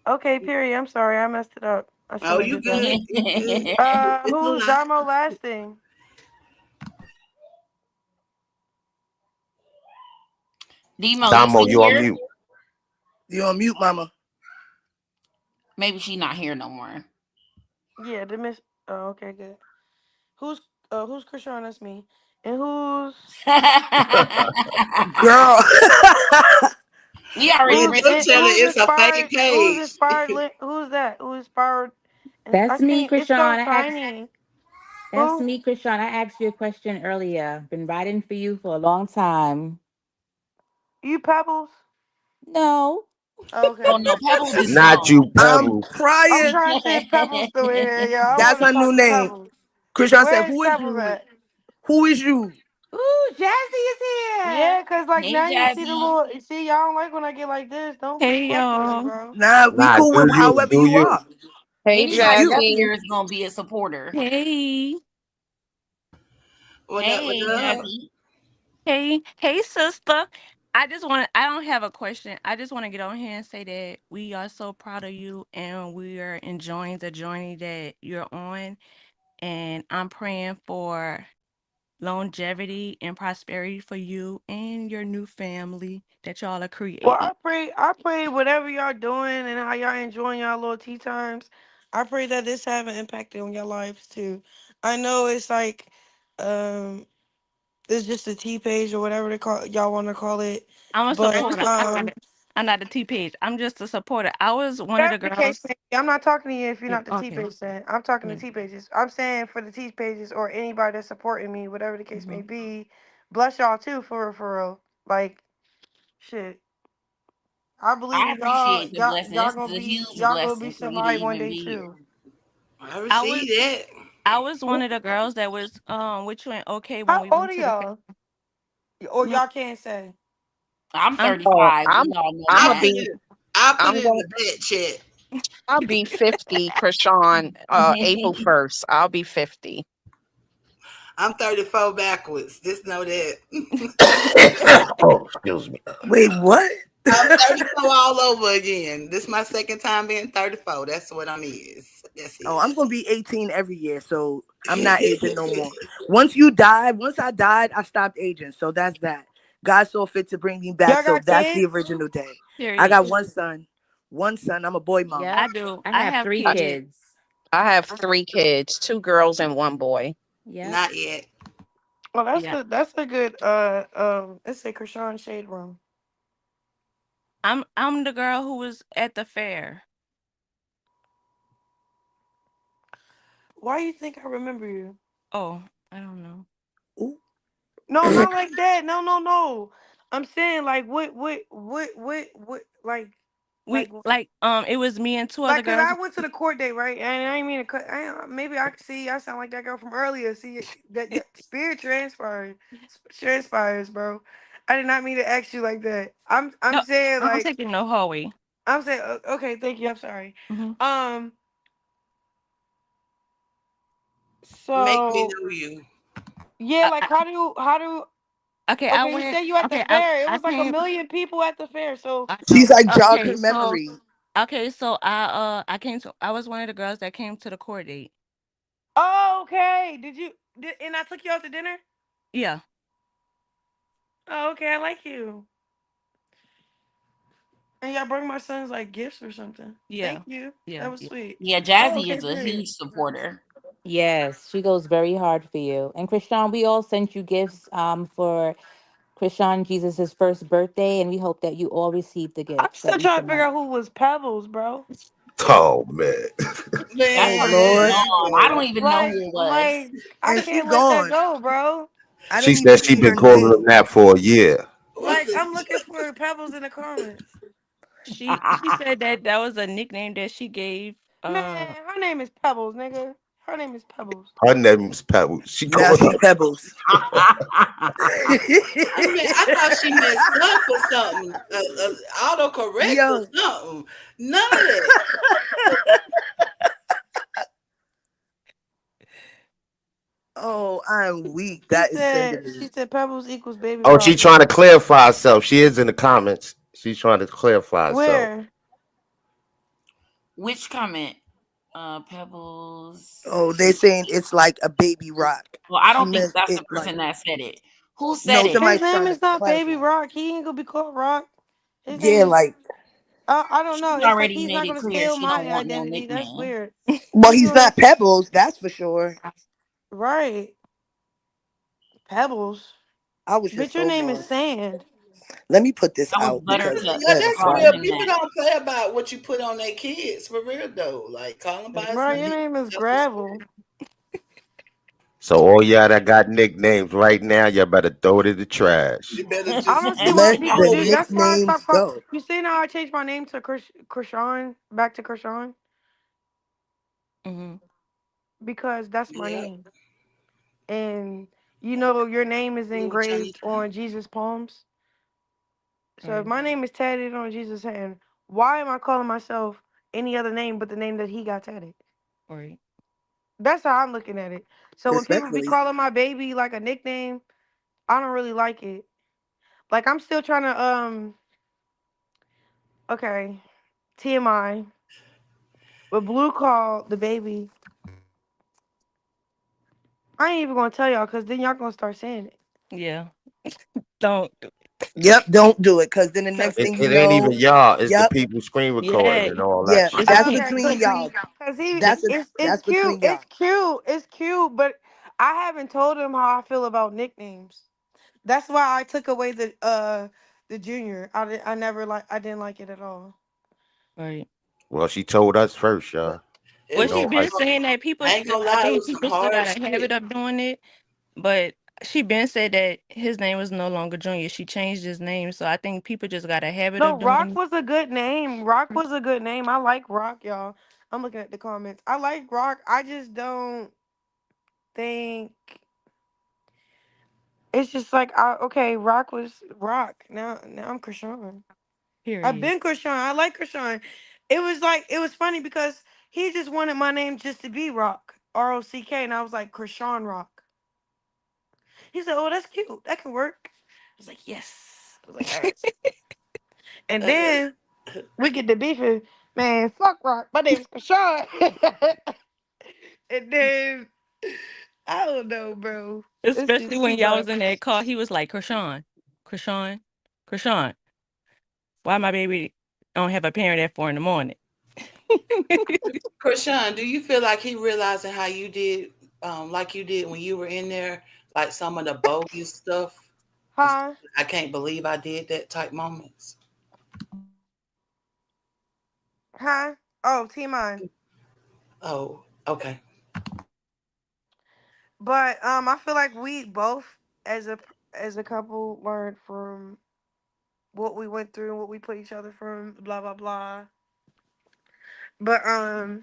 Okay, period. I'm sorry, I messed it up. I Oh, shouldn't have you did that. good? You good? It's a Who's lie. Damo Lasting? Demo, you Damo, still you on here? mute. You're on mute, mama. Maybe she not here no more. Yeah, the Miss. Oh, okay, good. Who's who's Krishan? That's me. And who's Girl. We already You who's read do the in, tell it chat. who's it's a inspired? fake page. Who's that? Who inspired? And I That's me, can't. It's so Krishan. tiny. That's Who? me, Krishan. I asked you a question earlier. Been writing for you for a long time. You Pebbles? No. Oh, Oh okay. no, Pebbles is Not gone. you, I'm Pebbles. I'm crying. trying to see if Pebbles still in here. Yeah, I That's want to her talk new to name. Pebbles. Krishan said, Where is who is Pebbles you? at? Who is you? Ooh, Jazzy is here. Yeah, cause like Hey now you see the Jazzy. little. You see, y'all don't like when I get like this. Don't be Hey fucking me, y'all. bro. Nah, we Nah, cool do with you? however Do you you? are. Hey, It's Anybody you. up Jazzy. here is gonna be a supporter. Hey. What up? What Hey up? Jazzy. Hey, sister. I don't have a question. I just want to get on here and say that we are so proud of you and we are enjoying the journey that you're on. And I'm praying for longevity and prosperity for you and your new family that y'all are Well, creating. I pray whatever y'all doing and how y'all enjoying y'all little tea times. I pray that this have an impact on your lives too. I know it's like, um, it's just a tea page or whatever they call y'all want to call it, I'm a but supporter. I'm not the T page. I'm just a supporter. I was one of whatever the the case girls. may be, I'm not talking to you if you're Yeah, not the T okay. page saying. I'm talking to Yeah. T pages. I'm saying for the T pages or anybody that's supporting me, whatever the case hmm may be. Bless y'all too for real. Like shit. I believe I in y'all. appreciate the blessing. This is a huge Y'all gonna be blessing for me to somebody one even day be here. too. I I receive was that. I was one of the girls that was with you and okay when How we old went are to the y'all? Or mm, y'all can't say. I'm I'm 35. I'm We all know I'm I'll gonna that. put be it. I'll put I'm it in going the bed chat. I'll be 50, Krishan, April 1st. I'll be 50. I'm 34 backwards. Just know that. Oh, excuse me. Wait, what? I'm 34 all over again. This is my second time being 34. That's what I'm is. That's Oh, I'm it. gonna be 18 every year, so I'm not aging no more. Once I died, I stopped aging. So that's that. God saw fit to bring me back, Y'all so got that's the kids? original day. I period. got one son. One son. I'm a boy mom. I Yep. do. I I have have 3 I, kids. kids. I have 3 kids, 2 girls and 1 boy. Yep. Not yet. Well, Yeah. that's a good let's say Krishan Shade Room. I'm the girl who was at the fair. Why you think I remember you? Oh, I don't know. Ooh. No, not like that. No, no, no. I'm saying like what We like it was me and 2 other like cause girls. I went to the court date, right? And I didn't mean to cut. Maybe I could see. I sound like that girl from earlier. See that spirit transpires, bro. I did not mean to ask you like that. I'm No, saying I don't like take it no Hoey. I'm saying okay. Thank you. I'm sorry. hmm Um. Make me So know you. yeah, like how do Okay, I okay? You went. said you at the Okay, fair. It I was like a came. million people at the fair. So I She's know. like jog Okay, her so memory. I came to. I was one of the girls that came to the court date. oh, okay. And I took you out to dinner? Yeah. Oh, okay. I like you. And y'all bring my sons like gifts or something. Yeah. Thank you. Yeah. That was sweet. Yeah, Oh, Jazzy okay, is a period. huge supporter. Yes, she goes very hard for you. And Krishan, we all sent you gifts for Krishan Jesus' first birthday, and we hope that you all received the I'm gifts that still we trying to sent figure out. out who was Pebbles, bro. Oh man. That Oh person is Lord. gone. I don't Man. even know Like, who it was. like, I And she can't let that gone. go, bro. I She didn't even said she see been her calling him name. that for a year. What Like, the I'm looking for Pebbles in the comments. She said that was a nickname that she gave. Man, her name is Pebbles, nigga. Her name is Pebbles. Her name's Pebble. She Now called she her. Pebbles. I thought she messed up or something. Autocorrect or Yo. something. None of that. Oh, I'm weak. That is sending She me. said Pebbles equals baby Oh, she rock. trying to clarify herself. She is in the comments. She's trying to clarify herself. Where? Which comment? Pebbles. Oh, they're saying it's like a baby rock. Well, I She don't think meant that's the it like person that said it. Who said no, it? His somebody's name trying to is not Baby clarify. Rock. He ain't gonna be called Rock. His name Yeah, is. like I don't know. She It's like already he's made not it gonna clear steal she don't my want no identity. That's nickname. weird. well, He's he's gonna not Pebbles, that's for sure. right. Pebbles. I was just Bitch, your so name is lost. Sand. Let me put this That was out because Buttercup Yeah, that that is that's called real. funny. him People that. don't play about what you put on their kids for real though. Like call them by his Bro, your name. name is Self respect. Gravel. So all y'all that got nicknames right now, y'all better throw it in the trash. You better I just don't see why Let people the do. hold it. That's why I nicknames stopped calling. go. You see now I changed my name to Krishan, back to Krishan, Hmm. because that's my Yeah. name. And you know your name is You know, Chinese engraved on Jesus' palms. So if Right. my name is tatted on Jesus' hand, why am I calling myself any other name but the name that he got tatted? Right. That's how I'm looking at it. So when people be Respectfully. calling my baby like a nickname, I don't really like it. Like I'm still trying to okay, TMI. But Blue called the baby. I ain't even gonna tell y'all because then y'all gonna start saying it. Yeah. Don't. Yep, don't do it because then the Cause next thing you It ain't even know, y'all. It's the yep, people screen recording yeah. and all that yeah, shit. that's Okay, between y'all. cause he it's That's cute, between y'all. it's cute, but I haven't told him how I feel about nicknames. That's why I took away the junior. I didn't like it at all. Right. Well, she told us first, y'all. It Well, was she Don't been us. saying that people. I ain't gonna I lie, it think was some people still hard got a habit shit. of doing it, but she been said that his name was no longer Junior. She changed his name, so I think people just got a habit No, of Rock doing was a good name. Rock was a good name. I like Rock, y'all. I'm looking at the comments. I like Rock. I just don't think it's just like okay, Rock was Rock. Now I'm Krishan. it. I've Period. been Krishan. I like Krishan. It was funny because he just wanted my name just to be Rock. ROCK, and I was like Krishan Rock. He said, "Oh, that's cute. That can work." I was like, "Yes." I was like, "All right." And Uh, then we get to beefing. Man, fuck Rock. My name's Krishan. And then I don't know, bro. It's Especially just too when y'all was much. in that car, he was like, Krishan, Krishan, Krishan, why my baby don't have a parent at 4 in the morning? Krishan, do you feel like he realizing how you did, like you did when you were in there, like some of the bogus stuff? It's, Huh? I can't believe I did that type moments. Huh? Oh, T-Mine. Oh, okay. But I feel like we both as a couple learned from what we went through and what we put each other from, blah blah blah. But I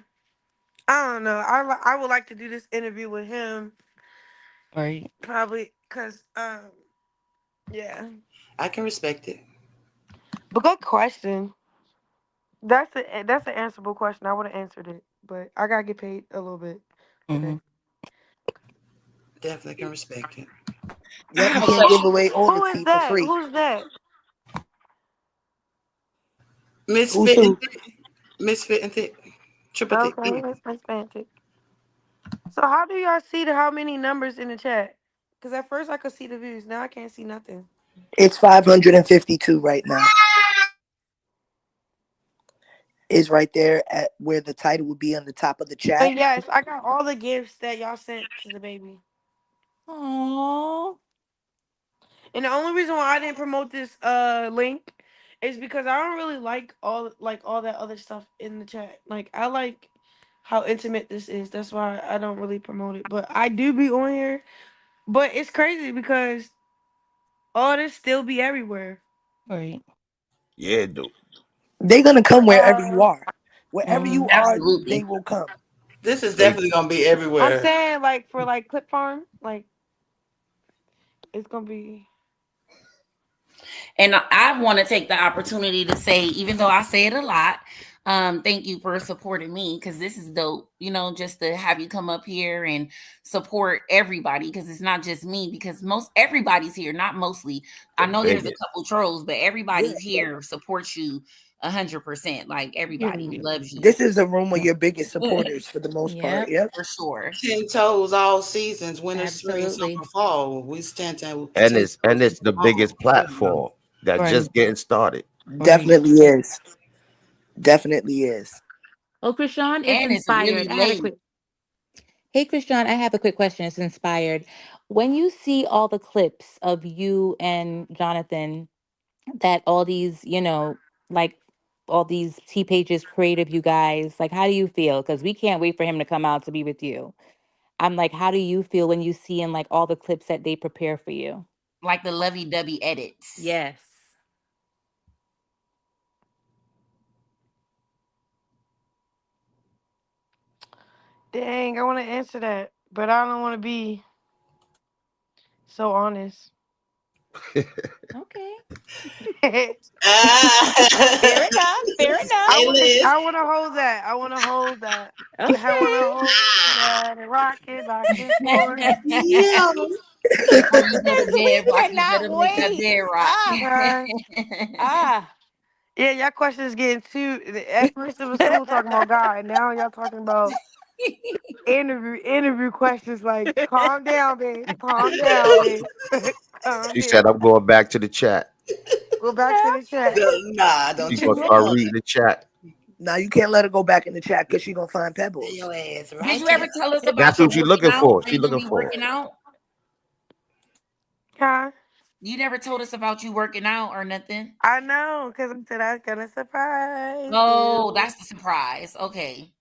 don't know. I would like to do this interview with him Right. probably because yeah. I can respect it. But good question. That's an answerable question. I would have answered it, but I gotta get paid a little bit Hmm. today. Definitely can respect it. Yep, you can't So give away all the Who is tea for that? free. Who's that? Who's Misfit and who? thick. Misfit and thick. Triple thick. Okay, that's fantastic. So how do y'all see how many numbers in the chat? Because at first I could see the views. Now I can't see nothing. It's 552 right now. is right there at where the title would be on the top of the But chat. yes, I got all the gifts that y'all sent to the baby. Aww. And the only reason why I didn't promote this link is because I don't really like all that other stuff in the chat. Like I like how intimate this is. That's why I don't really promote it. But I do be on here. But it's crazy because all this still be everywhere. Right. Yeah, dude. They're gonna come wherever you Uh, are. Wherever you are, they Absolutely. will come. This is They definitely gonna be I'm everywhere. saying like for like Clip Farm, like it's gonna be. And I want to take the opportunity to say, even though I say it a lot, thank you for supporting me because this is dope. Just to have you come up here and support everybody because it's not just me. Because everybody's here, not mostly. I the know there's a biggest. couple trolls, but Yeah. everybody's here supports you 100%. Like everybody Period. loves you. This is the room of your biggest supporters for the most part. Yep. Yep. For sure. 10 toes all seasons, winter, spring, Absolutely. summer, fall. We stand 10 And toes it's the all. biggest platform that Right. just getting started. Right. Definitely is. Definitely is. Well, Krishan, it's And it's really inspired. I have a late. quick. Hey, Krishan, I have a quick question. It's inspired. When you see all the clips of you and Jonathan, that all these, like all these T pages creative, you guys, like, how do you feel? Because we can't wait for him to come out to be with you. I'm like, how do you feel when you see in like all the clips that they prepare for you? Like the lovey-dovey edits. Yes. Dang, I want to answer that, but I don't want to be so honest. Okay. Fair Ah. enough. Fair enough. Hey, Liz. I want to hold that. I want to hold that. I want to Okay. hold that and rock it for. Yeah. Before you go to Because bed, we Rock, you better cannot make that wait. bed rock. Ah, Uh, ah. yeah, y'all questions getting too. At first it was cool talking about God, and now y'all talking about interview questions. Like, calm down, babe. Calm down, babe. Calm She said, down. I'm going back to the chat. Go back to the chat. Nah, She's don't you gonna go start on reading the chat. Now you can't let her go back in the chat because she's gonna find it. pebbles. Your ass Did right you there. ever tell us about That's your what she's working looking out? for. Are She you gonna looking be for. working out? Huh? You never told us about you working out or nothing. I know, because I said I was gonna surprise Oh, you. that's the surprise. Okay.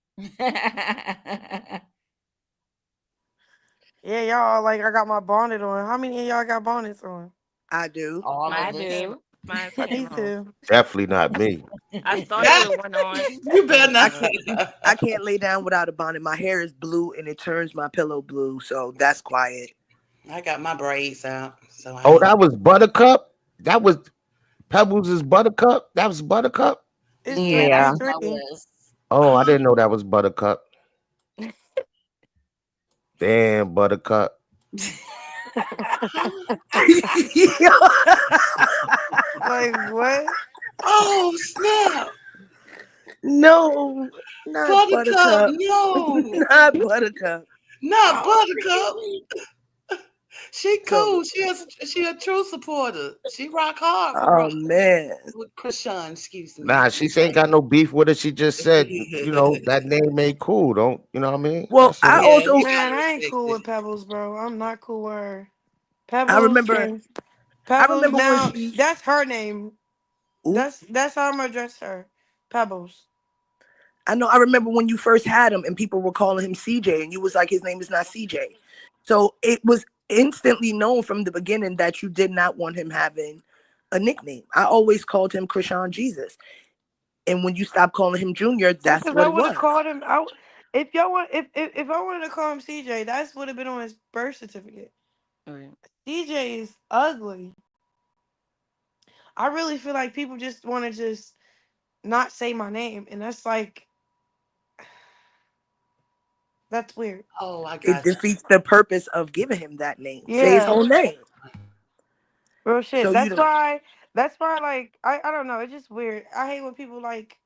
Yeah, y'all like I got my bonnet on. How many of y'all got bonnets on? I do. All I of Mine us. too. do. Mine's Me fucking on. too. Definitely not me. I started with one on. You better I not. can't I can't lay down without a bonnet. My hair is blue and it turns my pillow blue, so that's quiet. I got my braids out, so I Oh, ain't. that was Buttercup. That was Pebbles is Buttercup. That was Buttercup. It's Yeah, three. that's Yeah. It's what that three. was. Oh, I didn't know that was Buttercup. Damn, Buttercup. Like what? Oh snap! No, not Buttercup, Buttercup. no, Not Buttercup. not Buttercup. She So, cool. She a true supporter. She rock hard for oh man. with Chrisean. Excuse me. Nah, she ain't got no beef with her. She just said, that name ain't cool. Don't you know what I mean? Well, That's I it. Yeah, you also Man, gotta I ain't respect cool with it. Pebbles, bro. I'm not cool with her. I Pebbles remember can I Pebbles remember when now. she That's her name. ooh, That's how I'm gonna address her. Pebbles. I know I remember when you first had him and people were calling him CJ and you was like his name is not CJ. So it was instantly known from the beginning that you did not want him having a nickname. I always called him Krishan Jesus. And when you stopped calling him Junior, Yeah, that's because what I it would have was. called him. If y'all want, if I wanted to call him CJ, that's would have been on his birth certificate. Right. CJ is ugly. I really feel like people just want to just not say my name, and that's like that's weird. Oh, I It got you. defeats the purpose of giving him that name. Say his Yeah, whole name. real shit. So you That's don't why. That's why. Like I don't know. It's just weird. I hate when people like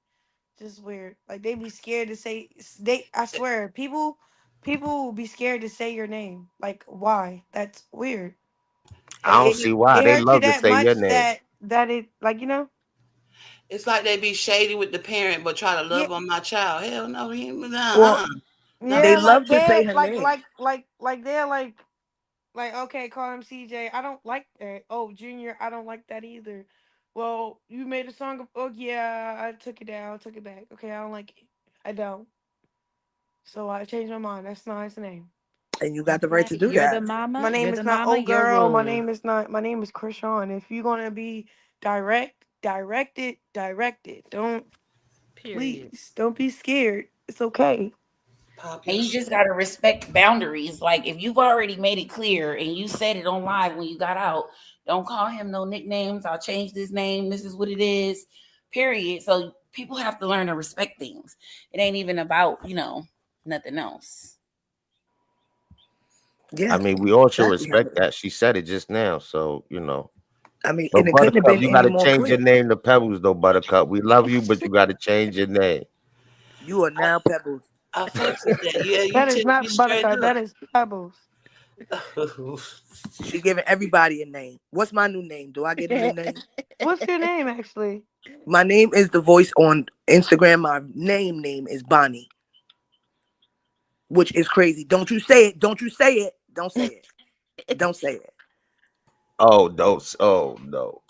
just weird. Like they be scared to say they. I swear, people will be scared to say your name. Like why? That's weird. I don't It see why. it They hurt you love to that say your much name. that it like you know. It's like they be shady with the parent, but try to Yeah, love on my child. Hell no, he ain't Well, no. they yeah, love like to say they're her name. like they're like, okay, call him CJ. I don't like that. Oh, Junior, I don't like that either. Well, you made a song. Oh yeah, I took it down, took it back. Okay, I don't like it. I don't. So I changed my mind. That's not his name. And you got That's the right right. to do You're that. the My mama. name You're is the not mama. old Your girl. My rules. name is not. My name is Chrisean. If you're gonna be direct, direct it, direct it. Don't Period. please. Don't be scared. It's okay. Pop And your you just shit. gotta respect boundaries. Like if you've already made it clear and you said it on live when you got out, don't call him no nicknames. I'll change this name. This is what it is. Period. So people have to learn to respect things. It ain't even about, nothing else. Yeah, I mean, we all should exactly. respect that. She said it just now, so I mean, So and it couldn't have Buttercup, been you got any to more change your clear. name to Pebbles, though. Buttercup, we love you, but you got to change your name. You are now Pebbles. I fucks with that. Yeah, you That tell is me not straight Buttercup. That is Pebbles. up. She giving everybody a name. What's my new name? Do I get a new name? What's your name actually? My name is the voice on Instagram. My name is Bonnie, which is crazy. Don't you say it. Don't you say it. Don't say it. Don't say it. Oh, those. Oh no.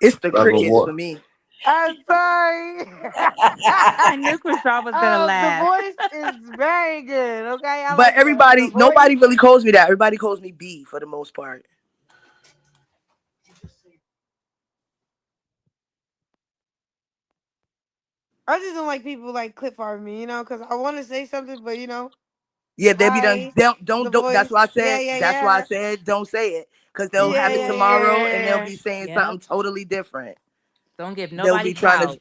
It's the Trevor crickets War. for me. I'm sorry. I knew Krishan was gonna The laugh. voice is very good. Okay, I But like the everybody, voice. nobody really calls me that. Everybody calls me B for the most part. I just don't like people like clip farm me, because I want to say something, but Yeah, they be done. hi, Don't, the don't. That's voice. why I Yeah, said. yeah, That's why I yeah, said don't say it because they'll yeah, have it yeah, tomorrow and they'll yeah, be saying something Yep. totally different. Don't give They'll nobody be trying to. clout.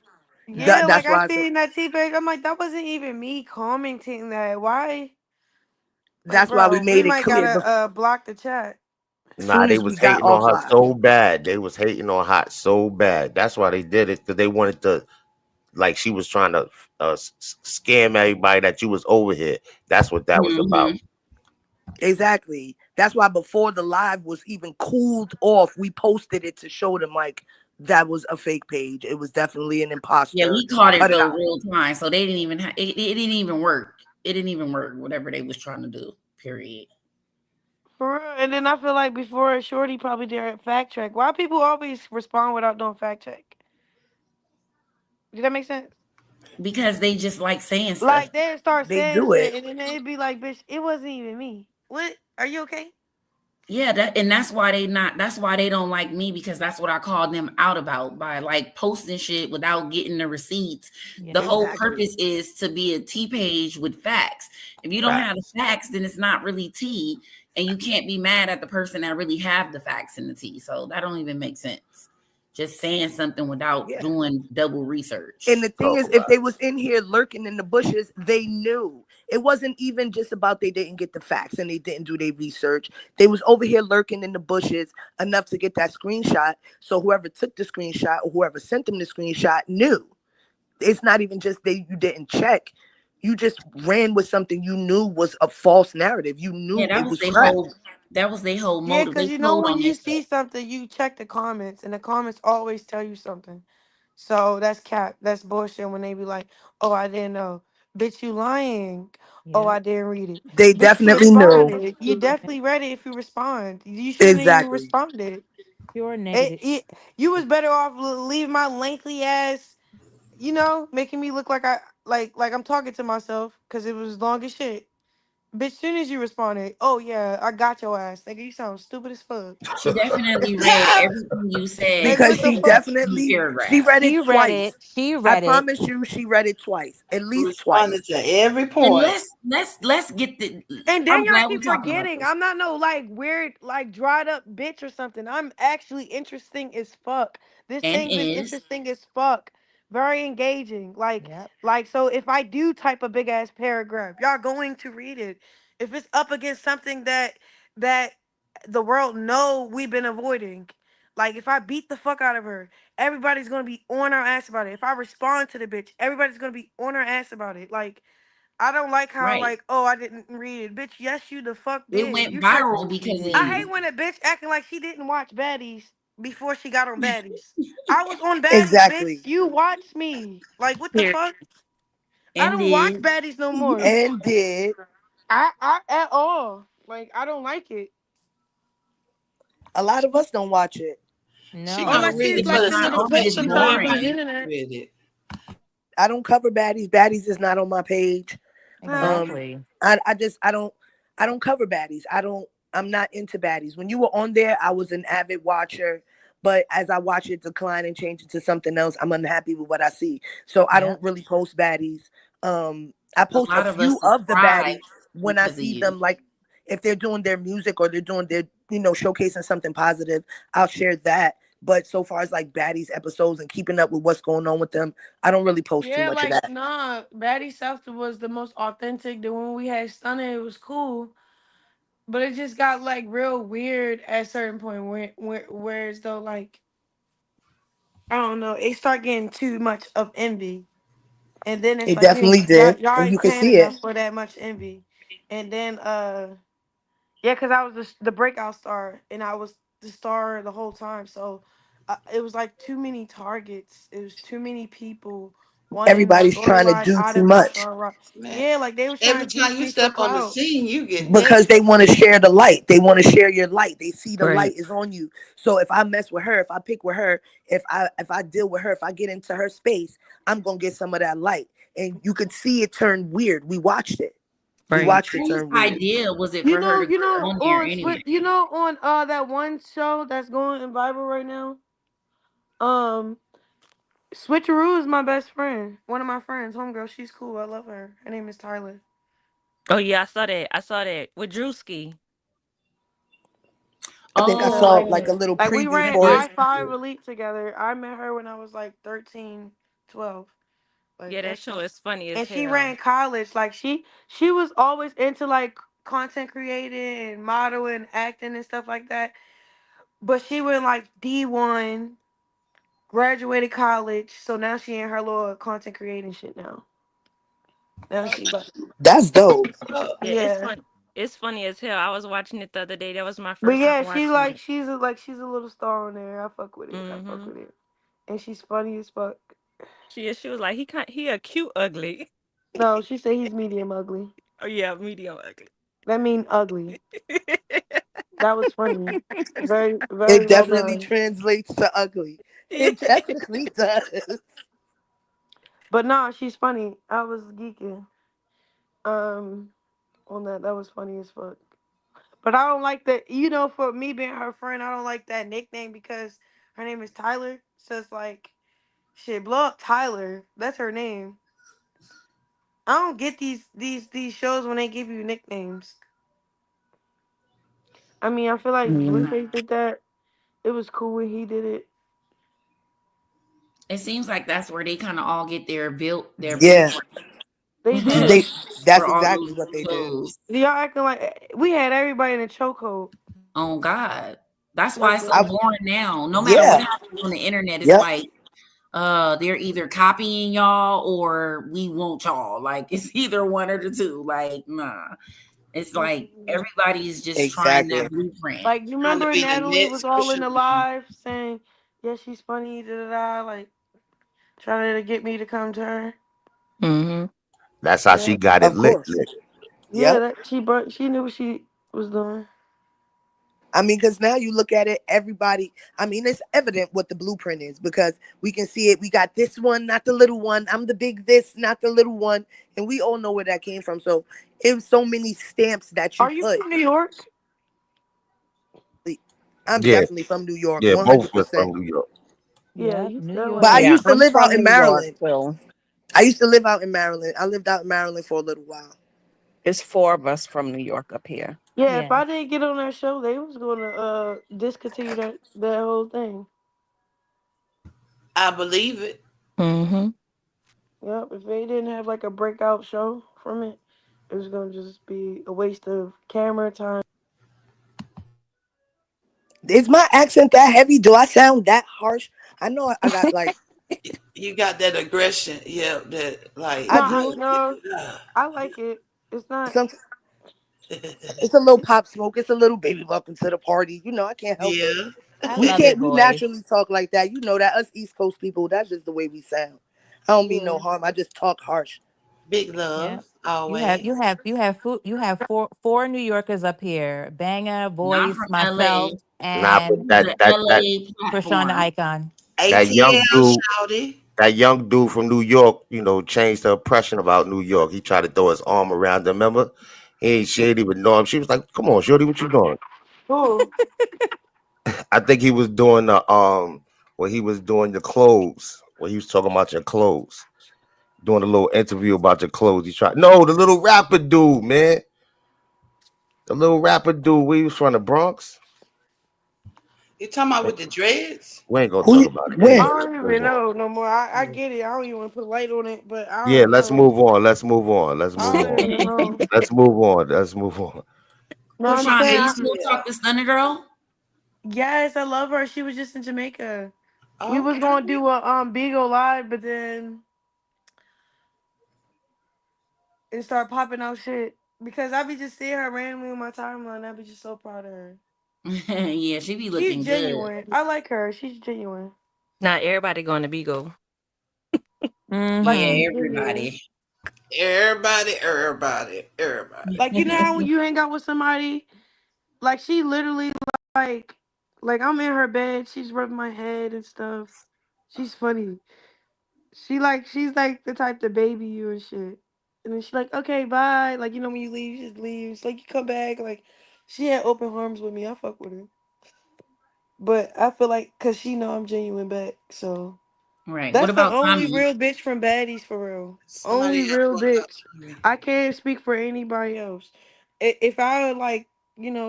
yeah. Like That's I why I said. see in that T-page, I'm like, that wasn't even me commenting that. Why? Like, That's why we bro, we made it might clear. gotta block the chat. Nah, Soon they as we was got hating off on her live. so bad. They was hating on Hot so bad. That's why they did it because they wanted to, like, she was trying to scam everybody that you was over here. That's what that was about. Hmm. Exactly. That's why before the live was even cooled off, we posted it to show them like that was a fake page. It was definitely an Yeah, imposter. we caught it Cut it though out. real time. So they didn't even it didn't even work. It didn't even work, whatever they was trying to do. Period. For real. And then I feel like before Shorty probably did a fact check. Why people always respond without doing fact check? Did that make sense? Because they just like saying stuff. Like they'd start They saying do shit, it. and then they'd be like, "Bitch, it wasn't even me." What? Are you okay? Yeah, that's why they don't like me because that's what I called them out about by like posting shit without getting the receipts. The Yep. whole Exactly. purpose is to be a T page with facts. If you don't Right. have the facts, then it's not really tea, and you can't be mad at the person that really have the facts in the tea. So that don't even make sense. Just saying something without Yeah. doing double And research. the thing Talk is, if about they was in here lurking in the bushes, they knew. It wasn't even just about they didn't get the facts and they didn't do their research. They was over here lurking in the bushes enough to get that screenshot. So whoever took the screenshot or whoever sent them the screenshot knew. It's not even just that you didn't check. You just ran with something you knew was a false narrative. You Yeah, knew it was crap. that was their whole Yeah, motive. because They told when on you see themselves. something, you check the comments, and the comments always tell you something. So that's cap. That's bullshit when they be like, "Oh, I didn't know." Bitch, you lying. Oh, I Yep. didn't read it. They Bitch, you definitely knew. responded. You definitely read it if you respond. You shouldn't have even Exactly. responded. Pure negative. You was better off leave my lengthy ass, making me look like like I'm talking to myself because it was long as shit. Bitch, soon as you responded, oh yeah, I got your ass. Nigga, you sound stupid as fuck. She definitely read everything you said Like Because what the she in fuck? two she paragraphs. read it She read it. twice. She I read it. promise you she read it twice. At least Responded twice. to every And point. let's get the. And then I'm y'all glad we're keep talking about forgetting. this. I'm not no like weird, like dried up bitch or something. I'm actually interesting as fuck. This And thing been is interesting as fuck. Very engaging. Yep. So if I do type a big ass paragraph, y'all going to read it. If it's up against something that the world know we've been avoiding. Like if I beat the fuck out of her, everybody's gonna be on our ass about it. If I respond to the bitch, everybody's gonna be on our ass about it. Like I don't like how Right. like, oh, I didn't read it, bitch. Yes, you the fuck It did. went You should. viral because of I Yeah. hate you. when a bitch acting like she didn't watch Baddies before she got on Baddies. I was on Baddies, bitch. Exactly. You watched me. Like what the Here. fuck? I And don't watch did. Baddies no more. And did. I at all. Like I don't like it. A lot of us don't watch it. She All I gonna No. see read is it for like the It's them not little on. sensation clips It's sometimes value. on the boring. internet. With it. I don't cover baddies. Baddies is not on my page. Huh? Exactly. I don't cover baddies. I'm not into baddies. When you were on there, I was an avid watcher. But as I watch it decline and change it to something else, I'm unhappy with what I see. So I don't Yep. really post baddies. I A post a lot of us few of the subscribe baddies when I because of see you. them, like if they're doing their music or they're doing their, showcasing something positive, I'll share that. But so far as like baddies episodes and keeping up with what's going on with them, I don't really post too Yeah, much of like that. nah, Baddie South was the most authentic. The one we had Stunner, it was cool. But it just got like real weird at a certain point where it's though like I don't know, it start getting too much of envy. And then it's It like definitely did, y'all and you ain't can paying see it. enough for that much envy. And then yeah, cause I was the breakout star and I was the star the whole time. So it was like too many targets. It was too many people wanting the Everybody's trying to storyline do out too of the much. star rock. Man, Yeah, like they was trying every to do time you shit for step on the clout. scene, you get Because negative. they want to share the light. They want to share your light. They see the Right. light is on you. So if I mess with her, if I pick with her, if I deal with her, if I get into her space, I'm gonna get some of that light. And you could see it turn weird. We watched it. We Right. watched it Whose turn weird. idea was it for her to go on there anyway? On that one show that's going in Bible right now. Um, Switcheroo is my best friend. One of my friends, homegirl. She's cool. I love her. Her name is Tyler. Oh yeah, I saw that. I saw that with Drewski. I think I Oh, saw Yeah. like a little Like we preview ran for it. I-5 Elite together. I met her when I was like 13, 12. Like Yeah, that that's show is funny as and she hell. ran college. Like she was always into like content creating and modeling, acting and stuff like that. But she went like D1, graduated college, so now she in her little content creating shit now. Now she like That's dope. Yeah, it's yeah. fun. It's funny as hell. I was watching it the other day. That was my But first time yeah, watching it. she's a little star on there. I fuck with it. I fuck Mm-hmm. with it. And she's funny as fuck. She was like he a cute ugly. No, she said he's medium ugly. Oh yeah, medium ugly. That mean ugly. That was funny. Very, very It well definitely done. translates to ugly. Yeah. It definitely does. But nah, she's funny. I was geeking. Um, on that. That was funny as fuck. But I don't like that. For me being her friend, I don't like that nickname because her name is Tyler. So it's like, shit, blow up Tyler. That's her name. I don't get these shows when they give you nicknames. I mean, I feel like Mm. Blueface did that. It was cool when he did it. it seems like that's where they kind of all get their Yeah, blueprint They they. did. for That's all exactly those what they did. shows. Y'all acting like we had everybody in a chokehold. On God, that's why Like, it's so boring now. No matter what Yeah. happens on the internet, it's Yep. like they're either copying y'all or we want y'all. Like it's either one or the two. Like nah, it's like everybody's just trying that Exactly. blueprint. like you Trying to remember be the Natalie was next all in Christian. the live saying, "Yeah, she's funny." Da da da. Like trying to get me to come to her. Mm-hmm. That's how Yeah, she got it Of lit. course. Lit. yeah. Yep. That she knew what she was doing. I mean, because now you look at it, everybody, I mean, it's evident what the blueprint is because we can see it. We got this one, not the little one. I'm the big this, not the little one. And we all know where that came from. So it was so many stamps that you Are you put. from New York? I'm Yeah, definitely from New York, yeah, both of us 100%. from New York. Yeah, Yep. you New sound But like I York. Yeah, used to I'm live out from in New York, Maryland. so I used to live out in Maryland. I lived out in Maryland for a little while. it's four of us from New York up here. yeah. If Yeah. I didn't get on that show, they was gonna discontinue that whole thing. I believe it. Mm-hmm. Yep. If they didn't have like a breakout show from it, it was gonna just be a waste of camera time. Is my accent that heavy? Do I sound that harsh? I know I got like You got that aggression, yeah. That No, I like, I do. no, I like it. It's not. Some it's a little pop smoke. It's a little baby welcome to the party. I can't help it. yeah. I We love it, can't. We boys. naturally talk like that. You know that us East Coast people. That's just the way we sound. I don't mean no Yeah. harm. I just talk harsh. Big Yeah. love You have always. you have you have you have four New Yorkers up here. Banger, And I'm voice, from myself, LA, Nah, but and that the that that LA Krishan the platform. icon. that young ATL dude, shouty. that young dude from New York, changed the impression about New York. He tried to throw his arm around her. Remember? She ain't even know him. She was like, "Come on, Shorty, what you doing?" Who? I think he was doing when he was doing your clothes, when he was talking about your clothes, doing a little interview about your clothes. He tried. No, the little rapper dude, man, the little rapper dude. We was from the Bronx. You talking about with the dreads? We ain't gonna Who? talk You- about it. I When? Let's don't move even on. know no more. I get it. I don't even want to put light on it, but I Yeah, don't let's know. move on. Let's move on. Let's move I don't on. even know. Let's move on. Let's move on. No, I'm Krishan, do saying, you still talk to Stunner Girl? yes, I love her. She was just in Jamaica. We was Okay. gonna do a Beagle live, but then it started popping out shit because I be just seeing her randomly on my timeline. I be just so proud of her. Yeah, she be She's looking good. genuine. I like her. She's genuine. Not everybody going to be go. Like Yeah, Mm-hmm. she's genuine. everybody. Everybody. Like how when you hang out with somebody, like she literally like like I'm in her bed. She's rubbing my head and stuff. She's funny. She's like the type to baby you and shit. And then she's like, okay, bye. Like, when you leave, she just leaves. Like you come back, like she had open arms with me. I fuck with her. But I feel like cause she know I'm genuine back. So Right. What that's the about only Tommy? real bitch from Baddies for real. Somebody Only asked real what about bitch. me. I can't speak for anybody else. If I would like,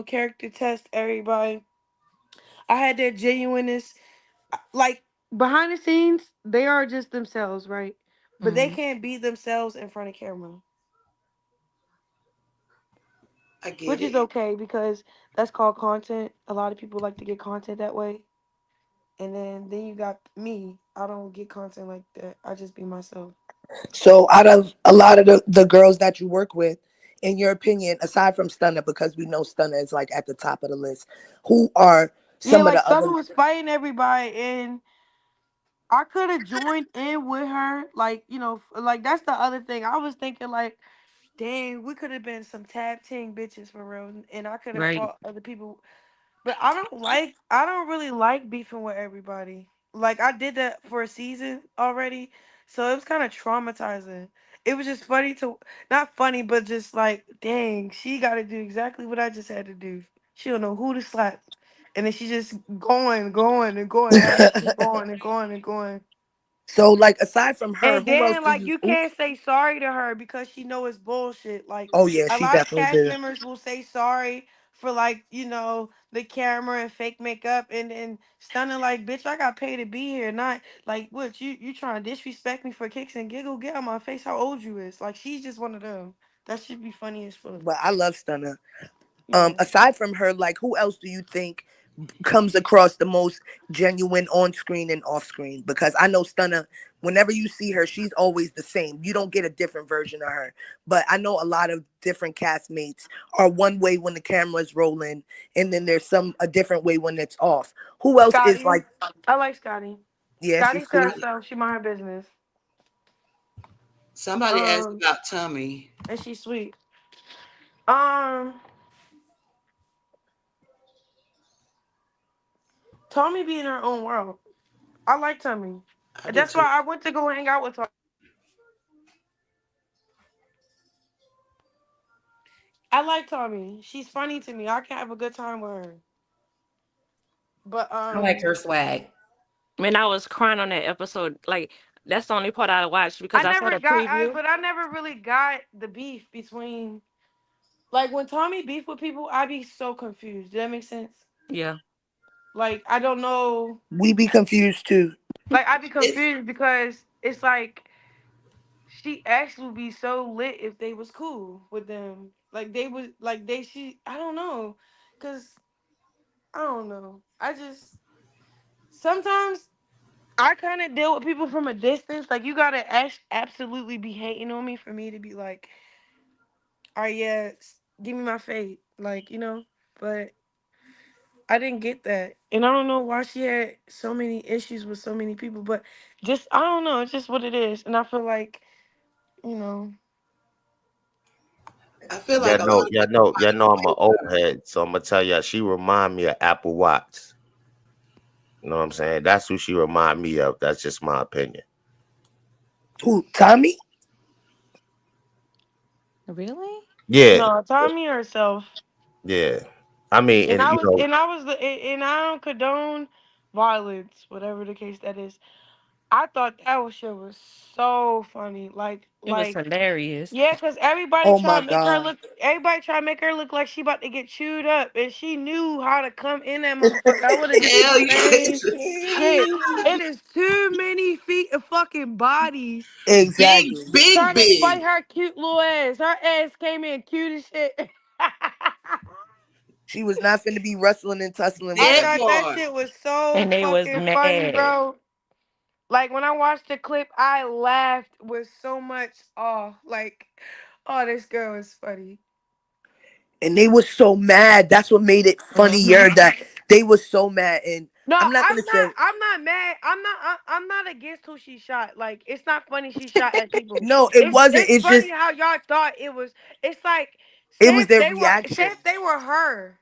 character test everybody, I had that genuineness. Like behind the scenes, they are just themselves, right? But they Mm-hmm. can't be themselves in front of camera, I get which is it. okay because that's called content. A lot of people like to get content that way. And then you got me. I don't get content like that. I just be myself. So, out of a lot of the girls that you work with, in your opinion, aside from Stunner, because we know Stunner is like at the top of the list, who are Yeah, some of like the Summer other? was fighting everybody, and I could have joined in with her. Like, like that's the other thing. I was thinking, like, dang, we could have been some tag team bitches for real, and I could have Right. fought other people. But I don't really like beefing with everybody. Like I did that for a season already, so it was kind of traumatizing. It was just funny to, not funny, but just like, dang, she got to do exactly what I just had to do. She don't know who to slap, and then she just going and going, having to keep going and going and going. So, like, aside from her, And who else then do like you? you can't say sorry to her because she know it's bullshit. Like Oh yeah, a she lot of definitely cast did. members will say sorry for like, the camera and fake makeup and then stunning like, bitch, I got paid to be here. Not like what you trying to disrespect me for kicks and giggle, get out my face how old you is. Like she's just one of them. That should be funny as fuck. But I love Stunner. Yeah. Aside from her, like, who else do you think comes across the most genuine on screen and off screen? Because I know Stunner, whenever you see her, she's always the same. You don't get a different version of her. But I know a lot of different castmates are one way when the camera's rolling, and then there's a different way when it's off. Who else is Scotty. like, I like Scotty. yeah, she's Scotty to sweet? herself. She mind her business. Somebody asked Um, about Tommy. and she's sweet. Um, Tommy be in her own world. I like Tommy. I do That's too. why I went to go hang out with her. I like Tommy. She's funny to me. I can have a good time with her. But I like her swag. When I was crying on that episode, like that's the only part I watched because I saw the preview. I never really got the beef between, like when Tommy beef with people, I be so confused. Does that make sense? Yeah. Like I don't know. We be confused too. Like I be It's confused because it's like she actually would be so lit if they was cool with them. Like they was like they she I don't know, cause I don't know. I just sometimes. I kind of deal with people from a distance. Like, you gotta absolutely be hating on me for me to be like, all right, yeah, give me my fate. Like, but I didn't get that. And I don't know why she had so many issues with so many people, but just, I don't know. It's just what it is. And I feel like, you know. I feel Yeah, like a lot no, of yeah, people no, try yeah, to no. I'm an replace old her. head, so I'm gonna tell you, she remind me of Apple Watch. You know what I'm saying? That's who she remind me of. That's just my opinion. Who, Tommy? Really? Yeah, No, Tommy herself. yeah. I mean, And and I you was, know, and I was, and I don't condone violence, whatever the case that is. I thought that shit was so funny. It was Like, hilarious. yeah, because Oh my God. everybody try to make her look like she about to get chewed up, and she knew how to come in that motherfucker. I would have did the Hell same shit. yeah. It is too many feet of fucking bodies Big, Exactly. big, trying to big. fight her cute little ass. Her ass came in cute as shit. She was not finna be wrestling and tussling with I That them. thought that part. shit was so And they was fucking funny, mad. bro. Like, when I watched the clip, I laughed with so much awe. Like, oh, this girl is funny. And they were so mad. That's what made it Hmm. funnier that they were so mad. And No, I'm not gonna say I'm not mad. I'm not against who she shot. Like, it's not funny she shot at people. no, it wasn't. It's It's funny just how y'all thought it was. It's like, it was their say reaction. if they were her,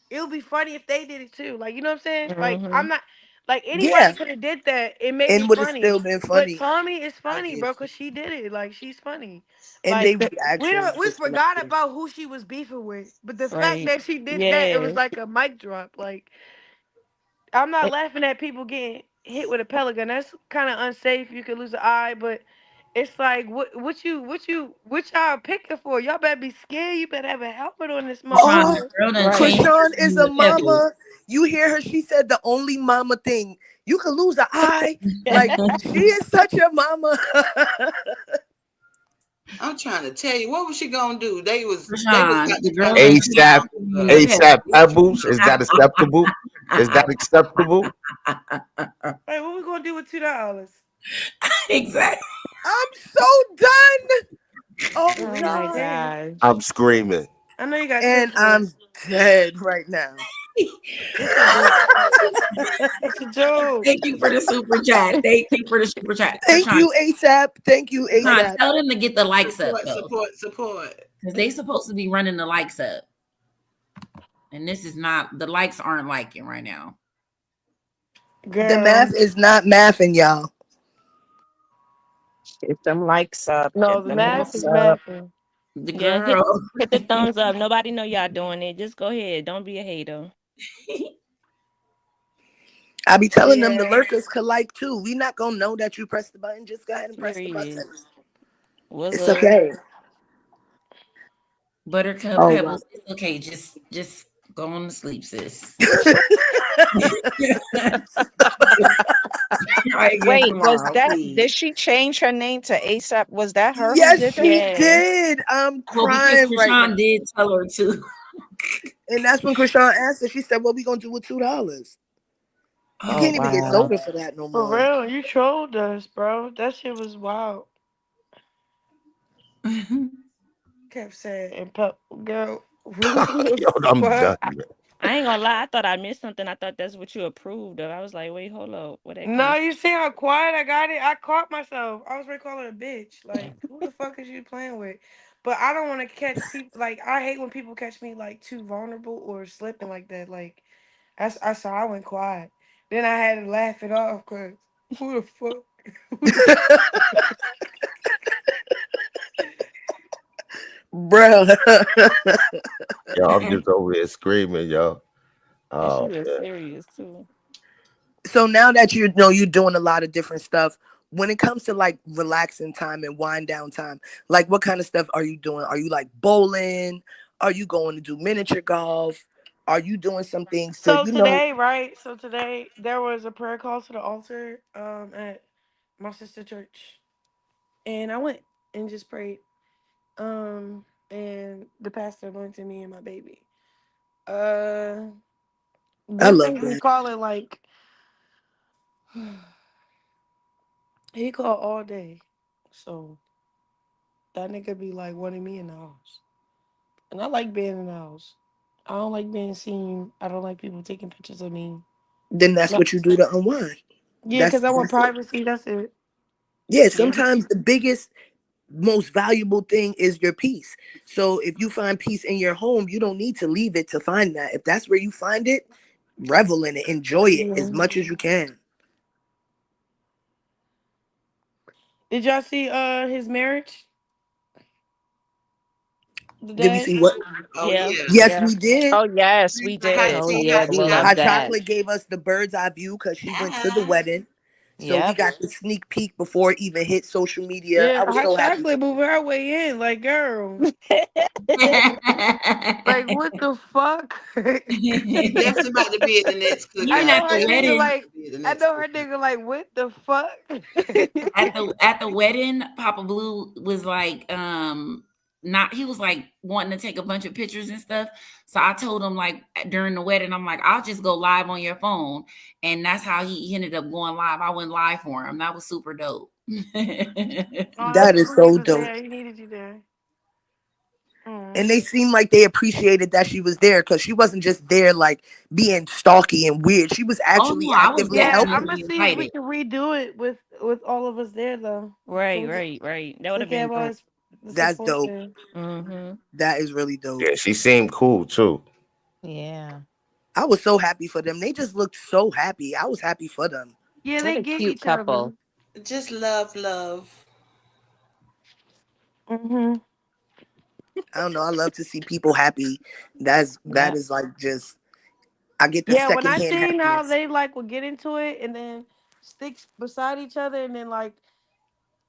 it would be funny if they did it too. Like, you know what I'm saying? Like, Hmm. I'm not, like, anybody Yeah. could have did that. It made And it would have funny. still been But funny. Tommy is I funny, get bro, you. because she did it. Like, she's funny. And they Like, reaction was we just forgot hilarious. about who she was beefing with. But the fact Like, that she did that, it was yes. like a mic drop. Like, I'm not laughing at people getting hit with a pellet gun. That's kind of unsafe. You could lose an eye, but it's like, what y'all picking for? Y'all better be scared. You better have a helmet on this Krishan, Oh, the motherfucker. girl done Right. changed Chrisean is the a pebbles. mama. You hear her? She said the only mama thing. You could lose an eye. Like, she is such a mama. I'm trying to tell you, what was she gonna do? They was Krishan, about the to try girl to done shoot ASAP, changed the her. ASAP pebbles. Pebbles. Is that acceptable? Is that acceptable? Hey, what we gonna do with $2? Exactly. I'm so done. Oh Oh my God. gosh. I'm screaming. I know you got 10 And for it. I'm dead right now. It's a joke. It's a joke. Thank you for the super chat. Thank you for the super chat. Thank Krishan, you, ASAP. Thank you, Krishan, ASAP. tell them to get the likes up Support, though. support, support. Because they supposed to be running the likes up. And this is not, the likes aren't liking right now. The Girl. math is not mathing, y'all. Get them likes up. No, Get the them math likes is up. mathing. The Yeah, girl. hit the thumbs up. Nobody know y'all doing it. Just go ahead. Don't be a hater. I be telling them the Yeah. lurkers could like too. We not gonna know that you press the button. Just go ahead and press the button. Period. What's It's up? okay. Buttercup Oh wow. Pebbles. It's okay. Just go on to sleep, sis. Try again Wait, was tomorrow, that, did please. she change her name to ASAP? Was that her who Yes, did that? she Yes. did. I'm Well, because crying right Krishan now. did tell her to. And that's when Krishan asked her. She said, "What we gonna do with $2? You Oh can't Oh, even get wow. soda for that no For more." real, you trolled us, bro. That shit was wild. Kept saying, and girl, what the Yo, I'm done. fuck? I ain't gonna lie. I thought I missed something. I thought that's what you approved of. I was like, wait, hold up. Where that No, come you see how quiet I got it? I caught myself. I was ready to call her a bitch. Like, who the fuck is you playing with? But I don't want to catch people. Like, I hate when people catch me, like, too vulnerable or slipping like that. Like, I saw I went quiet. Then I had to laugh it off because who the fuck? Who the Bro. Yo, I'm just over here screaming, yo. And she Oh was man. serious too. So now that you know you're doing a lot of different stuff, when it comes to like relaxing time and wind down time, like what kind of stuff are you doing? Are you like bowling? Are you going to do miniature golf? Are you doing some things to, So today, right? So today there was a prayer call to the altar at my sister church. And I went and just prayed. And the pastor anointed me and my baby. Uh I this love thing we that. call it like He called all day. So that nigga be like wanting me in the house. And I like being in the house. I don't like being seen. I don't like people taking pictures of me. Then that's No. what you do to unwind. Yeah, That's because I want that's it. privacy. That's it. Yeah, Yeah. sometimes the biggest, most valuable thing is your peace. So if you find peace in your home, you don't need to leave it to find that. If that's where you find it, revel in it, enjoy it as Yeah. much as you can. Did y'all see his marriage? The Did we day? see what? Oh Yeah. yeah. Yes, Yeah. we did. Oh yes, we Hot did. Oh tea, yeah, hot we tea, hot love Hot tea. that. Chocolate gave us the bird's eye view because she went to the Ah. wedding. So we Yep. got the sneak peek before it even hit social media. I Yeah, was hot so happy for chocolate moving her way in. Like, girl. Like, Even what the fuck? She definitely about to be at the next I cookout. at know the her nigga wedding, like, Be at the I next know her cookout. nigga like, what the fuck? at the wedding, Papa Blue was like, not he was like wanting to take a bunch of pictures and stuff. So I told him like during the wedding, I'm like, I'll just go live on your phone. And that's how he ended up going live. I went live for him. That was super dope. Oh, that's that is cool. He so was dope. there. He needed you there. Mm. And they seemed like they appreciated that she was there because she wasn't just there like being stalky and weird. She was Oh actually no, I was actively Yeah, I'm helping. gonna definitely see if we invited. can redo it with all of us there though. So Right, we can, right. That so would we have can been have dope. us the That's support dope. there. Mm-hmm. That is really dope. Yeah, she seemed cool too. Yeah. I was so happy for them. They just looked so happy. I was happy for them. Yeah, What they a get cute each other. couple. Just love, love. Hmm. I don't know. I love to see people happy. That Yeah. is like just I get the Yeah, when I secondhand seen how happiness. they like would get into it and then stick beside each other and then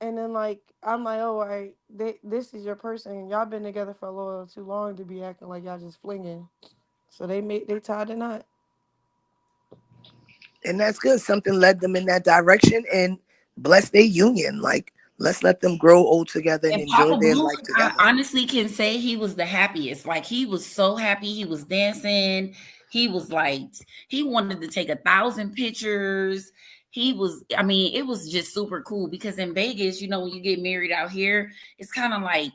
I'm like, oh, all right, this is your person. Y'all been together for a little too long to be acting like y'all just flinging. So they tied the knot. And that's good. Something led them in that direction and bless their union. Like let's let them grow old together and And enjoy Papa their Blue, life I together. honestly can say he was the happiest. Like he was so happy. He was dancing. He was like, he wanted to take 1,000 pictures. He was, I mean, it was just super cool because in Vegas, when you get married out here, it's kind of like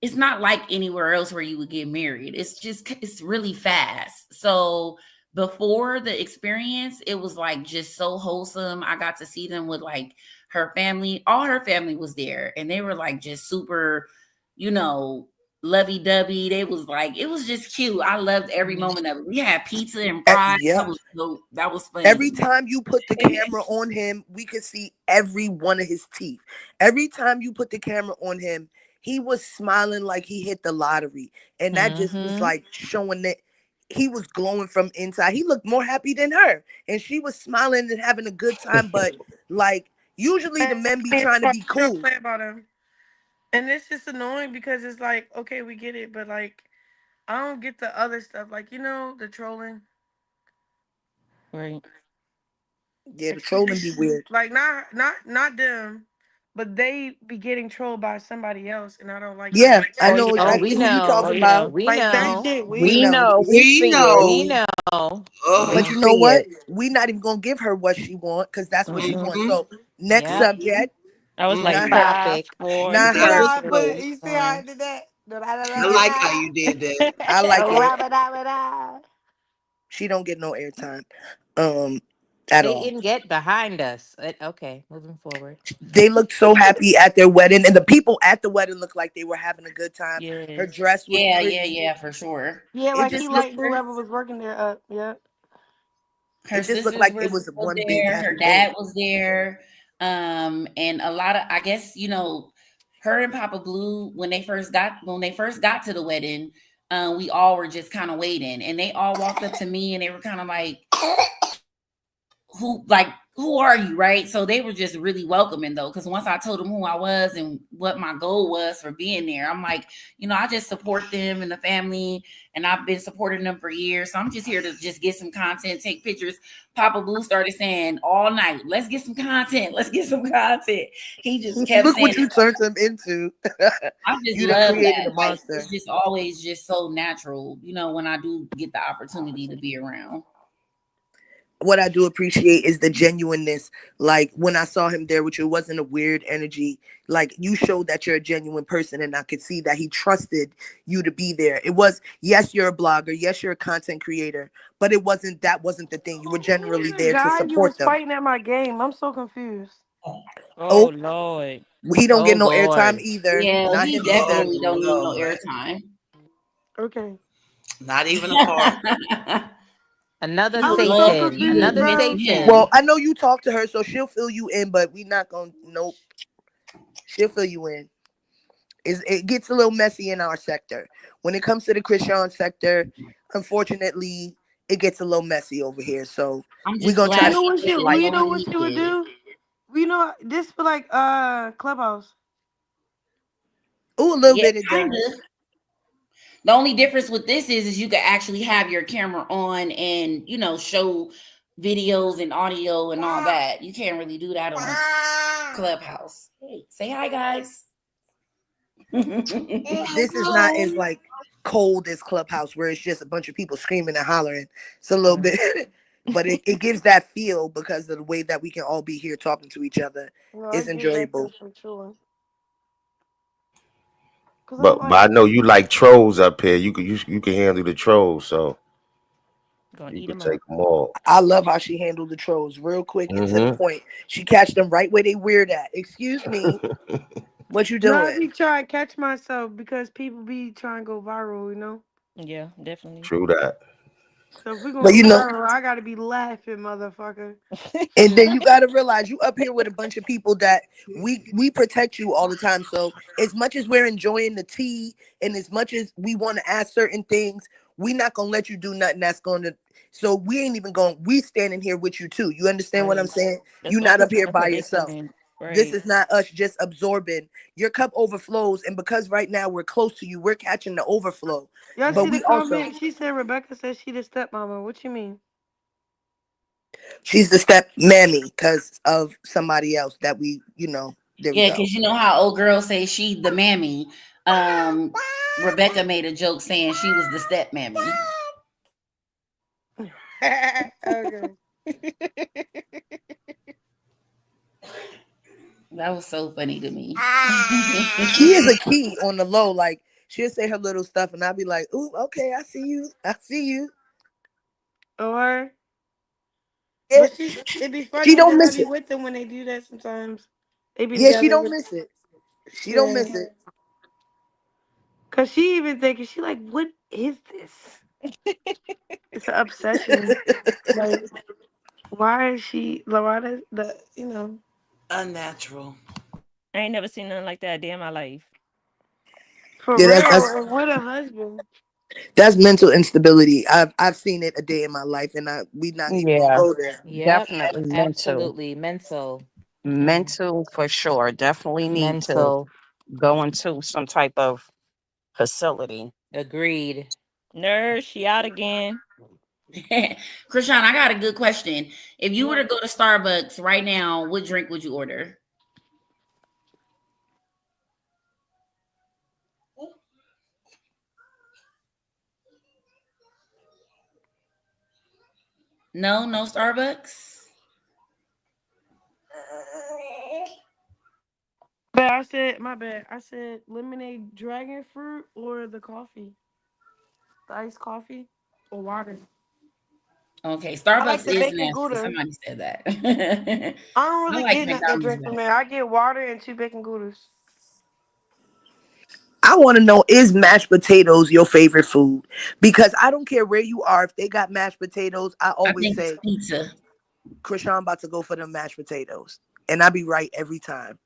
it's not like anywhere else where you would get married. It's really fast. So before the experience, it was like just so wholesome. I got to see them with like her family. All her family was there and they were like just super, you know, lovey-dovey. They was like, it was just cute. I loved every moment of it. We had pizza and fries. That Yep. was dope. That was funny to Every me. time you put the camera on him, we could see every one of his teeth. Every time you put the camera on him, he was smiling like he hit the lottery. And that just was Mm-hmm. like showing that he was glowing from inside. He looked more happy than her. And she was smiling and having a good time. But like usually the men be trying to be Don't cool. play about him. And it's just annoying because it's like, okay, we get it, but like, I don't get the other stuff. Like, the trolling. Right. Yeah, the trolling be weird. Like, not them, but they be getting trolled by somebody else, and I don't like that. Yeah, I Oh know yeah. Oh, exactly we who you Oh know. talking yeah. about. We Like that know. shit We We weird. know. know, we We see it. We know. know. We But Oh. you know see what? it. We not even gonna give her what she want because that's what she wants. Mm-hmm. So next Yep. Mm-hmm. subject, I was like not Mm-hmm. her, 5, Topic. 4, You not see her. how I 6. put? It's You see how I fine. did that? Da da da I da like how da. you did that. I like it. Ra-ba-da-ba-da. She don't get no airtime, at They all. didn't get behind us. Okay, moving forward. They looked so happy at their wedding, and the people at the wedding looked like they were having a good time. Her Yes. dress was Yeah, yeah, pretty. yeah, for sure. Yeah, It like he just looked. liked whoever was working there up. Yeah. Her It just looked sisters like were it was still one big there, happy her day. dad was there, and a lot of, I guess, her and Papa Blue, when they first got to the wedding, we all were just kind of waiting, and they all walked up to me and they were kind of like, who are you, right? So they were just really welcoming though, because once I told them who I was and what my goal was for being there, I'm like, I just support them and the family, and I've been supporting them for years, so I'm just here to just get some content, take pictures. Papa Blue started saying all night, let's get some content, let's get some content. He just kept Look saying what it. you turned him into. I just You done love created that. a Like, monster. it's just always just so natural, when I do get the opportunity to be around. what I do appreciate is the genuineness. Like when I saw him there with you, it wasn't a weird energy. Like you showed that you're a genuine person, and I could see that he trusted you to be there. It was, yes, you're a blogger, yes, you're a content creator, but it wasn't, that wasn't the thing. You were generally The there to guy you was support them. fighting at my game. I'm so confused. Oh Oh, Lord. he don't get Oh no airtime Lord. either. Yeah, Not he him either. Oh definitely don't need no Lord. airtime. Okay. Not even a part. Another You I would was love so for Satan. you to confused, Another mention bro. Well, Satan. him. I know you talk to her, so she'll fill you in, but we not gonna, nope. She'll fill you in. It gets a little messy in our sector. When it comes to the Chrisean sector, unfortunately, it gets a little messy over here. So I'm we're just gonna try You glad to know she keep what this you didn't light. you go know and what he you would did. do? We know this for like Clubhouse. Oh, a little Yeah, bit it kind does. of. The only difference with this is you can actually have your camera on and show videos and audio and all that. You can't really do that on Clubhouse. Hey, say hi, guys. This is not as like cold as Clubhouse where it's just a bunch of people screaming and hollering. It's a little bit but it gives that feel because of the way that we can all be here talking to each other. No, I It's get that enjoyable. for sure. Cause I'm But I like, know you like trolls up here. You can handle the trolls, so Gonna you eat could them take up. them all. I love how she handled the trolls real quick and to the Mm-hmm. point. She catch them right where they weird at. Excuse me, what you no, I doing? be trying to catch myself because people be trying to go viral, you know. Yeah, definitely. True that. So if we gonna But go you know, viral, I gotta be laughing, motherfucker. and then you got to realize you up here with a bunch of people that we protect you all the time. So as much as we're enjoying the tea and as much as we want to ask certain things, we not gonna let you do nothing that's gonna. So we ain't even going. We standing here with you too. You understand what I'm Right. saying? That's You why not up here that's by what they come yourself. in. This Right. is not us just absorbing. Your cup overflows, and because right now we're close to you, we're catching the overflow. Y'all But see the we also, comment? She said Rebecca said she the stepmama. What you mean? she's the step mammy because of somebody else that we, there we Yeah, go. because you know how old girls say she the mammy. Rebecca made a joke saying she was the step mammy. Okay. That was so funny to me. She is a key on the low. Like she'll say her little stuff, and I'll be like, "Ooh, okay, I see you. I see you." Or, Yeah, but it'd be she funny don't because I miss be it. with them when they do that sometimes. They be Yeah, she together don't with, miss it. She don't yeah. miss it. Cause she even thinking, she like, what is this? It's an obsession. Like, why is she, like, why does the. Unnatural. I ain't never seen nothing like that a day in my life. For Yeah, real, and with a husband. that's mental instability. I've seen it a day in my life, and we not even gonna Yeah, go there. Yep. definitely mental. Absolutely. Mental. Mental for sure. Definitely need to Mental. go into some type of facility. Agreed. Nurse, she out again. Krishan, I got a good question. If you were Yeah. to go to Starbucks right now, what drink would you order? No, no Starbucks. But I said, my bad. I said lemonade dragon fruit or the coffee, the iced coffee or water. Okay, I like Starbucks the is bacon nasty. gouda. Somebody said that. I don't I really like get nothing to McDonald's drink from better. there. I get water and two bacon goudas. I want to know, is mashed potatoes your favorite food? Because I don't care where you are. If they got mashed potatoes, I I always think it's say, pizza. Krishan about to go for the mashed potatoes, and I be right every time.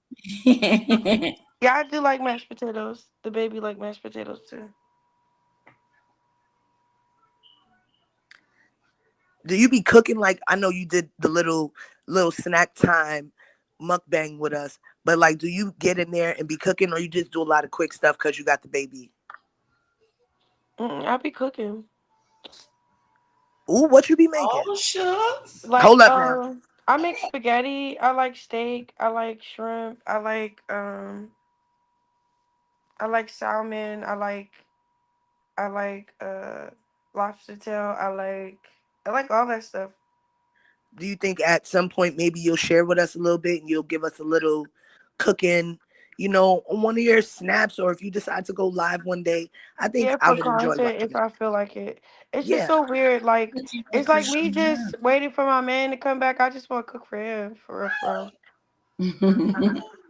Yeah, I do like mashed potatoes. The baby like mashed potatoes too. Do you be cooking? Like I know you did the little snack time mukbang with us, but like, do you get in there and be cooking, or you just do a lot of quick stuff because you got the baby? I be cooking. Ooh, what you be making? Oh shucks. Hold Like up now. I make spaghetti. I like steak. I like shrimp. I like salmon. I like lobster tail. I like all that stuff. Do you think at some point maybe you'll share with us a little bit and you'll give us a little cooking, on one of your snaps, or if you decide to go live one day? I think Yeah, I for would enjoy content watching if it. I feel like it. It's just Yeah. so weird. Like Cooking it's for like me just Chrisean. waiting for my man to come back. I just want to cook for him, for real, for real.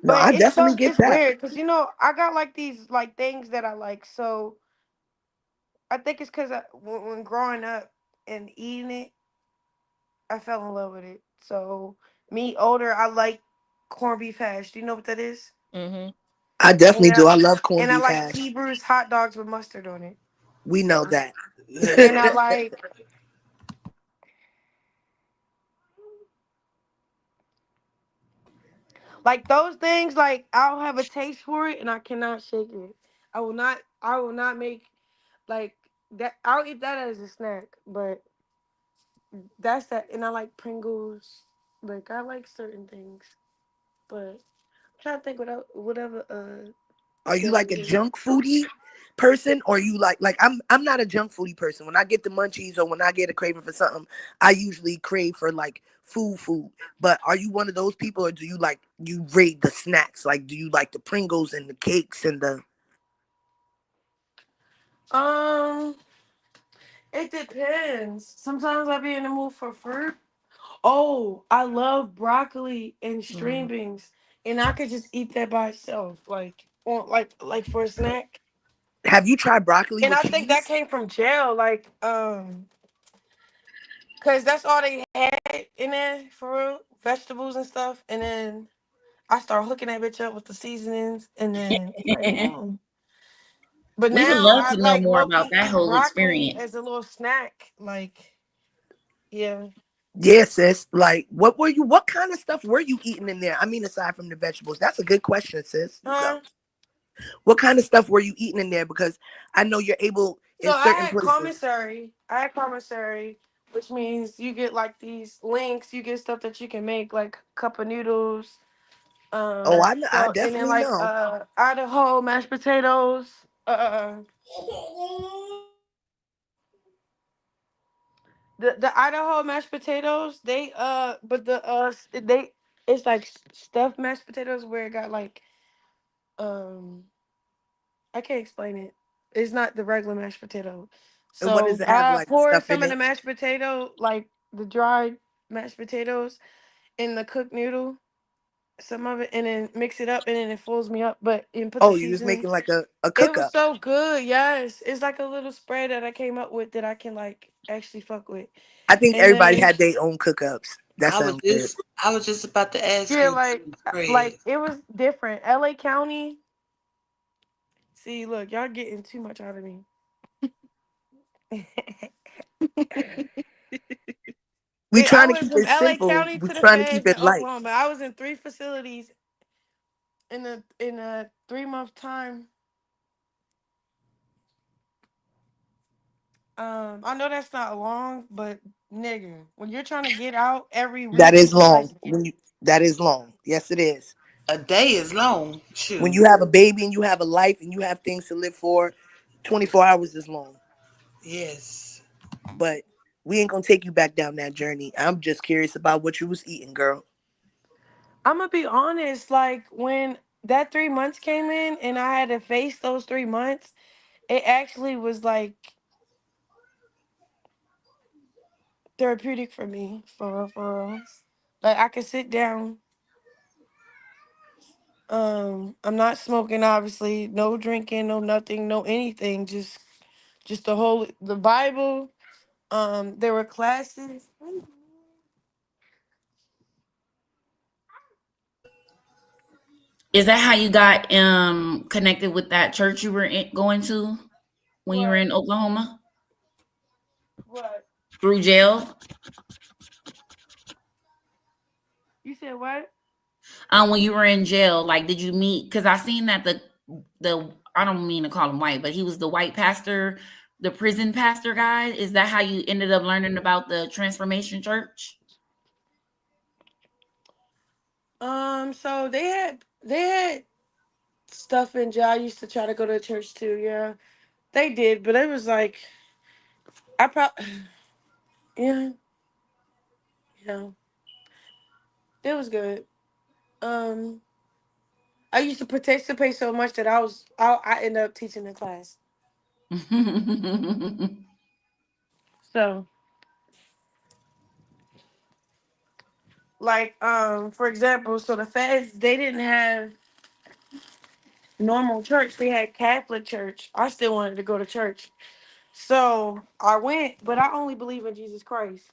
No, But I definitely get it's that. weird because I got like these like things that I like. So I think it's because when growing up and eating it, I fell in love with it. So me older, I like corned beef hash. Do you know what that is? Mm-hmm. I definitely And do. I love corned and I beef like hash. Hebrews hot dogs with mustard on it. We know that. And I like those things. Like I'll have a taste for it, and I cannot shake it. I will not. I will not make like that. I'll eat that as a snack, but that's that. And I like Pringles. Like I like certain things, but I'm trying to think whatever Are you silly like a thing. junk foodie person, or you like I'm not a junk foodie person. When I get the munchies or when I get a craving for something, I usually crave for like food. But are you one of those people, or do you rate the snacks? Like, do you like the Pringles and the cakes and the? Um, it depends. Sometimes I be in the mood for fruit. Oh, I love broccoli and string Mm-hmm. beans, and I could just eat that by itself, like on like for a snack. Have you tried broccoli And with I think that cheese? came from jail, like cause that's all they had in there for real, vegetables and stuff. And then I start hooking that bitch up with the seasonings, and then like boom. But We would now love I to know like more low about key that eat whole broccoli experience. as a little snack. Like yeah, Yeah, sis. Like, what kind of stuff were you eating in there? I mean, aside from the vegetables. That's a good question, sis. You go. huh? What kind of stuff were you eating in there? Because I know you're able So in certain places. I had commissary, which means you get like these links. You get stuff that you can make, like cup of noodles. Oh, I So and then definitely like know. Idaho mashed potatoes. The Idaho mashed potatoes. But they it's like stuffed mashed potatoes where it got like um I can't explain it. It's not the regular mashed potato. And what does So it have, I like poured stuff some in of the it? mashed potato, like the dried mashed potatoes, in the cooked noodle, some of it, and then mix it up, and then it fills me up. But and put the Oh, you was seasonings. making like a It cook was up. so good. Yes, it's like a little spread that I came up with that I can like actually fuck with, I think and everybody then had their own cook ups. That I was sounds good. just I was just about to ask yeah, you to spread. like it was different. L.A. County. See, look, y'all getting too much out of me. We I trying to went keep from it LA simple. County We to the trying to keep feds in it light. Oklahoma. I was in three facilities in a 3 month time. I know that's not long, but nigga, when you're trying to get out every That week, is like long. That is long. Yes, it is. A day is long. When Shoot. you have a baby and you have a life and you have things to live for, 24 hours is long. Yes. But we ain't gonna take you back down that journey. I'm just curious about what you was eating, girl. I'm gonna be honest, like when that 3 months came in and I had to face those 3 months, it actually was like therapeutic for me, for real. Like I could sit down. I'm not smoking, obviously. No drinking, no nothing, no anything. Just the Bible. There were classes. Is that how you got connected with that church you were going to when you were What? in Oklahoma What? through jail? You said what? When you were in jail, like did you meet? Because I seen that the I don't mean to call him white, but he was the white pastor, the prison pastor guy. Is that how you ended up learning about the Transformation Church? So they had stuff in jail. I used to try to go to church too. Yeah, they did, but it was like I probably yeah Yeah, it was good. I used to participate so much that I ended up teaching the class. So, like, for example, so the feds they didn't have normal church; they had Catholic church. I still wanted to go to church, so I went, but I only believe in Jesus Christ.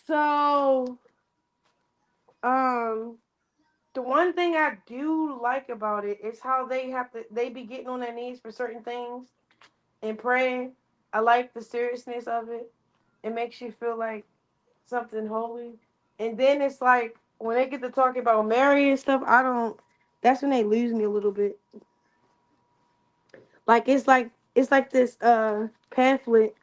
So, um, the one thing I do like about it is how they be getting on their knees for certain things and praying. I like the seriousness of it. It makes you feel like something holy. And then it's like when they get to talking about Mary and stuff, I don't. That's when they lose me a little bit. Like it's like this pamphlet.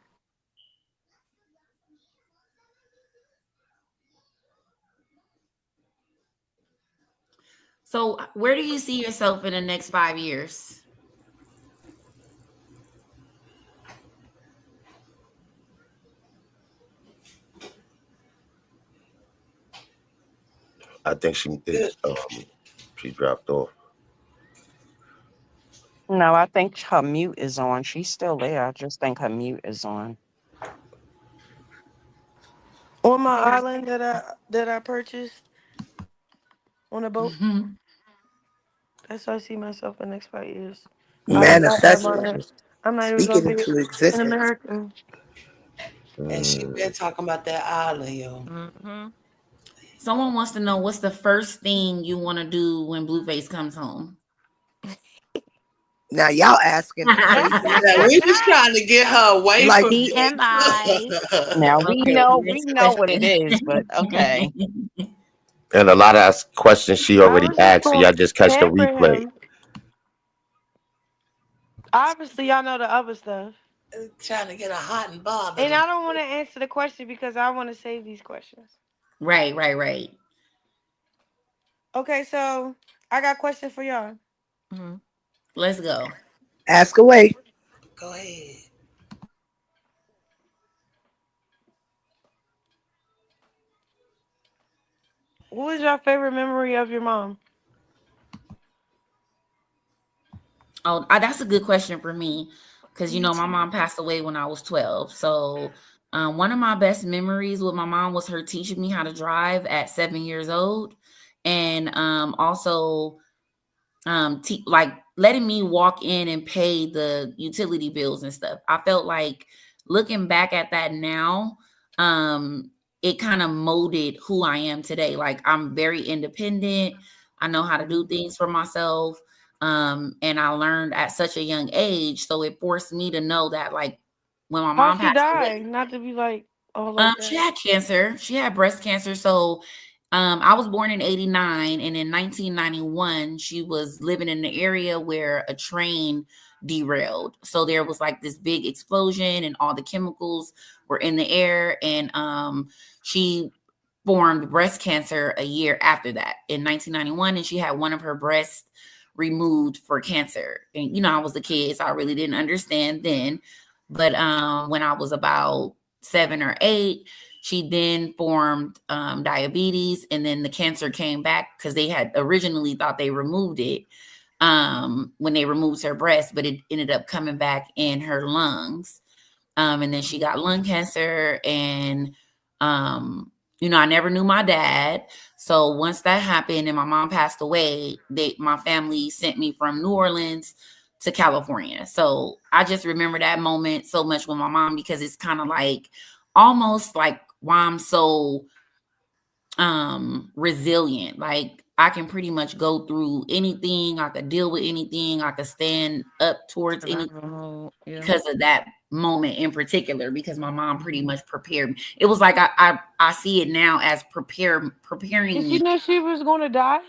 So, where do you see yourself in the next 5 years? I think she dropped off. No, I think her mute is on. She's still there. I just think her mute is on. On my island that I purchased on a boat. That's how I see myself in the next 5 years. I do not have Manifest it. my. I'm not even Speak gonna it be into in existence. America. And she been talking about that island, yo. Someone wants to know what's the first thing you want to do when Blueface comes home. Now y'all asking the craziest Yeah, we question. just trying to get her away Like from TMI. Now Okay, we next know what it question. is, but okay. And a lot of questions she I already was just asked, so gonna y'all just catch the pamper replay. him. Obviously, y'all know the other stuff. trying to get her hot and bothered. And I don't want to answer the question because I want to save these questions. Right. Okay, so I got a question for y'all. Let's go. ask away. Go ahead. What was your favorite memory of your mom? Oh, that's a good question for me because Me my too. mom passed away when I was 12. So, one of my best memories with my mom was her teaching me how to drive at 7 years old, and also like letting me walk in and pay the utility bills and stuff. I felt like looking back at that now, it kind of molded who I am today. Like I'm very independent. I know how to do things for myself. And I learned at such a young age. So it forced me to know that like when my How mom she passed away, died? Not to be like, oh, like she that. had cancer. She had breast cancer. So I was born in 89, and in 1991, she was living in the area where a train derailed. So there was like this big explosion, and all the chemicals were in the air. And she formed breast cancer a year after that in 1991, and she had one of her breasts removed for cancer. And I was a kid, so I really didn't understand then. But when I was about 7 or 8, she then formed diabetes, and then the cancer came back because they had originally thought they removed it when they removed her breast, but it ended up coming back in her lungs. And then she got lung cancer, and I never knew my dad. So once that happened and my mom passed away, my family sent me from New Orleans to California. So I just remember that moment so much with my mom because it's kind of like almost like why I'm so resilient. Like I can pretty much go through anything, I could deal with anything, I could stand up towards anything because of that moment in particular, because my mom pretty much prepared me. It was like I see it now as preparing Did she me. know she was gonna die?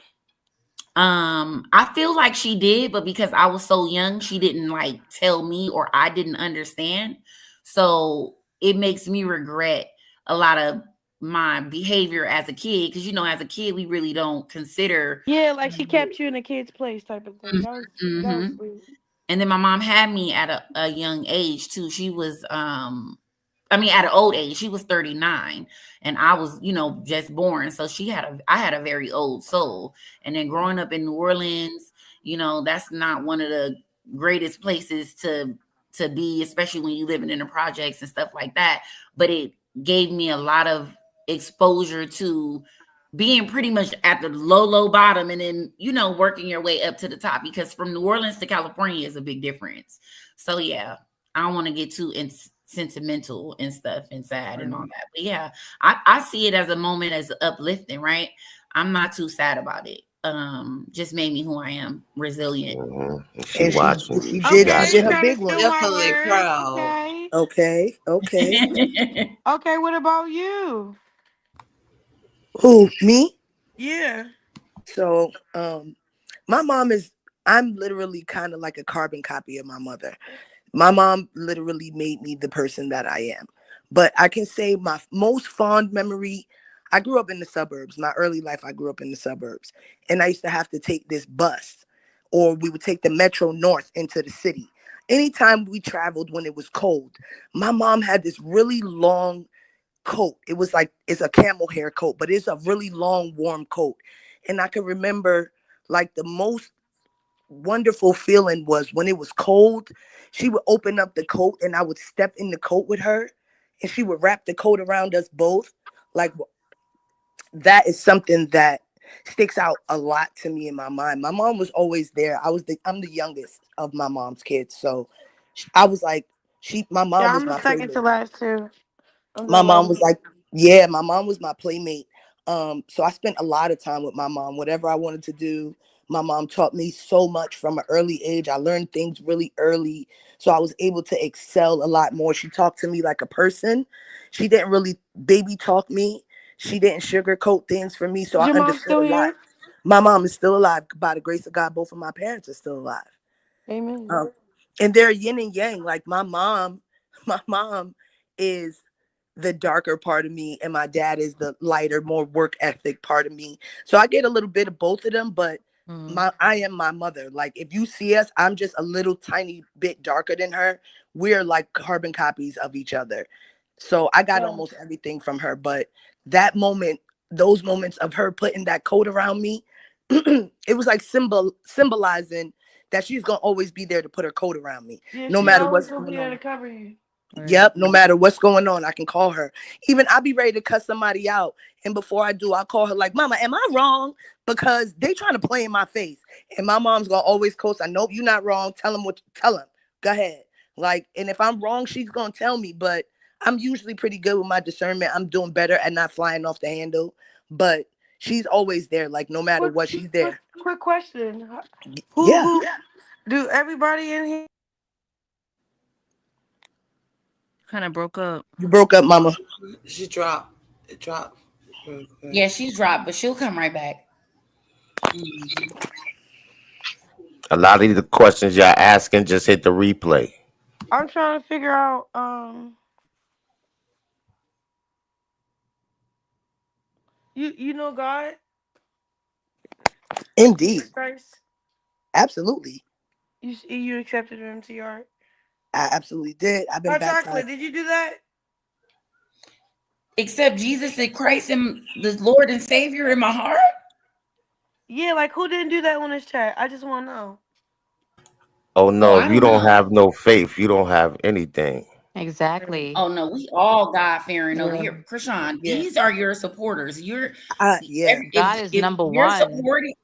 I feel like she did, but because I was so young, she didn't like tell me, or I didn't understand. So it makes me regret a lot of my behavior as a kid, because as a kid we really don't consider. Yeah, like she kept you in a kid's place type of thing. That was Mm-hmm. sweet. And then my mom had me at a young age too. She was at an old age. She was 39 and I was, just born. So I had a very old soul. And then growing up in New Orleans, that's not one of the greatest places to be, especially when you living in the projects and stuff like that. But it gave me a lot of exposure to being pretty much at the low bottom and then, working your way up to the top, because from New Orleans to California is a big difference. So yeah, I don't want to get too sentimental and stuff and sad and all that. But yeah, I see it as a moment as uplifting, right? I'm not too sad about it. Just made me who I am, resilient. Mm-hmm. She And watching she you. She did got Okay, you get her you. gotta big steal one. my Definitely words. proud. Okay. Okay. Okay, what about you? Who, me? Yeah. So, my mom is, I'm literally kind of like a carbon copy of my mother. My mom literally made me the person that I am. But I can say my most fond memory, I grew up in the suburbs. My early life, I grew up in the suburbs. And I used to have to take this bus, or we would take the Metro North into the city. Anytime we traveled when it was cold, my mom had this really long coat. It was like, it's a camel hair coat, but it's a really long, warm coat. And I can remember like the most wonderful feeling was when it was cold, she would open up the coat and I would step in the coat with her and she would wrap the coat around us both. Like, that is something that sticks out a lot to me in my mind. My mom was always there. I'm the youngest of my mom's kids. So I was like, my mom Yeah, was I'm the my second to playmate. last too. I'm the My mom 11th. was like, yeah, my mom was my playmate. So I spent a lot of time with my mom. Whatever I wanted to do, my mom taught me so much from an early age. I learned things really early, so I was able to excel a lot more. She talked to me like a person. She didn't really baby talk me. She didn't sugarcoat things for me, so Is I your mom understood still a lot. here? My mom is still alive by the grace of God. Both of my parents are still alive. Amen. And they're yin and yang. Like my mom is the darker part of me, and my dad is the lighter, more work ethic part of me. So I get a little bit of both of them, but I am my mother. Like, if you see us, I'm just a little tiny bit darker than her. We're like carbon copies of each other. So I got almost everything from her. But that moment, those moments of her putting that coat around me, it was like symbolizing that she's gonna always be there to put her coat around me, Yeah, no she matter always what's gonna be going there to on. cover you. Yep, no matter what's going on, I can call her. Even I'll be ready to cuss somebody out, and before I do, I'll call her like, "Mama, am I wrong?" Because they trying to play in my face, and my mom's gonna always coach. I know you're not wrong. Tell them. Go ahead. Like, and if I'm wrong, she's gonna tell me. But I'm usually pretty good with my discernment. I'm doing better at not flying off the handle. But she's always there. Like, no matter what, she's there. Quick question. Yeah. Who do everybody in here? Kind of broke up. You broke up, Mama. She dropped. It dropped. Real quick. Yeah, she's dropped, but she'll come right back. A lot of the questions y'all asking, just hit the replay. I'm trying to figure out. You know God, Indeed. Jesus Christ. Absolutely. You accepted him to your heart. I absolutely did. I've been Hot chocolate. baptized. Did you do that? Accept Jesus and Christ and the Lord and Savior in my heart. Yeah, like who didn't do that on this chat? I just want to know. Oh Oh, no, I if you don't don't know. have no faith, you don't have anything. Exactly. Oh no, we all God fearing over Yeah. here. Krishan, Yeah. these are your supporters. Yeah. God is If number you're one. supporting,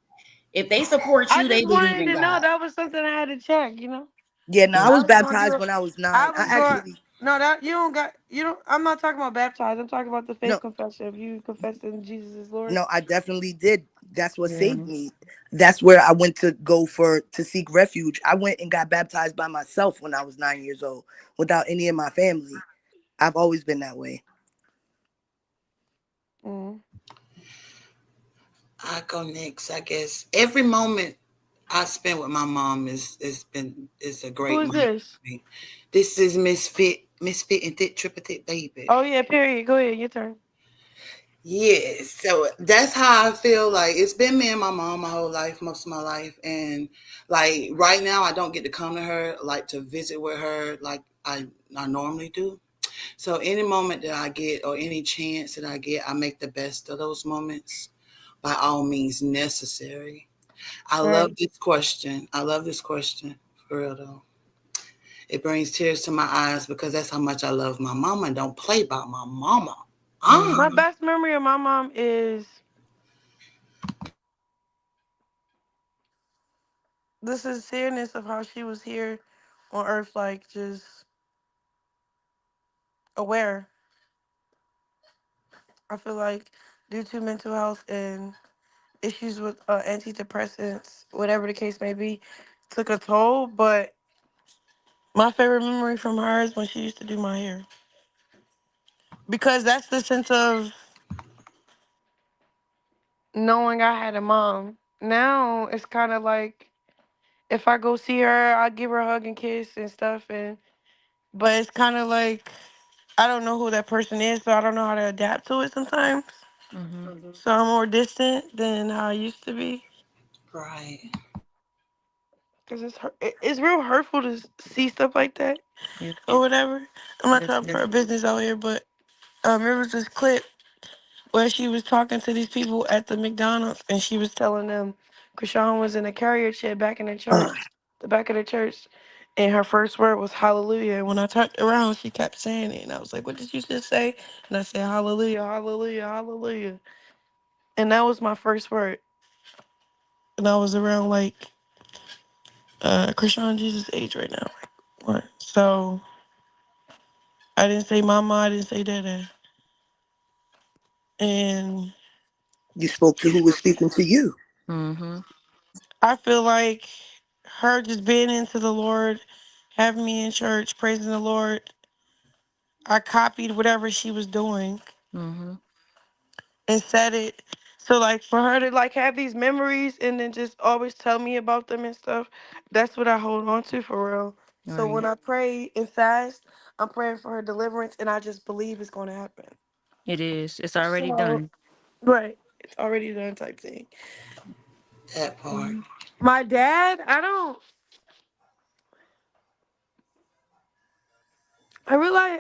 if they support I you, they just believe wanted in to know. God. That was something I had to check. You know. Yeah, no, I I was was going to do baptized it. when I was 9. I I was going. actually No, that you don't got. You don't. I'm not talking about baptized. I'm talking about the faith no, confession. If you confessing Jesus is Lord. no, I definitely did. That's what Yeah. saved me. That's where I went to seek refuge. I went and got baptized by myself when I was 9 years old, without any of my family. I've always been that way. Mm. I go next, I guess. Every moment I spent with my mom is a great Who is moment this? for me. This is Misfit and Thick Triple Thick Baby. Oh yeah. Period. Go ahead. Your turn. Yeah, so that's how I feel. Like, it's been me and my mom my whole life, most of my life, and like right now I don't get to come to her, like to visit with her like I normally do. So any moment that I get or any chance that I get, I make the best of those moments by all means necessary. I love Right. this question. I love this question for real though. It brings tears to my eyes because that's how much I love my mama and don't play about my mama. My Mm-hmm. best memory of my mom is the sincereness of how she was here on earth, like just aware. I feel like due to mental health and issues with antidepressants, whatever the case may be, took a toll. But my favorite memory from her is when she used to do my hair. Because that's the sense of knowing I had a mom. Now it's kind of like if I go see her, I give her a hug and kiss and stuff, and but it's kind of like I don't know who that person is, so I don't know how to adapt to it sometimes. Mm-hmm. So I'm more distant than how I used to be. Right. Cause it's real hurtful to see stuff like that Yes, or whatever. I'm not yes, trying to put her business out here, but there was this clip where she was talking to these people at the McDonald's, and she was telling them Chrisean was in a carrier chair back in the church, the back of the church, and her first word was hallelujah. And when I turned around, she kept saying it, and I was like, "What did you just say?" And I said, "Hallelujah, hallelujah, hallelujah," and that was my first word. And I was around like Chrisean Jesus' age right now, like what? So I didn't say mama, I didn't say dada, and You spoke to who was speaking to you. Mm-hmm. I feel like her just being into the Lord, having me in church, praising the Lord, I copied whatever she was doing Mm-hmm. and said it. So like for her to like have these memories and then just always tell me about them and stuff, that's what I hold on to for real. So when Right. I pray and fast, I'm praying for her deliverance and I just believe it's gonna happen. It is. It's already So done. right. It's already done type thing. That part. Mhm. My dad,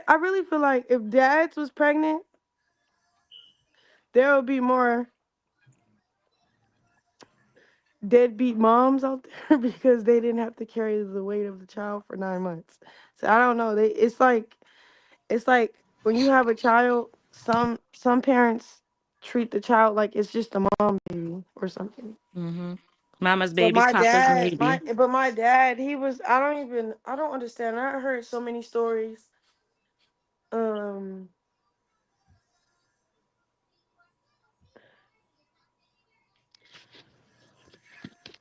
I really feel like if dads was pregnant, there would be more deadbeat moms out there because they didn't have to carry the weight of the child for 9 months. So I don't know. It's like when you have a child, some parents treat the child like it's just a mom baby or something. Mm-hmm. Mama's So baby, my Papa's dad, maybe. my dad, he was. I don't understand. I heard so many stories. Um,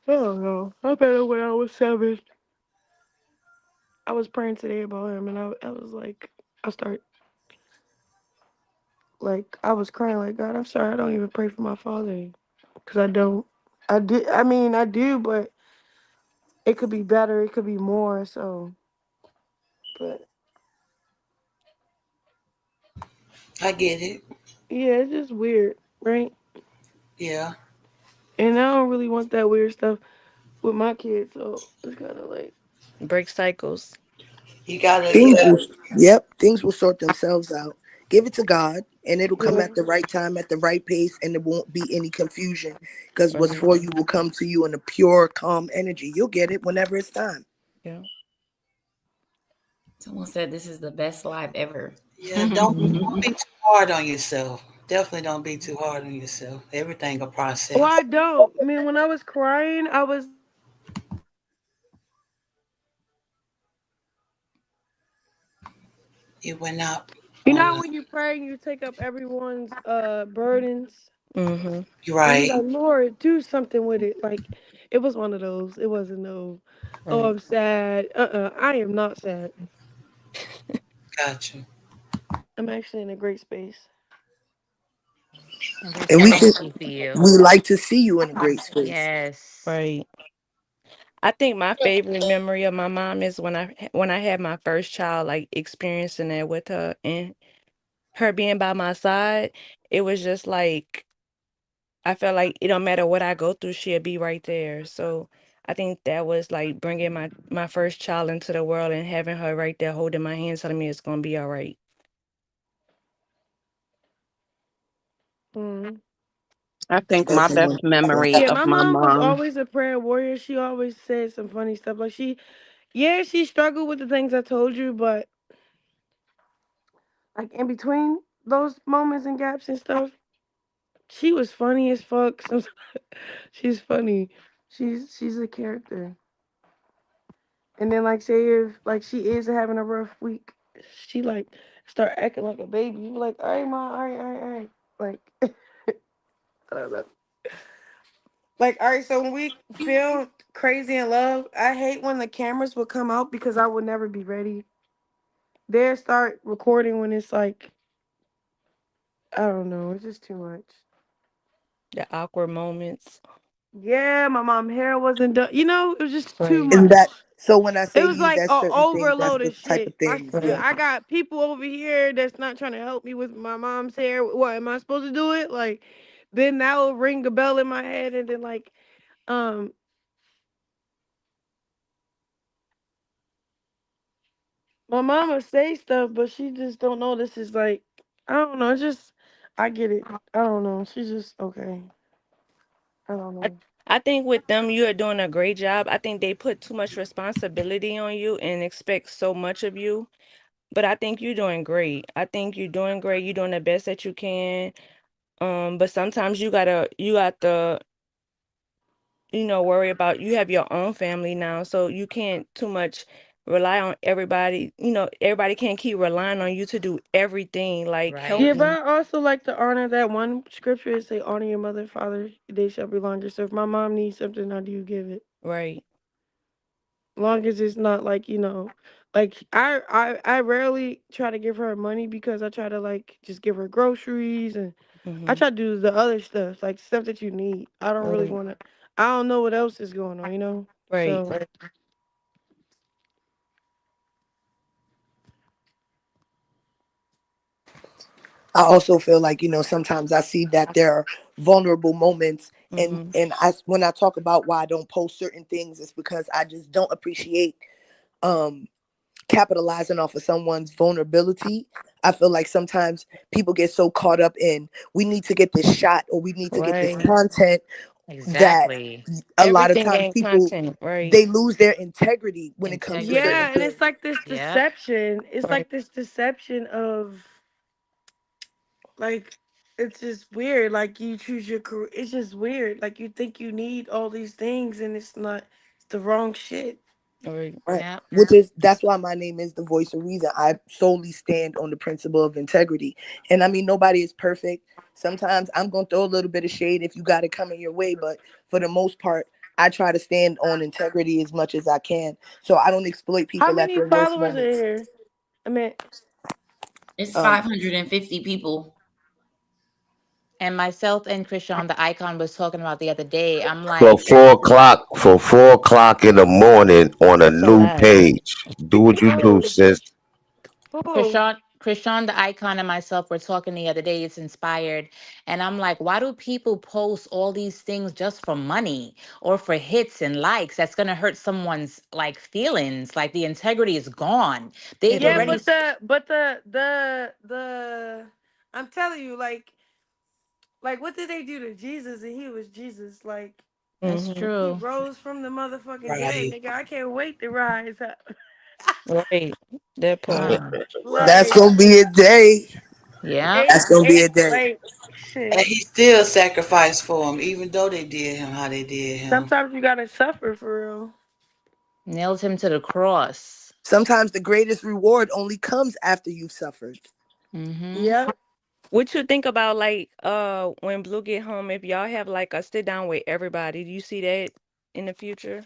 I don't know. I better when I was 7. I was praying today about him, and I was like, I start like I was crying like God. I'm sorry. I don't even pray for my father because I don't. I do. I mean, I do, but it could be better. It could be more. So, but I get it. yeah, it's just weird, right? Yeah. And I don't really want that weird stuff with my kids. So it's kind of like, Break cycles. You gotta, Things yeah. will, yep, things will sort themselves out. Give it to God, and it'll come yeah, at the right time, at the right pace, and there won't be any confusion. Because what's Right. for you will come to you in a pure, calm energy. You'll get it whenever it's time. Yeah. Someone said this is the best live ever. Yeah, don't be too hard on yourself. Definitely don't be too hard on yourself. Everything a well, process. I don't. I mean, when I was crying, I was like, It went out you know, on how the when you pray, you take up everyone's burdens. Mm-hmm. you're And be right. like, Lord, do something with it. Like, it was one of those. It wasn't no, oh, Right. I'm sad. I am not sad. Got you. I'm actually in a great space. I'm just And so we can, happy for you. we like to see you in a great space. Yes. Right. I think my favorite memory of my mom is when I had my first child, like experiencing that with her and her being by my side. It was just like I felt like it don't matter what I go through, she'll be right there. So I think that was like bringing my first child into the world and having her right there holding my hand, telling me it's gonna be all right. Mm. I think my That's best wonderful. memory Yeah, of my my mom was mom. always a prayer warrior. She always said some funny stuff. Like she struggled with the things I told you, but like in between those moments and gaps and stuff, she was funny as fuck. She's funny. She's a character. And then like say if like she is having a rough week, she like start acting like a baby. You be like, all right, ma, all right. Like I don't know. Like, all right, so when we filmed Crazy in Love, I hate when the cameras would come out because I would never be ready. They start recording when it's like, I don't know, it's just too much. The awkward moments. Yeah, my mom hair wasn't done. You know, it was just too Right. And much. that so when I It say to was you like that a certain things, that's overload the of type of shit. things. Yeah. I got people over here that's not trying to help me with my mom's hair. What am I supposed to do it? Like, then that will ring a bell in my head, and then like, um, my mama say stuff, but she just don't know this is like I don't know. It's just I get it. I don't know. She's just okay. I don't I, know. I think with them, you are doing a great job. I think they put too much responsibility on you and expect so much of you. But I think you're doing great. I think you're doing great. You're doing the best that you can. But sometimes you got to, worry about you have your own family now, so you can't too much rely on everybody. Everybody can't keep relying on you to do everything. Like help Yeah, Right. but me. I also like to honor that one scripture. It say honor your mother, father. They shall be longer. So if my mom needs something, how do you give it? Right. Long as it's not like like I rarely try to give her money because I try to like just give her groceries and I Mm-hmm. try to do the other stuff like stuff that you need. I don't really Right. want to. I don't know what else is going on, you know. Right. So I also feel like, sometimes I see that there are vulnerable moments, and Mm-hmm. when I talk about why I don't post certain things, it's because I just don't appreciate um capitalizing off of someone's vulnerability. I feel like sometimes people get so caught up in we need to get this shot or we need to get this Right. content that Exactly. a lot of Everything times ain't people content. Right. they lose their integrity when it comes to certain Integrity. yeah, and it's things. like this Yep. deception. It's Right. like this deception of like it's just weird. Like you choose your career. It's just weird. Like you think you need all these things and it's not. It's the wrong shit. Right. Right. Yep. That's why my name is the voice of reason. I solely stand on the principle of integrity. And I mean, nobody is perfect. Sometimes I'm going to throw a little bit of shade if you got it coming your way. But for the most part, I try to stand on integrity as much as I can. So I don't exploit How people at many their worst followers are moments. here? I mean, It's Um, 550 people. And myself and Chrisean, the icon, was talking about the other day. I'm For like, 4 o'clock, for 4 o'clock in the morning on a That's a new lot. page. Do what you do, who? sis. Who? Krishan, the icon, and myself were talking the other day. It's inspired. And I'm like, why do people post all these things just for money or for hits and likes? That's going to hurt someone's like feelings. Like the integrity is gone. They've It Yeah, already, is. but the I'm telling you, like what did they do to Jesus and he was Jesus? Like that's Mm-hmm. he true. rose from the motherfucking dead, Right. nigga. I can't wait to rise up. Right. That part. Uh, that's Like going to be a day. yeah. ain't That's going to be a ain't day. like And shit. he still sacrificed for him, even though they did him how they did him. Sometimes you gotta suffer for real. Nailed him to the cross. Sometimes the greatest reward only comes after you've suffered. Mm-hmm. Yep. What you think about like when Blue get home, if y'all have like a sit down with everybody, do you see that in the future?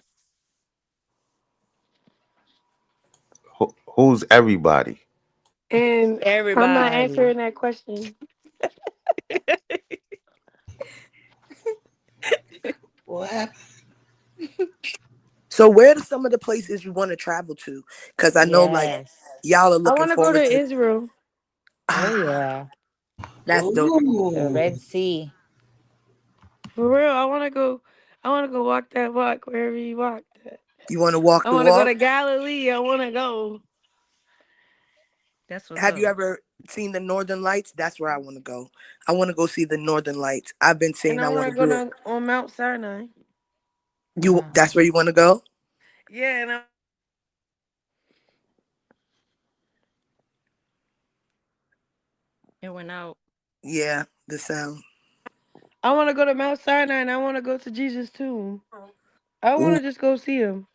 Who's everybody? And I'm not Everybody. answering that question. What happened? So where are some of the places you want to travel to? Because I know like Yes. y'all are I looking wanna go to forward to Israel. Oh, ah, yeah. that's dope. The Ooh. Red Sea. For real. I wanna go walk that walk wherever you walk that. You want to walk I the wanna go walk? to Galilee. I wanna go. That's what's Have you up. ever seen the Northern Lights? That's where I want to go. I want to go see the Northern Lights. I've been And saying I I want want to to go do it. down on Mount Sinai. You that's where you want to go? Yeah, and It went out. Yeah, the sound. I want to go to Mount Sinai, and I want to go to Jesus' tomb. I want Ooh, to just go see him.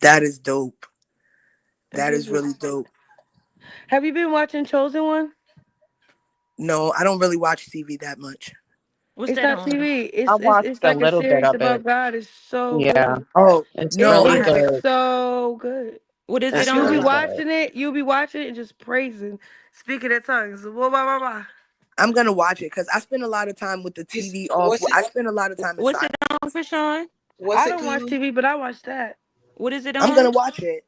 that is dope. And That is just really dope. have you been watching Chosen One? No, I don't really watch TV that much. What's It's that not on? TV. I It's watched a like a little bit series of it. about God. It's so Yeah, good. Oh, it's It no, really I is haven't. good. so good. What is it It's You'll be really on? good. watching it. You'll be watching it and just praising, speaking in tongues. Blah, blah, blah, blah. I'm gonna watch it because I spend a lot of time with the TV off. What's it? I spend a lot of time in What's it silence. on, Krishan? What's I it don't watch called? TV, but I watch that. What is it I'm gonna on? watch it.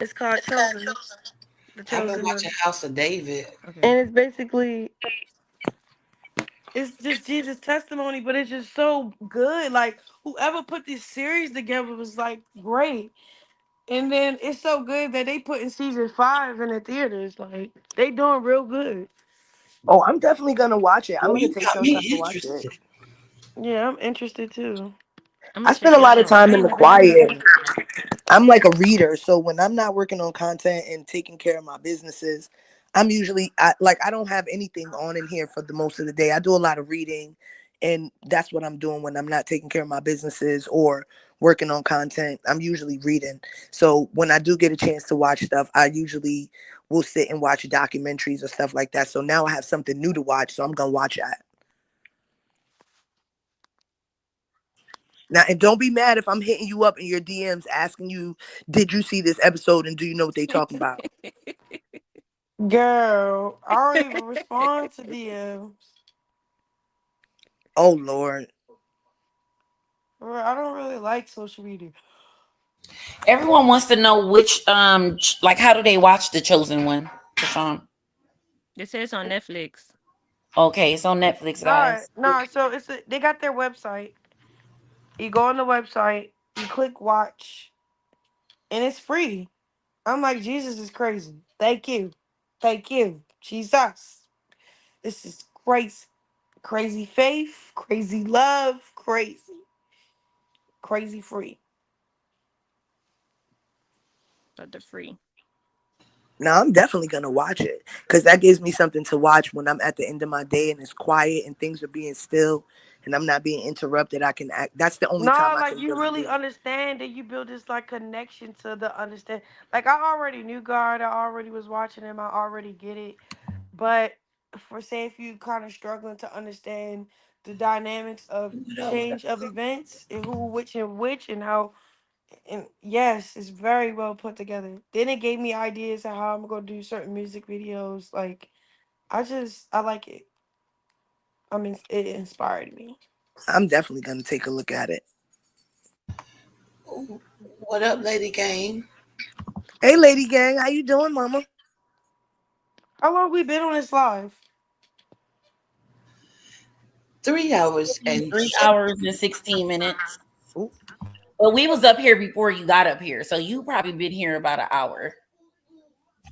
It's called Chosen, the I've been Chosen watching One, House of David. Okay. and it's basically it's just Jesus' testimony, but it's just so good. Like whoever put this series together was like great. And then it's so good that they put in season 5 in the theaters. Like they doing real good. Oh, I'm definitely gonna watch it. I'm Oh, gonna you take got some time to me watch it. interested. Yeah, I'm interested too. I'm I gonna spend check a it lot of out. time I in the ain't been quiet. interested. I'm like a reader, so when I'm not working on content and taking care of my businesses, I'm usually I don't have anything on in here for the most of the day. I do a lot of reading, and that's what I'm doing when I'm not taking care of my businesses or working on content. I'm usually reading. So when I do get a chance to watch stuff, I usually will sit and watch documentaries or stuff like that. So now I have something new to watch, so I'm gonna watch that. Now, and don't be mad if I'm hitting you up in your DMs asking you, did you see this episode and do you know what they talking about? Girl, I don't even respond to DMs. Oh Lord. I don't really like social media. Everyone wants to know which like how do they watch the chosen one, Deshaun? It says on Netflix. Okay, it's on Netflix, No, guys. no. So they got their website. You go on the website, you click watch, and it's free. I'm like, Jesus is crazy. Thank you, Jesus. This is crazy, crazy faith, crazy love, crazy free. But the free. Now I'm definitely gonna watch it because that gives me something to watch when I'm at the end of my day and it's quiet and things are being still and I'm not being interrupted. I can act. That's the only time No, I like can you really really do it. understand that you build this like connection to the understand. Like I already knew God, I already was watching him, I already get it. But for say if you kind of struggling to understand the dynamics of change of events and who, which, and how, and yes, it's very well put together. Then it gave me ideas of how I'm gonna do certain music videos. Like I like it. It inspired me. I'm definitely gonna take a look at it. What up, Lady Game? Hey, Lady Gang, how you doing, Mama? How long we been on this live? 3 hours and Three hours and 16 minutes. Ooh, But we was up here before you got up here, so you probably been here about an hour.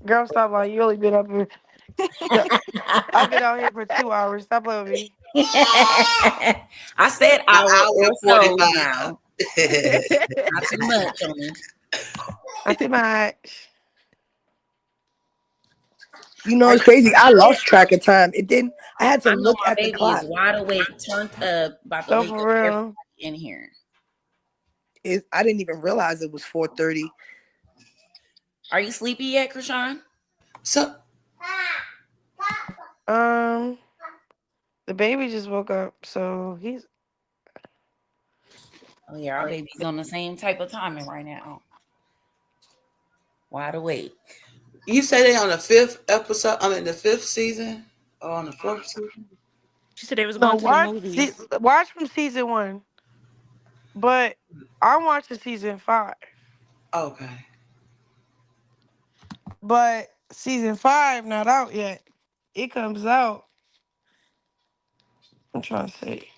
Girl, stop lying. You only been up here. Yeah, I've been out here for 2 hours. Stop playing with me. I said an hour hour or and so 45. now. Not too much on me. Not too much. you know Are it's you crazy. I excited? lost track of time. It didn't. I had to I know look my at the baby is clock. wide awake, turned up, about to No, wake up for everybody real. in here. I didn't even realize it was 4:30. Are you sleepy yet, Krishan? So, Um, the baby just woke up, so he's Oh yeah, our baby's on the same type of timing right now. Wide awake. you say they on the fifth episode? I mean, the fifth season or on the fourth season? She said they was no going to the movies. watch from season 1, but I'm watching season 5. Okay. But season 5 not out yet. It comes out. I'm trying to say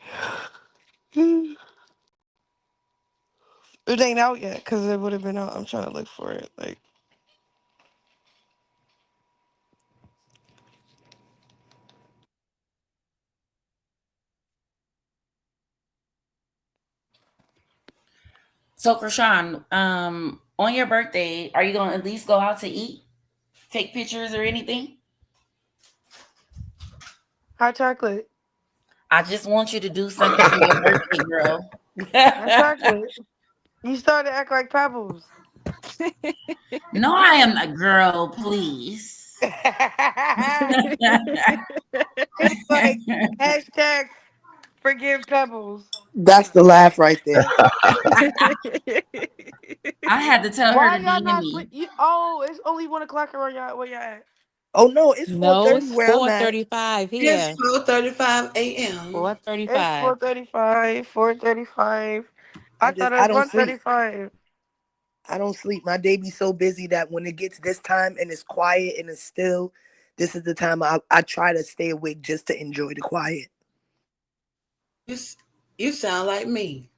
it ain't out yet because it would have been out. I'm trying to look for it. Like So, Krishan, on your birthday, are you gonna at least go out to eat, take pictures or anything? Hot chocolate. I just want you to do something for your birthday, girl. Hot chocolate. You started to act like Pebbles. No, I am a girl, please. It's like hashtag forgive Pebbles. That's the laugh right there. I had to tell her Why to y'all DM not me. sleep? Oh, it's only 1 o'clock around y'all. Where y'all at? Oh no, it's No, 4:30 it's where I'm at. 4:35 It's here. 4:35 a.m. It's 4:35. 4:35. 4:35. I I'm thought just it I was don't sleep. 1:35. I don't sleep. My day be so busy that when it gets this time and it's quiet and it's still, this is the time I try to stay awake just to enjoy the quiet. You, you sound like me.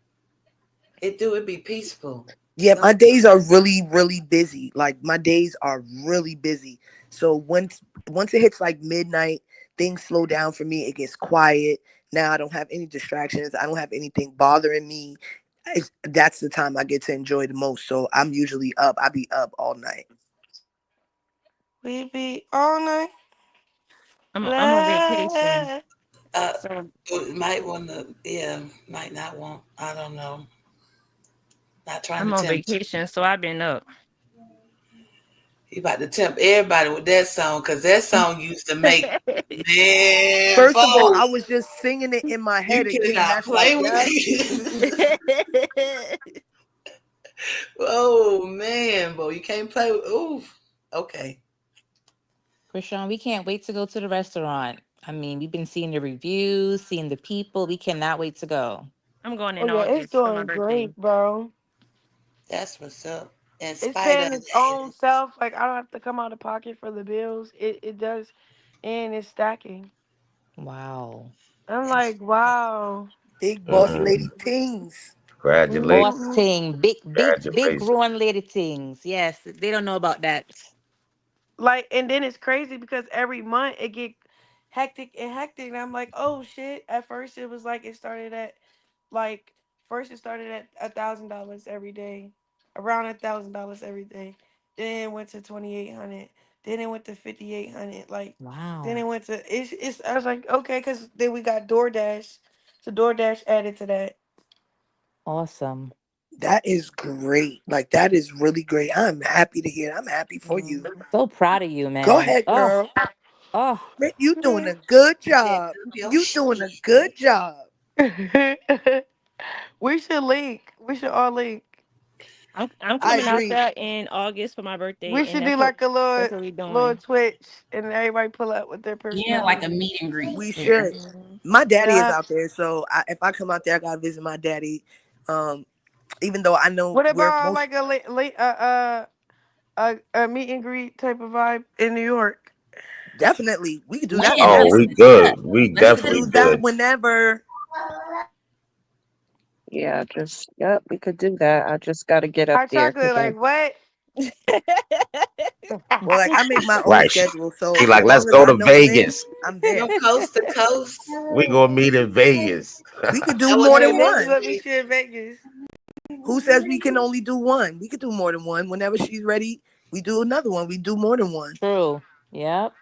It be peaceful. Yeah, Don't my days are really, really busy. Like my days are really busy. So once it hits like midnight, things slow down for me. It gets quiet. Now I don't have any distractions. I don't have anything bothering me. That's the time I get to enjoy the most. So I'm usually up. I be up all night. We be all night. I'm on vacation, Love. uh so might want to, yeah, might not want, I don't know, not trying to I'm on tempt you. vacation, so I've been up. You about to tempt everybody with that song, because that song used to make, man, First of all, bold. I was just singing it in my You head again. cannot That's like, play with yeah. me. Oh man, boy, you can't play with. Oof. Okay. Krishan, we can't wait to go to the restaurant. I mean, we've been seeing the reviews, seeing the people. We cannot wait to go. I'm going Oh in yeah, it's August for my doing birthday. great, bro. That's what's up. In It's spite of paying its that, own self. Like I don't have to come out of pocket for the bills. It does, and it's stacking. Wow. I'm that's like, wow. Big boss Mm, lady things. congratulations. Boss Hmm. thing, big Congratulations. growing lady things. Yes, they don't know about that. Like, and then it's crazy because every month it get hectic and hectic. And I'm like, oh shit. At first it was like it started at like first it started at $1,000 every day, around $1,000 every day. Then it went to 2,800. Then it went to 5,800. Like then Wow. it went to it's. I was like, okay, because then we got DoorDash, so DoorDash added to that. Awesome. That is great. Like that is really great. I'm happy to hear. I'm happy for you. Mhm. So proud of you, Go man. ahead, Oh, girl. oh. Man, you doing a good yeah, job. your You doing a shit. good job. We should link. We should all link. I'm I coming out agree. there in August for my birthday, We and should do like a that's what we little doing. Twitch, and everybody pull up with their Yeah, like a personality. meet and greet We there. should. Mhm. My daddy is Yeah. out there, so if I come out there, I gotta visit my daddy. Um, even though I know What we're about most like a a meet and greet type of vibe in New York? definitely we could do that When? Oh, Let's whenever. we set it up. good. We Let's We set could it definitely do up. that good. whenever. Yeah, just yep, we could do that. I just got to get up Hot there chocolate, because like what? Well, like I make my own Right. schedule, She so like, as let's long as go I to know when, Vegas. I'm From there. coast to coast. We gonna meet in Vegas. We could do That would more Hey, than be next one. let me nice. share Vegas. Who says we can only do one? We could do more than one. Whenever she's ready, we do another one. We do more than one. True. Yep.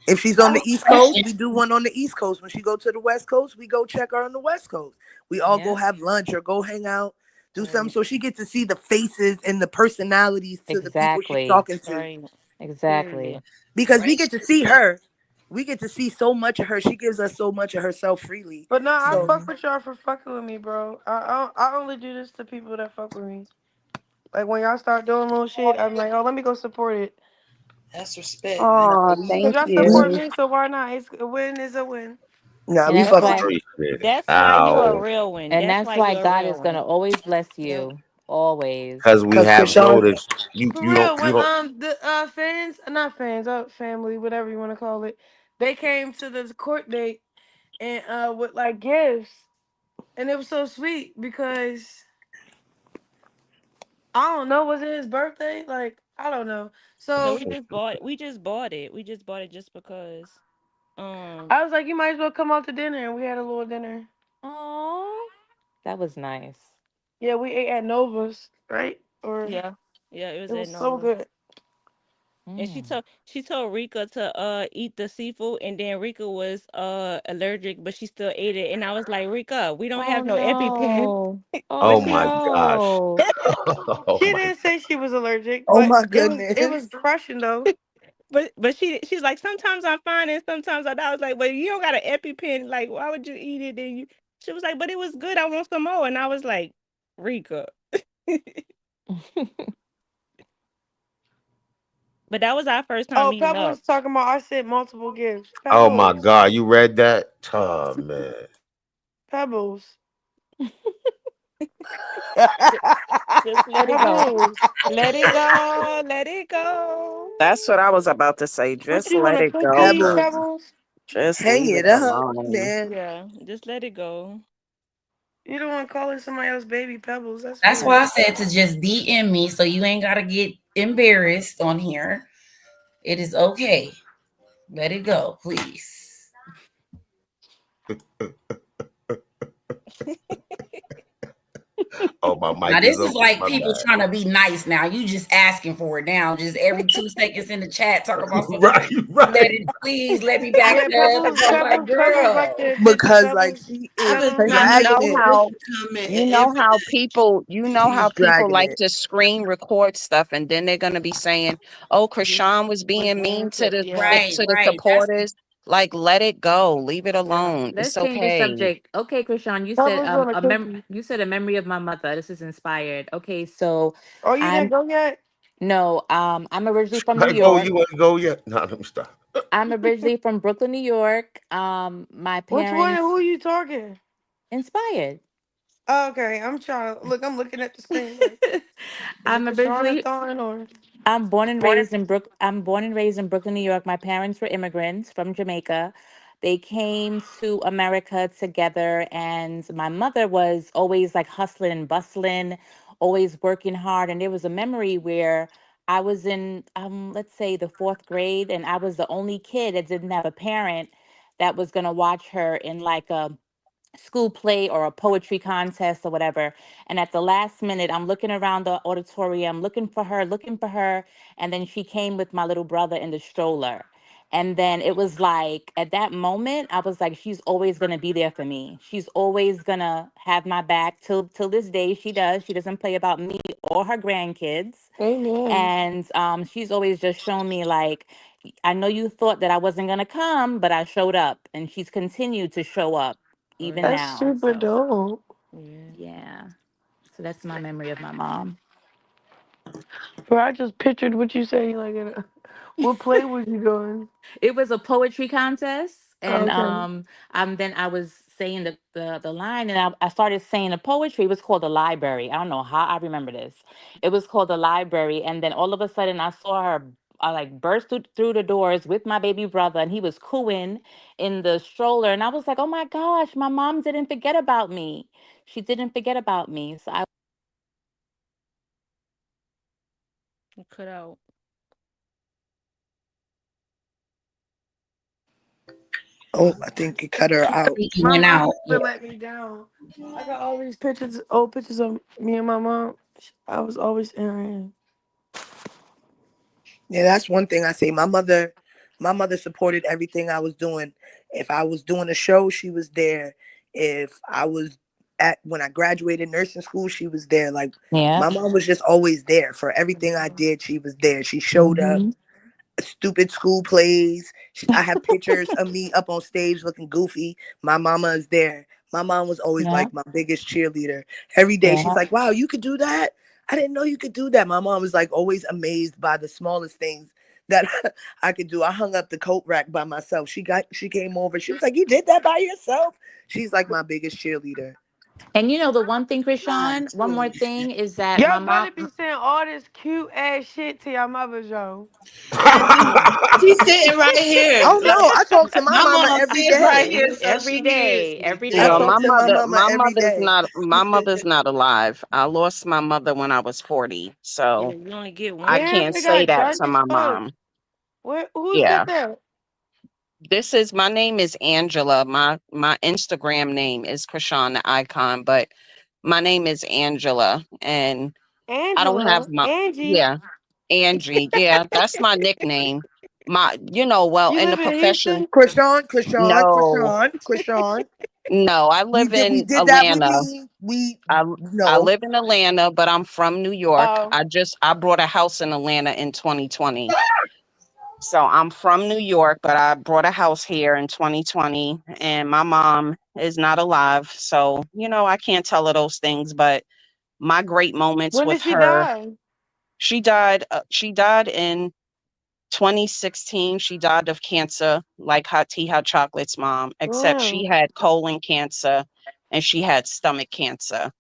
If she's I on have the a East Coast, question. we do one on the East Coast. When she go to the West Coast, we go check her on the West Coast. We all go Yep. have lunch or go hang out, do something Right, so she gets to see the faces and the personalities to the people she's Exactly. talking to. right. Exactly. Period. Because we Right. get to see her. We get to see so much of her. She gives us so much of herself freely. But no, I So fuck Mhm. with y'all for fucking with me, bro. I only do this to people that fuck with me. Like when y'all start doing little shit, I'm like, oh, let me go support it. That's respect, man. Oh, Cause thank y'all we support you. me, so why not? It's a win is a win. nah, And we that's fuck with why you. Appreciate it. That's why you a Ow. real one. and That's that's why why you a God real is gonna one. always bless Yep. you. Always. Because we Cause have Krishan, noticed For you don't real, you when don't the fans, not fans, family, whatever you want to call it, they came to the court date and with like gifts, and it was so sweet because I don't know, was it his birthday? Like I don't know. No, So we just bought it. We just bought it just because. Um, I was like, you might as well come out to dinner, and we had a little dinner. Oh, that was nice. Yeah, we ate at Nova's, right? Or Yeah. Yeah, it it was at was so Nova. good. And Mm. she told Rika to eat the seafood, and then Rika was allergic, but she still ate it. And I was like, Rika, we don't Oh have no EpiPen. no. But Oh Oh she my gosh. no. Oh She my didn't say she was allergic, Oh but my it was goodness. refreshing though. but she's like, sometimes I'm fine and sometimes I die. I was like, but you don't got an EpiPen. Like, why would you eat it? And you she was like, but it was good. I want some more. And I was like, Rika. But that was our first time Oh, meeting Pebbles up. talking about I sent multiple gifts. oh my Pebbles. God. You read that? Oh man. Pebbles. Just let it go. Pebbles. Let it go. Let it go. That's what I was about to say. What Just you want, let a it go, cookie, girl. Pebbles, Pebbles? Just hang leave it it up, alone. man. Yeah, just let it go. You don't want to call it somebody else baby Pebbles. That's That's why weird. I said to just DM me so you ain't gotta get embarrassed on here. It is okay. Let it go, please. Oh, my Now mic this is is open. like My people bad. trying to be nice. Now you just asking for it now. Just every 2 seconds in the chat talk about some. Right, Let right. it please let me back Yeah, up. Pebbles, I'm like, Pebbles like girl. the attention. Because like Pebbles, she I've is been Pebbles. trying to You get dragging know it. people how to comment you know every how day. She's people dragging like it. to screen record stuff, and then they're gonna be saying, "Oh, Just Krishan was being mean to yeah. Right, the right. That's supporters." Like, let it go, leave it Yeah. alone. Let's It's change the okay. subject. Okay, Krishan, Pebbles on a cookie. you said a memory of my mother. This is inspired. Okay, so Oh, you didn't I'm go yet? no, I'm originally from New Like, oh, York. you want to go yet? No, let me stop. I'm originally from Brooklyn, New York. My Which one and parents who you talking? inspired. Oh, okay, I'm trying. Look, I'm looking at the screen. Like, is it I'm Kashana originally Thorne or? I'm born and raised in Brooklyn, New York. My parents were immigrants from Jamaica. They came to America together, and my mother was always like hustling and bustling, always working hard. And there was a memory where I was in let's say the 4th grade, and I was the only kid that didn't have a parent that was gonna watch her in like a school play or a poetry contest or whatever. And at the last minute, I'm looking around the auditorium, looking for her. And then she came with my little brother in the stroller. And then it was like, at that moment, I was like, she's always going to be there for me. She's always going to have my back till this day. She does. She doesn't play about me or her grandkids. Amen. And she's always just shown me like, I know you thought that I wasn't gonna come, but I showed up, and she's continued to show up even That's Word. now. super So dope. Yeah. yeah, so that's my memory of my mom. Bro, I just pictured what you say. Like, what play was you doing? It was a poetry contest, and Okay. then I was saying the line, and I started saying the poetry. It was called the library. I don't know how I remember this. It was called the library, and then all of a sudden I saw her. Like burst through the doors with my baby brother, and he was cooing in the stroller, and I was like, "Oh my gosh, my mom didn't forget about me. She didn't forget about me." So I Cut out. Oh, I think it cut her out. He My went mom out. Yeah. never let me down. I got all these pictures, old pictures of me and my mom. I was always in her hand. Yeah, that's one thing I say. My mother supported everything I was doing. If I was doing a show, she was there. If I was at when I graduated nursing school, she was there. Like yeah. my mom was just always there for everything I did. She was there. She showed up. Hmm. Stupid school plays. I have pictures of me up on stage looking goofy. My mama is there. My mom was always Yeah. like my biggest cheerleader. Every day she's Yeah. like, "Wow, you could do that. I didn't know you could do that." My mom was like always amazed by the smallest things that I could do. I hung up the coat rack by myself. She came over. She was like, "You did that by yourself?" She's like my biggest cheerleader. And you know the one thing, Krishan, one more Nice. thing is that my Y'all mom. better be saying all this cute ass shit to y'all mothers, yo. She's sitting right here. Oh no, I talk to my My mama mom every sits right day. here, so Every she hears day, me. every I Well, day. talk to my mama every day. my mother's not alive. I lost my mother when I was 40. Yeah, So you only get I one. Damn, can't they say got that dark to as my fuck. mom. Who said Yeah. that? My name is Angela. My Instagram name is Krishan the Icon, but My name is Angela, and I don't have Angela, my Angie. yeah, Angie. Yeah, that's my nickname. Well, You in the live in profession, Houston? no, Krishan. no, I We live did we in did that with Atlanta. me. We I I no. live in Atlanta, but I'm from New York. Oh, I brought a house in Atlanta in 2020. So I'm from New York, but I brought a house here in 2020, and my mom is not alive. So, I can't tell her those things, but my great moments when with did she her, die? she died in 2016. She died of cancer, like Hotteahotchocolate's mom, except she Damn. had colon cancer and she had stomach cancer.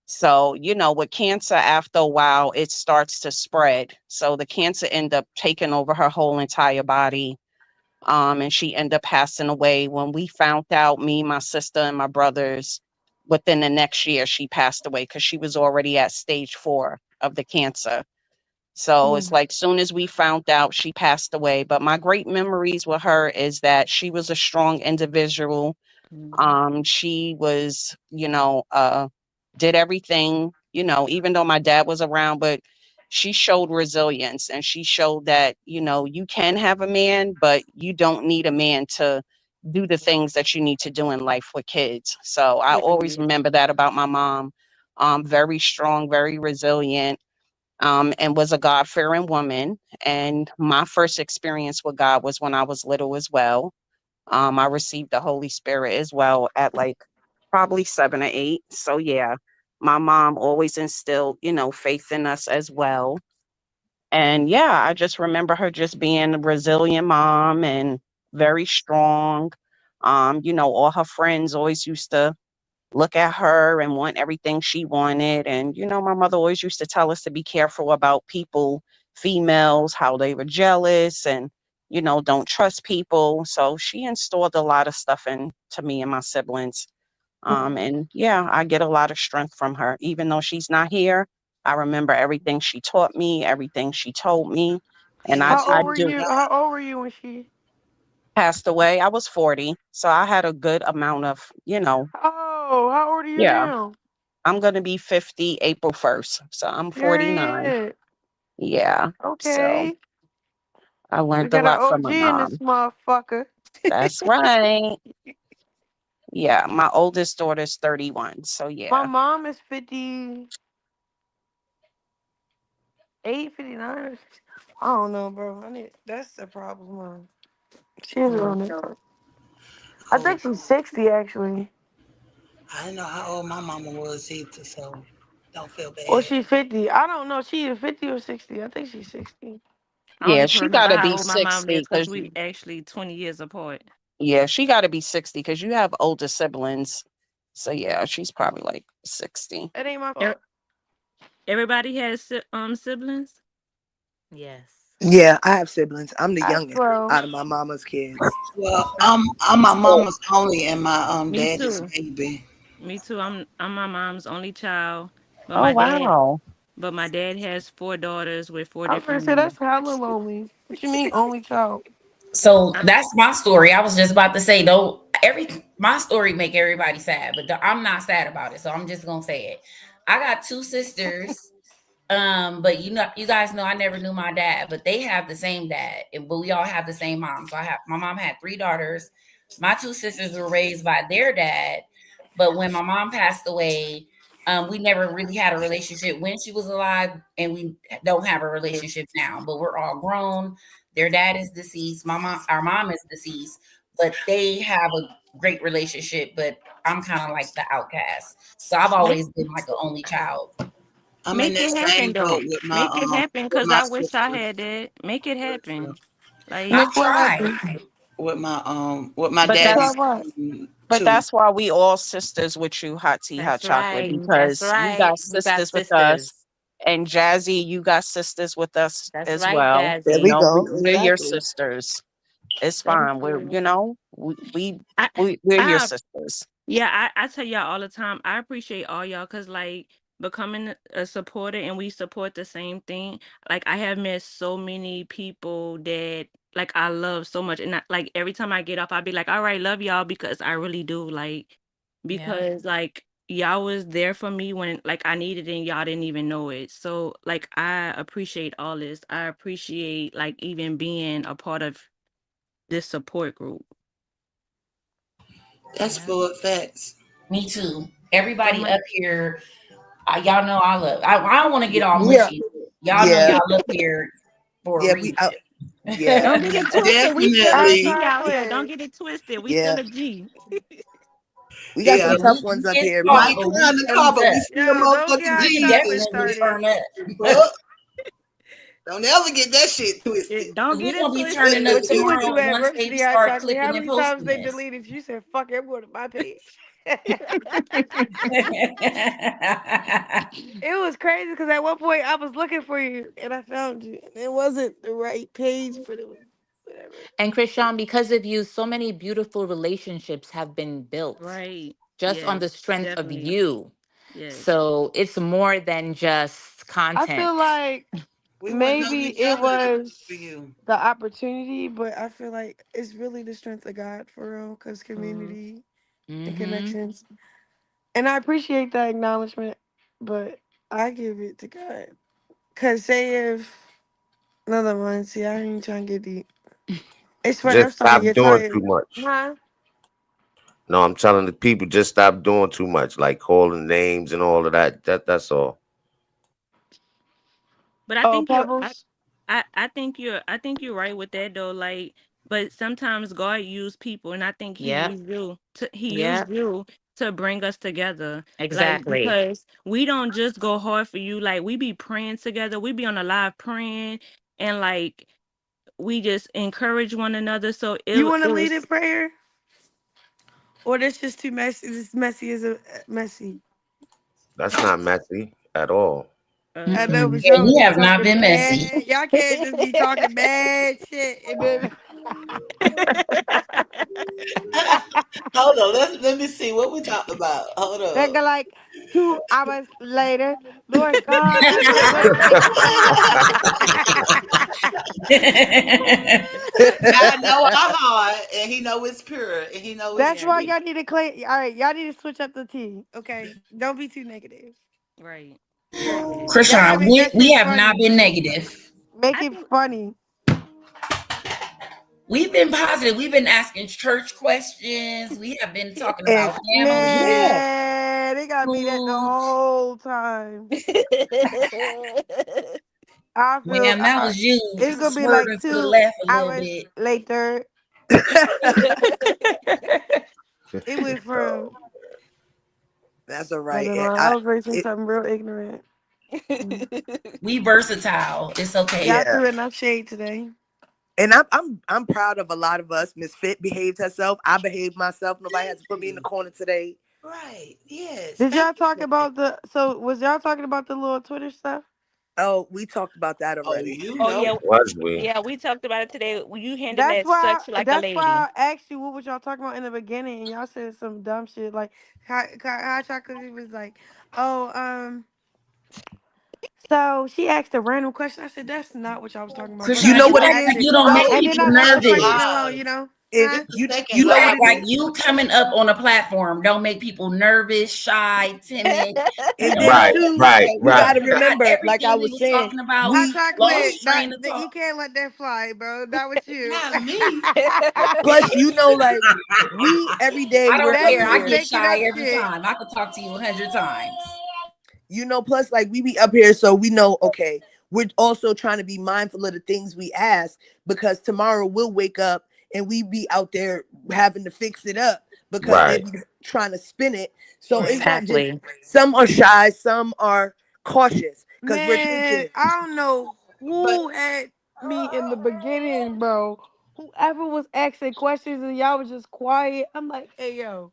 So, with cancer, after a while, it starts to spread. So the cancer ended up taking over her whole entire body. And she ended up passing away. When we found out, me, my sister, and my brothers, within the next year, she passed away because she was already at stage 4 of the cancer. So it's Mm. like soon as we found out, she passed away. But my great memories with her is that she was a strong individual. She was, did everything, even though my dad was around, but she showed resilience and she showed that, you can have a man, but you don't need a man to do the things that you need to do in life with kids. So I always Period. remember that about my mom. Very strong, very resilient, and was a God fearing woman. And my first experience with God was when I was little as well. I received the Holy Spirit as well at like probably 7 or 8. So yeah, my mom always instilled, faith in us as well. And yeah, I just remember her just being a resilient mom and very strong. All her friends always used to look at her and want everything she wanted. And, my mother always used to tell us to be careful about people, females, how they were jealous and, don't trust people. So she installed a lot of stuff into me and my siblings. And yeah, I get a lot of strength from her. Even though she's not here, I remember everything she taught me, everything she told me. And Me How I old too. were do you? How old were you when she? passed away. I was 40. So I had a good amount of, Oh, how old are you yeah, now? I'm gonna be 50 April 1st. So I'm 49. Period. Yeah. So Okay. I We learned a got an lot from OG my in this mom. motherfucker. That's right. Yeah. My oldest daughter's 31. So My yeah. mom is 58, 59. I don't know, bro. That's the problem, man. She's Yeah. on it. I Oh, think she's 60 actually. I didn't know how old my mama was either, so don't feel Or bad. she's 50. I don't know. She is 50 or 60. I think she's 60. I Yeah. only She remember gotta how be old my mom is 60 because because, we actually 20 years apart. yeah, she gotta be 60 because you have older siblings. So yeah, she's probably like 60. It ain't my E- fault. Everybody has siblings. Yes. Yeah, I have siblings. I'm the I have youngest 12. out of my mama's kids. Well, I'm my So mama's only and my Me daddy's too. baby. Me too. I'm my mom's only child, but oh my dad wow. but my dad has 4 daughters with four I was gonna different say men. that's hella lonely. What you mean only child? So I, that's my story. I was just about to say, don't every my story make everybody sad, but I'm not sad about it. So I'm just gonna say it. I got two sisters. But you guys know I never knew my dad, but they have the same dad, but we all have the same mom. So my mom had three daughters. My two sisters were raised by their dad, but when my mom passed away, we never really had a relationship when she was alive, and we don't have a relationship now. But we're all grown. Their dad is deceased. Our mom is deceased, but they have a great relationship. But I'm kind of like the outcast, so I've make always been like an only child. I'm in make that it happen same boat though. Make it happen with because my I wish I sister. had that. Make it happen. Like, I Make what tried. happen? With my But You daddy try that's what? but too. that's why we all sisters with you, Hot Tea, Hot That's Chocolate, right. That's because you right. got We got sisters with us. sisters. And Jazzy, you got sisters with us That's as right, well. There we Jazzy. go. We're your Exactly. sisters. It's thank fine. We're, you. you know, we, I we're your I sisters. Yeah, I tell y'all all the time. I appreciate all y'all because like becoming a supporter and we support the same thing. Like I have met so many people that like I love so much, and like every time I get off, I'll be like, "All right, love y'all," because I really do. Like Yeah. because like y'all was there for me when like I needed it and y'all didn't even know it. So like I appreciate all this. I appreciate like even being a part of this support group. That's full of facts. Me too. So Everybody my, up here, y'all know I love. I don't want to get all Yeah, mushy. Y'all know yeah, y'all up here for a yeah. We reason. out. Yeah, Don't get it twisted. We still a Definitely. G out here. Don't chocolate. get it twisted. We yeah. still a G. We got Yeah. some Yeah, tough we ones up get here, We but soft, might but we climb the car, turned but we up. still Yo, don't get motherfucking hot We G's. chocolate definitely started. turn up. Well, don't ever get that shit twisted. Don't We get it gonna be twisted. turning up What you went to tomorrow at once they Varsity Hot start Chocolate? How clicking and many times posting they us. deleted? You said, "Fuck it, I'm going to my page." It was crazy because at one point I was looking for you and I found you. And it wasn't the right page, but it was whatever. And Chrisean, because of you, so many beautiful relationships have been built Right. just on Yes. the strength of Definitely. you. Yes. So it's more than just I feel content. like We wouldn't know maybe each it other for was you. the opportunity, but I feel like it's really the strength of God for real because Mm-hmm. community and Mm-hmm. connections. And I appreciate that acknowledgement, but I give it to God. Because say if another one, see, I ain't trying to get deep. It's funny, I'm Just starting stop to get doing tired. too much. Huh? No, I'm telling the people just stop doing too much, like calling names and all of that. That's all. But I Oh, think you're Pebbles? I think you're right with that though. Like, but sometimes God used people, and I think Yep. He used Yep. you to bring us together. Like Exactly. because we don't just go hard for you. Like we be praying together. We be on a live praying, and like we just encourage one another. So You want to it lead in was. prayer? Or this just too messy? This messy is a messy. That's not messy at all. I know, Mm-mm. but Yeah, y'all you be have not talking been messy. bad. Y'all can't just be talking bad shit and then Hold on, let me see what we talked about. Hold they up. go like 2 hours later. Lord God, I just went. God know our heart, and He know it's pure, and He know it's That's why true. y'all need to clean. All right, y'all need to switch up the tea. Okay, don't be too negative. Right. Period. Y'all Krishan, gotta make that we shit have not funny. been negative. Make I it think funny. We've been positive. We've been asking church questions. We have been talking and about family, Yeah. Man, they gotta be that the food. whole time. I feel Ma'am, that was you it's gonna be like swerving to the two left a little hours bit. later. It went from that's all I right. don't know. I was raising something real ignorant. Mm. We versatile. It's okay. Y'all Yeah, threw enough shade today. and I'm proud of a lot of us. Miss Fit behaved herself. I behaved myself. Nobody Thank has to put me in the you. corner today. Right. Yes. Did Thank y'all you talk for that. about the? So was y'all talking about the little Twitter stuff? Oh, we talked about that Oh, already. you Oh know. yeah, Was we? yeah. We talked about it today. You handled That's that why. such like a That's lady. why I asked you what was y'all talking about in the beginning, and y'all said some dumb shit like how chocolate was like, oh So she asked a random question. I said, "That's not what y'all was talking about." But You Krishan, okay, know you and what I it act asked like is? it, you don't No, make Oh, and this then people I the left the second question nervous. alone. live. it Huh? This the you second you You know act what it live. like is? you coming up on a platform don't make people nervous, shy, timid. And then No, Right, two, right, you we right. got to forgot remember, like I everything we was was saying, talking about. Hot we Lost chocolate. train of That thought. you can't let that fly, bro. Not with you. Not me. plus you know like we every day I we're don't up care. Stephanie I was here. get making shy up every shit. time. I could talk to you 100 times. You know, plus like we be up here, so we know. Okay, we're also trying to be mindful of the things we ask because tomorrow we'll wake up and we be out there having to fix it up because they Right. be trying to spin it. So it's Right. not just Exactly. some are shy, some are cautious because we're Man, thinking. I don't know But who had me in the beginning, bro. Whoever was asking questions and y'all was just quiet. I'm like, hey yo.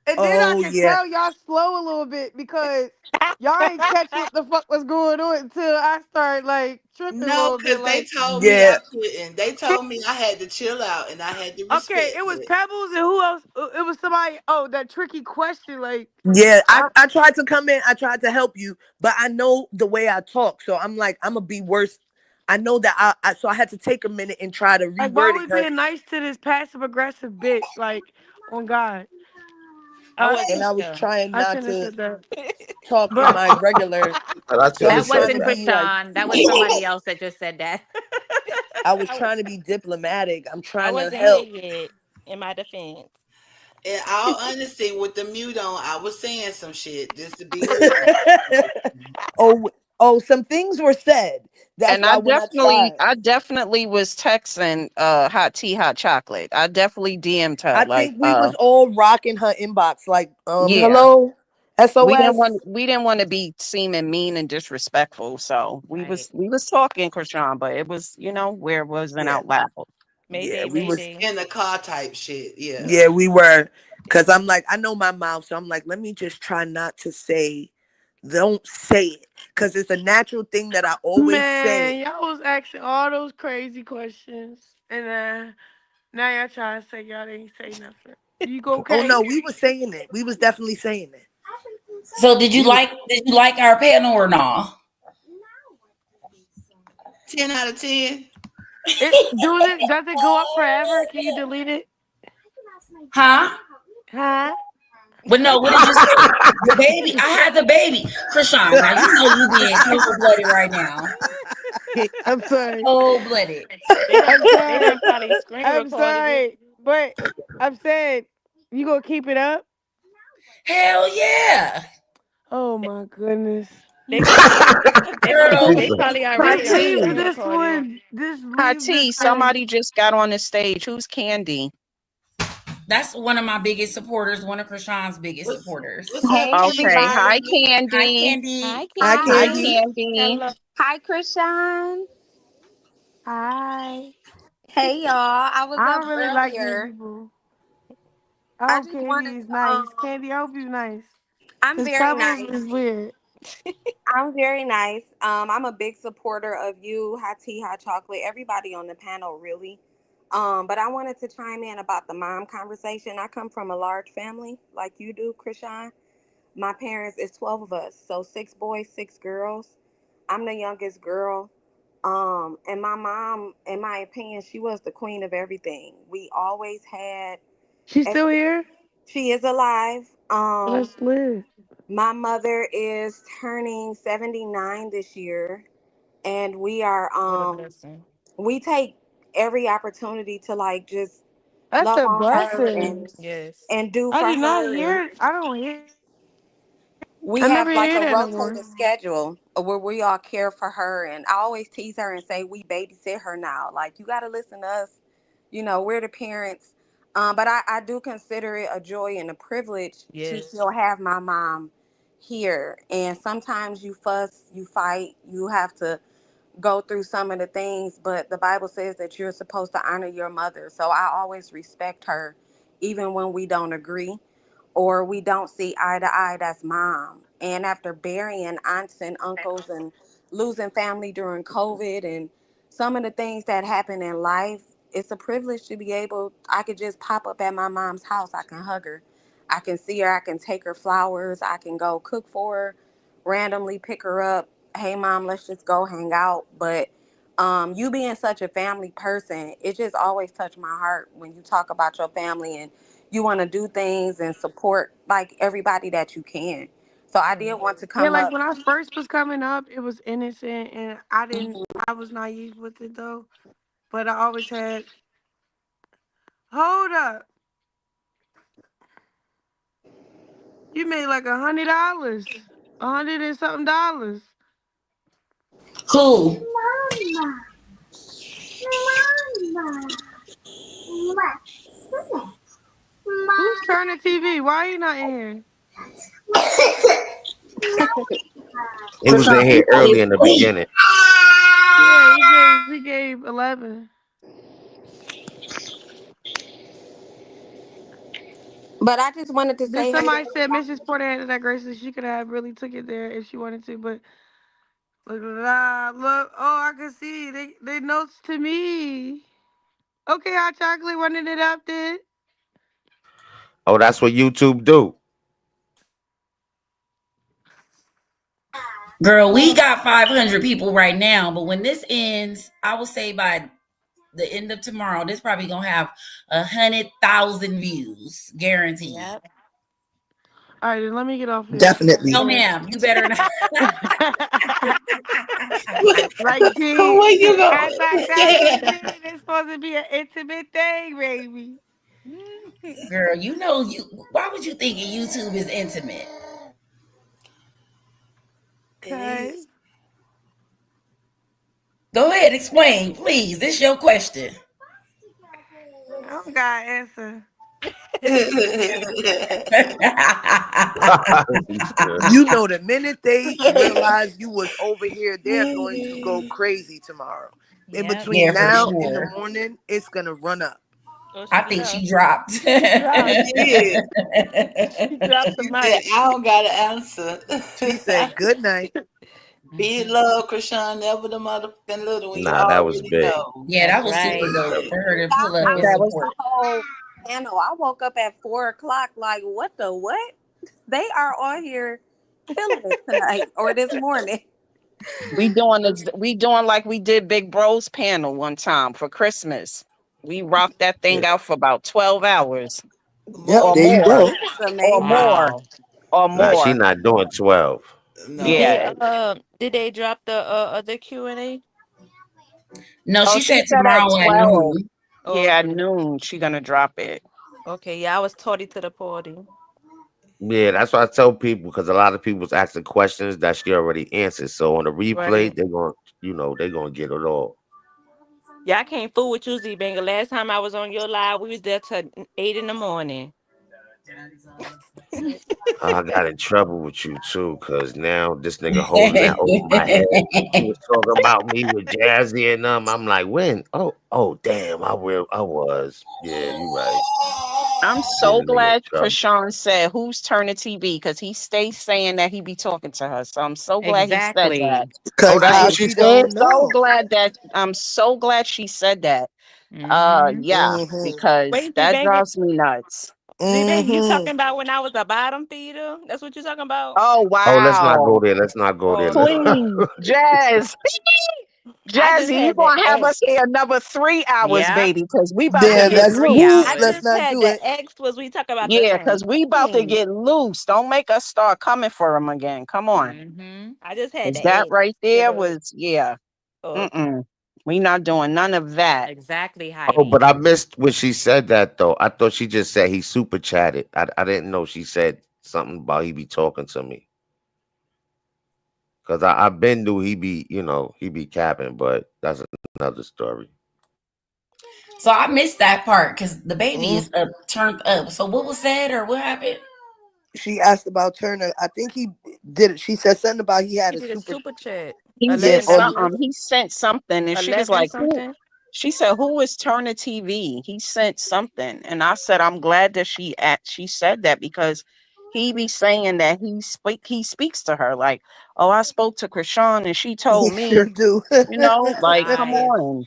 And then I Oh could yeah, tell y'all slow a little bit because y'all ain't catch what the fuck was going on until I started like tripping a no, little bit. because they Like, told me yeah, I couldn't. They told me I had to chill out and I had to okay, respect it was it. Pebbles and who else? It was somebody. Oh, that tricky question. Like, yeah. I I, I tried to come in. I tried to help you, but I know the way I talk, so I'm like I'm gonna be worse. I know that so I had to take a minute and try to like, why reword it we because being nice to this passive aggressive bitch? Like, on God. and I was trying not shouldn't have to said that. talk in But my regular. So I That was trying wasn't to be like, Krishan. That was somebody else that just said that. I was trying to be diplomatic. I'm I trying to wasn't here help. yet. In my defense, In all honesty, with the mute on, I was saying some shit just to be real. oh, some things were said. That's And why when I tried, I definitely was texting hot tea, hot chocolate. I definitely DM'd her I like think we was all rocking her inbox like, yeah. hello, SOS. We didn't want to be seeming mean and disrespectful. So Right. we was talking, Krishan, but it was, where it wasn't Yeah, out loud. yeah, Mayday, we was. Mayday. In the car type shit. Yeah. Yeah, we were. Cause I'm like, I know my mouth, so I'm like, let me just try not to say, don't say it, cause it's a natural thing that I always Man, say. y'all was asking all those crazy questions, and now y'all trying to say y'all didn't say nothing. You go Oh okay? no, we was saying it. We was definitely saying it. So did you We was. like our panel or not? 10 out of 10. Does it go up forever? Can you delete it? Huh? Huh? But no, what did you say? The baby. I had the baby. Krishan, now you know you being cold blooded right now. I'm sorry. Cold blooded. I'm They done sorry. probably screen I'm recorded it. sorry. But I'm saying, you gonna keep it up? Hell yeah. Oh my goodness. They probably Girl. they probably Hot already Just leave screen tea. this recorded. one. Just Hot leave this tea, one. somebody just got on the stage. Who's Candy? That's one of my biggest supporters, one of Krishan's biggest What's supporters. what's up, Hey Okay. Candy? Hi, everybody. Hi, Candy. Hi Candy. Hi, Hi, Candy. Candy. Candy. Hello. Hi Krishan. Hi. Hey y'all. I was I up don't really like new earlier. people. I I hope just Candy wanted is to nice. Candy, I hope you nice. I'm Cause very Pebbles nice. is weird. I'm very nice. I'm a big supporter of you, Hot Tea, Hot Chocolate, everybody on the panel really. But I wanted to chime in about the mom conversation. I come from a large family like you do, Krishan. My parents is 12 of us, so 6 boys, 6 girls. I'm the youngest girl. And my mom, in my opinion, she was the queen of everything. We always had She's still everything. here? She is alive. Let's live. My mother is turning 79 this year, and we are What a blessing. we take every opportunity to like just That's love a on her blessing. Yes. and do I for did not her. And hear. I don't hear. we I never have like hear a that no more. rotated schedule where we all care for her. And I always tease her and say we babysit her now. Like, you got to listen to us. We're the parents. But I do consider it a joy and a privilege to Yes. still have my mom here. And sometimes you fuss, you fight, you have to go through some of the things. But the Bible says that you're supposed to honor your mother. So I always respect her, even when we don't agree or we don't see eye to eye. That's mom. And after burying aunts and uncles and losing family during COVID and some of the things that happen in life, it's a privilege to be able, I could just pop up at my mom's house. I can hug her. I can see her. I can take her flowers. I can go cook for her, randomly pick her up. Hey, mom, let's just go hang out. But you being such a family person, it just always touched my heart when you talk about your family and you want to do things and support like everybody that you can. So I did want to Yeah, come like up. when I first was coming up, it was innocent, and I didn't. Mhm. I was naive with it though. But I always had. Hold up, you made like $100, $100 and something dollars. Who? Who's turning TV? Why are you not in here? He was in here early in the beginning. Yeah, he gave 11. But I just wanted to Then say hey to somebody said everybody. Mrs. Porter handed that graciously. She could have really took it there if she wanted to, but look, look. Oh, I can see they notes to me. Okay, hot chocolate running it up then. Oh, that's what YouTube do. Girl, we got 500 people right now, but when this ends, I will say by the end of tomorrow, this probably gonna have 100,000 views, guaranteed. Yep. All right, then let me get off here. No, Definitely. ma'am. You better not. Like, Where see, you go? as I tell you, see, it's supposed to be an intimate thing, baby. Girl, you know you. Why would you think YouTube is intimate? It Cause is. Go ahead, explain, please. This your question. I don't got an answer. You know, the minute they realize you was over here, they're going to go crazy tomorrow. In Yep. Yeah, between for now and the sure. morning, it's gonna run up. Oh, I she think dropped. she dropped. She dropped. She did. She dropped the She said, mic. I don't got an answer. She said, "Good night." Be love, Chrisean, never the motherfucking little when you Nah, that was already big. know. Yeah, that That's was super right. dope for her to pull up I and That missed was the support. whole panel. I woke up at 4 o'clock. Like, what the what? They are on here killing it tonight or this morning. we doing like we did Big Bro's panel one time for Christmas. We rocked that Yeah. thing out for about 12 hours Yep, More or there than you more, go. This is or amazing. more, Wow. or Nah, she more. not doing 12. Did no. Yeah. they drop the other Q&A? No, Oh, she she said said at tomorrow at 12. noon. Oh, Yeah, at okay. noon she gonna drop it. Okay, yeah, I was tardy to the party. Yeah, that's what I tell people because a lot of people's asking questions that she already answered. So on the replay, Right. they're going, they're gonna get it all. Yeah, I can't fool with you, Z Banger. Last time I was on your live, we was there till 8 in the morning. I got in trouble with you too, cause now this nigga holding that over my head. He was talking about me with Jazzy and them. I'm like, when? Oh, damn, I was. Yeah, you right. I'm Getting so a nigga in glad trouble. Krishan said who's turning TV because he stays saying that he be talking to her. So I'm so glad he said that. Exactly. Oh, Cause that's how what Right. she she said. don't So know. glad that I'm so glad she said that. Mm-hmm. Yeah, Mm-hmm. because Wait, Z that Banger. drives me nuts. Z Banger, you Mm-hmm. talking about when I was a bottom feeder? That's what you talking about? Oh Oh, let's not go wow. there. Let's not go there. Oh, Let's okay. Please, Jazz. I just Jazzy, you had the gonna have X. us here another 3 hours, Yep. baby, because we about to Then Another get let's 3 hours. loose. I let's just not had do the it. X. Was we talking about the Yeah, same because we about to thing? get loose. Don't make us start coming for him again. Come on. Mm-hmm. I just had Because the that X. right You there know. was, yeah. Oh, okay. Mm-mm. We not doing none of that. Exactly, Oh, but Heidi. I missed when she said that though. I thought she just said he super chatted. I didn't know she said something about he be talking to me. Cause I been knew he be capping, but that's another story. So I missed that part because the baby Mm. is up, turned up. So what was said or what happened? She asked about Turner. I think he did it. She said something about he He had a did a super. super chat. He Yeah, did on. $11. something. He sent something, and she was 11 like, "Who?" something. She said, "Who is Turner TV?" He sent something, and I said, "I'm glad that she said that because he be saying that he speaks to her like, oh, I spoke to Krishan and she He told sure me, do. like, come Right. on,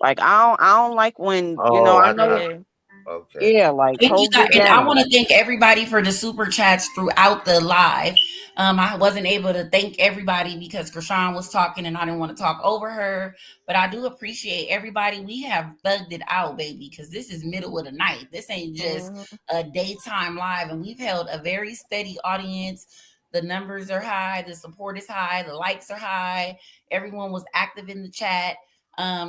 like I don't like when Oh, I I know, got Yeah. okay. yeah, like Thank you hold guys, it and I want down." to thank everybody for the super chats throughout the live. I wasn't able to thank everybody because Krishan was talking and I didn't want to talk over her, but I do appreciate everybody. We have thugged it out, baby, because this is middle of the night. This ain't just Mhm. a daytime live, and we've held a very steady audience. The numbers are high, the support is high, the likes are high. Everyone was active in the chat.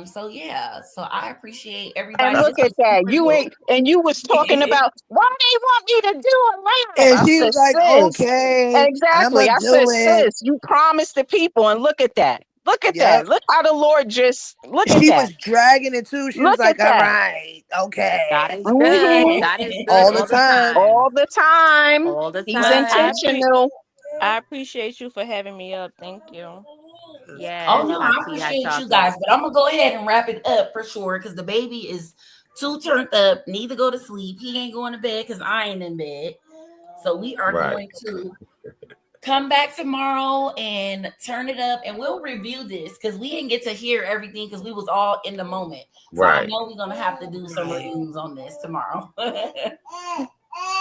So yeah, so I appreciate And everybody. This look at was that. super You ain't, and you was talking dope. about why they want me to do a live. And I she said, was like, sis, "Okay, I'ma exactly. I said, do it." sis, you promised the people, and look at that. Look at that. Yep. Look how the Lord just look at She that. was dragging it too. She was Look at like, "All that. right, God okay." is good. Hmm. God is good All the all the time. time. All the time. All the He's Well, time. intentional. I appreciate you for having me up. Thank you. Oh Yes, no, I Hottie Hot appreciate you guys, Chocolate. but I'm gonna go ahead and wrap it up for sure because the baby is too turned up. Need to go to sleep. He ain't going to bed because I ain't in bed. So we are Right, going to come back tomorrow and turn it up, and we'll review this because we didn't get to hear everything because we was all in the moment. So I right. know we're gonna have to do some Right. reviews on this tomorrow.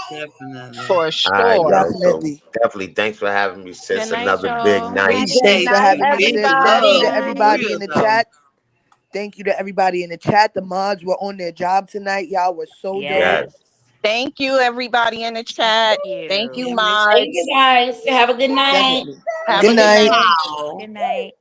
Definitely. For All right, sure. yo. So Definitely. definitely thanks for having me, Good sis. night, Another big y'all. night. Good Appreciate Thanks for night, having you. me, Big sis. Thank you love. to For everybody. everybody real in the though. chat. Thank you to everybody in the chat. The mods were on their job tonight. Y'all were so dope. Yes. Yes. Thank you, everybody in the chat. Thank you, Thank you mods. guys. Have a good night. Definitely. Have Good a good night. night. Good night.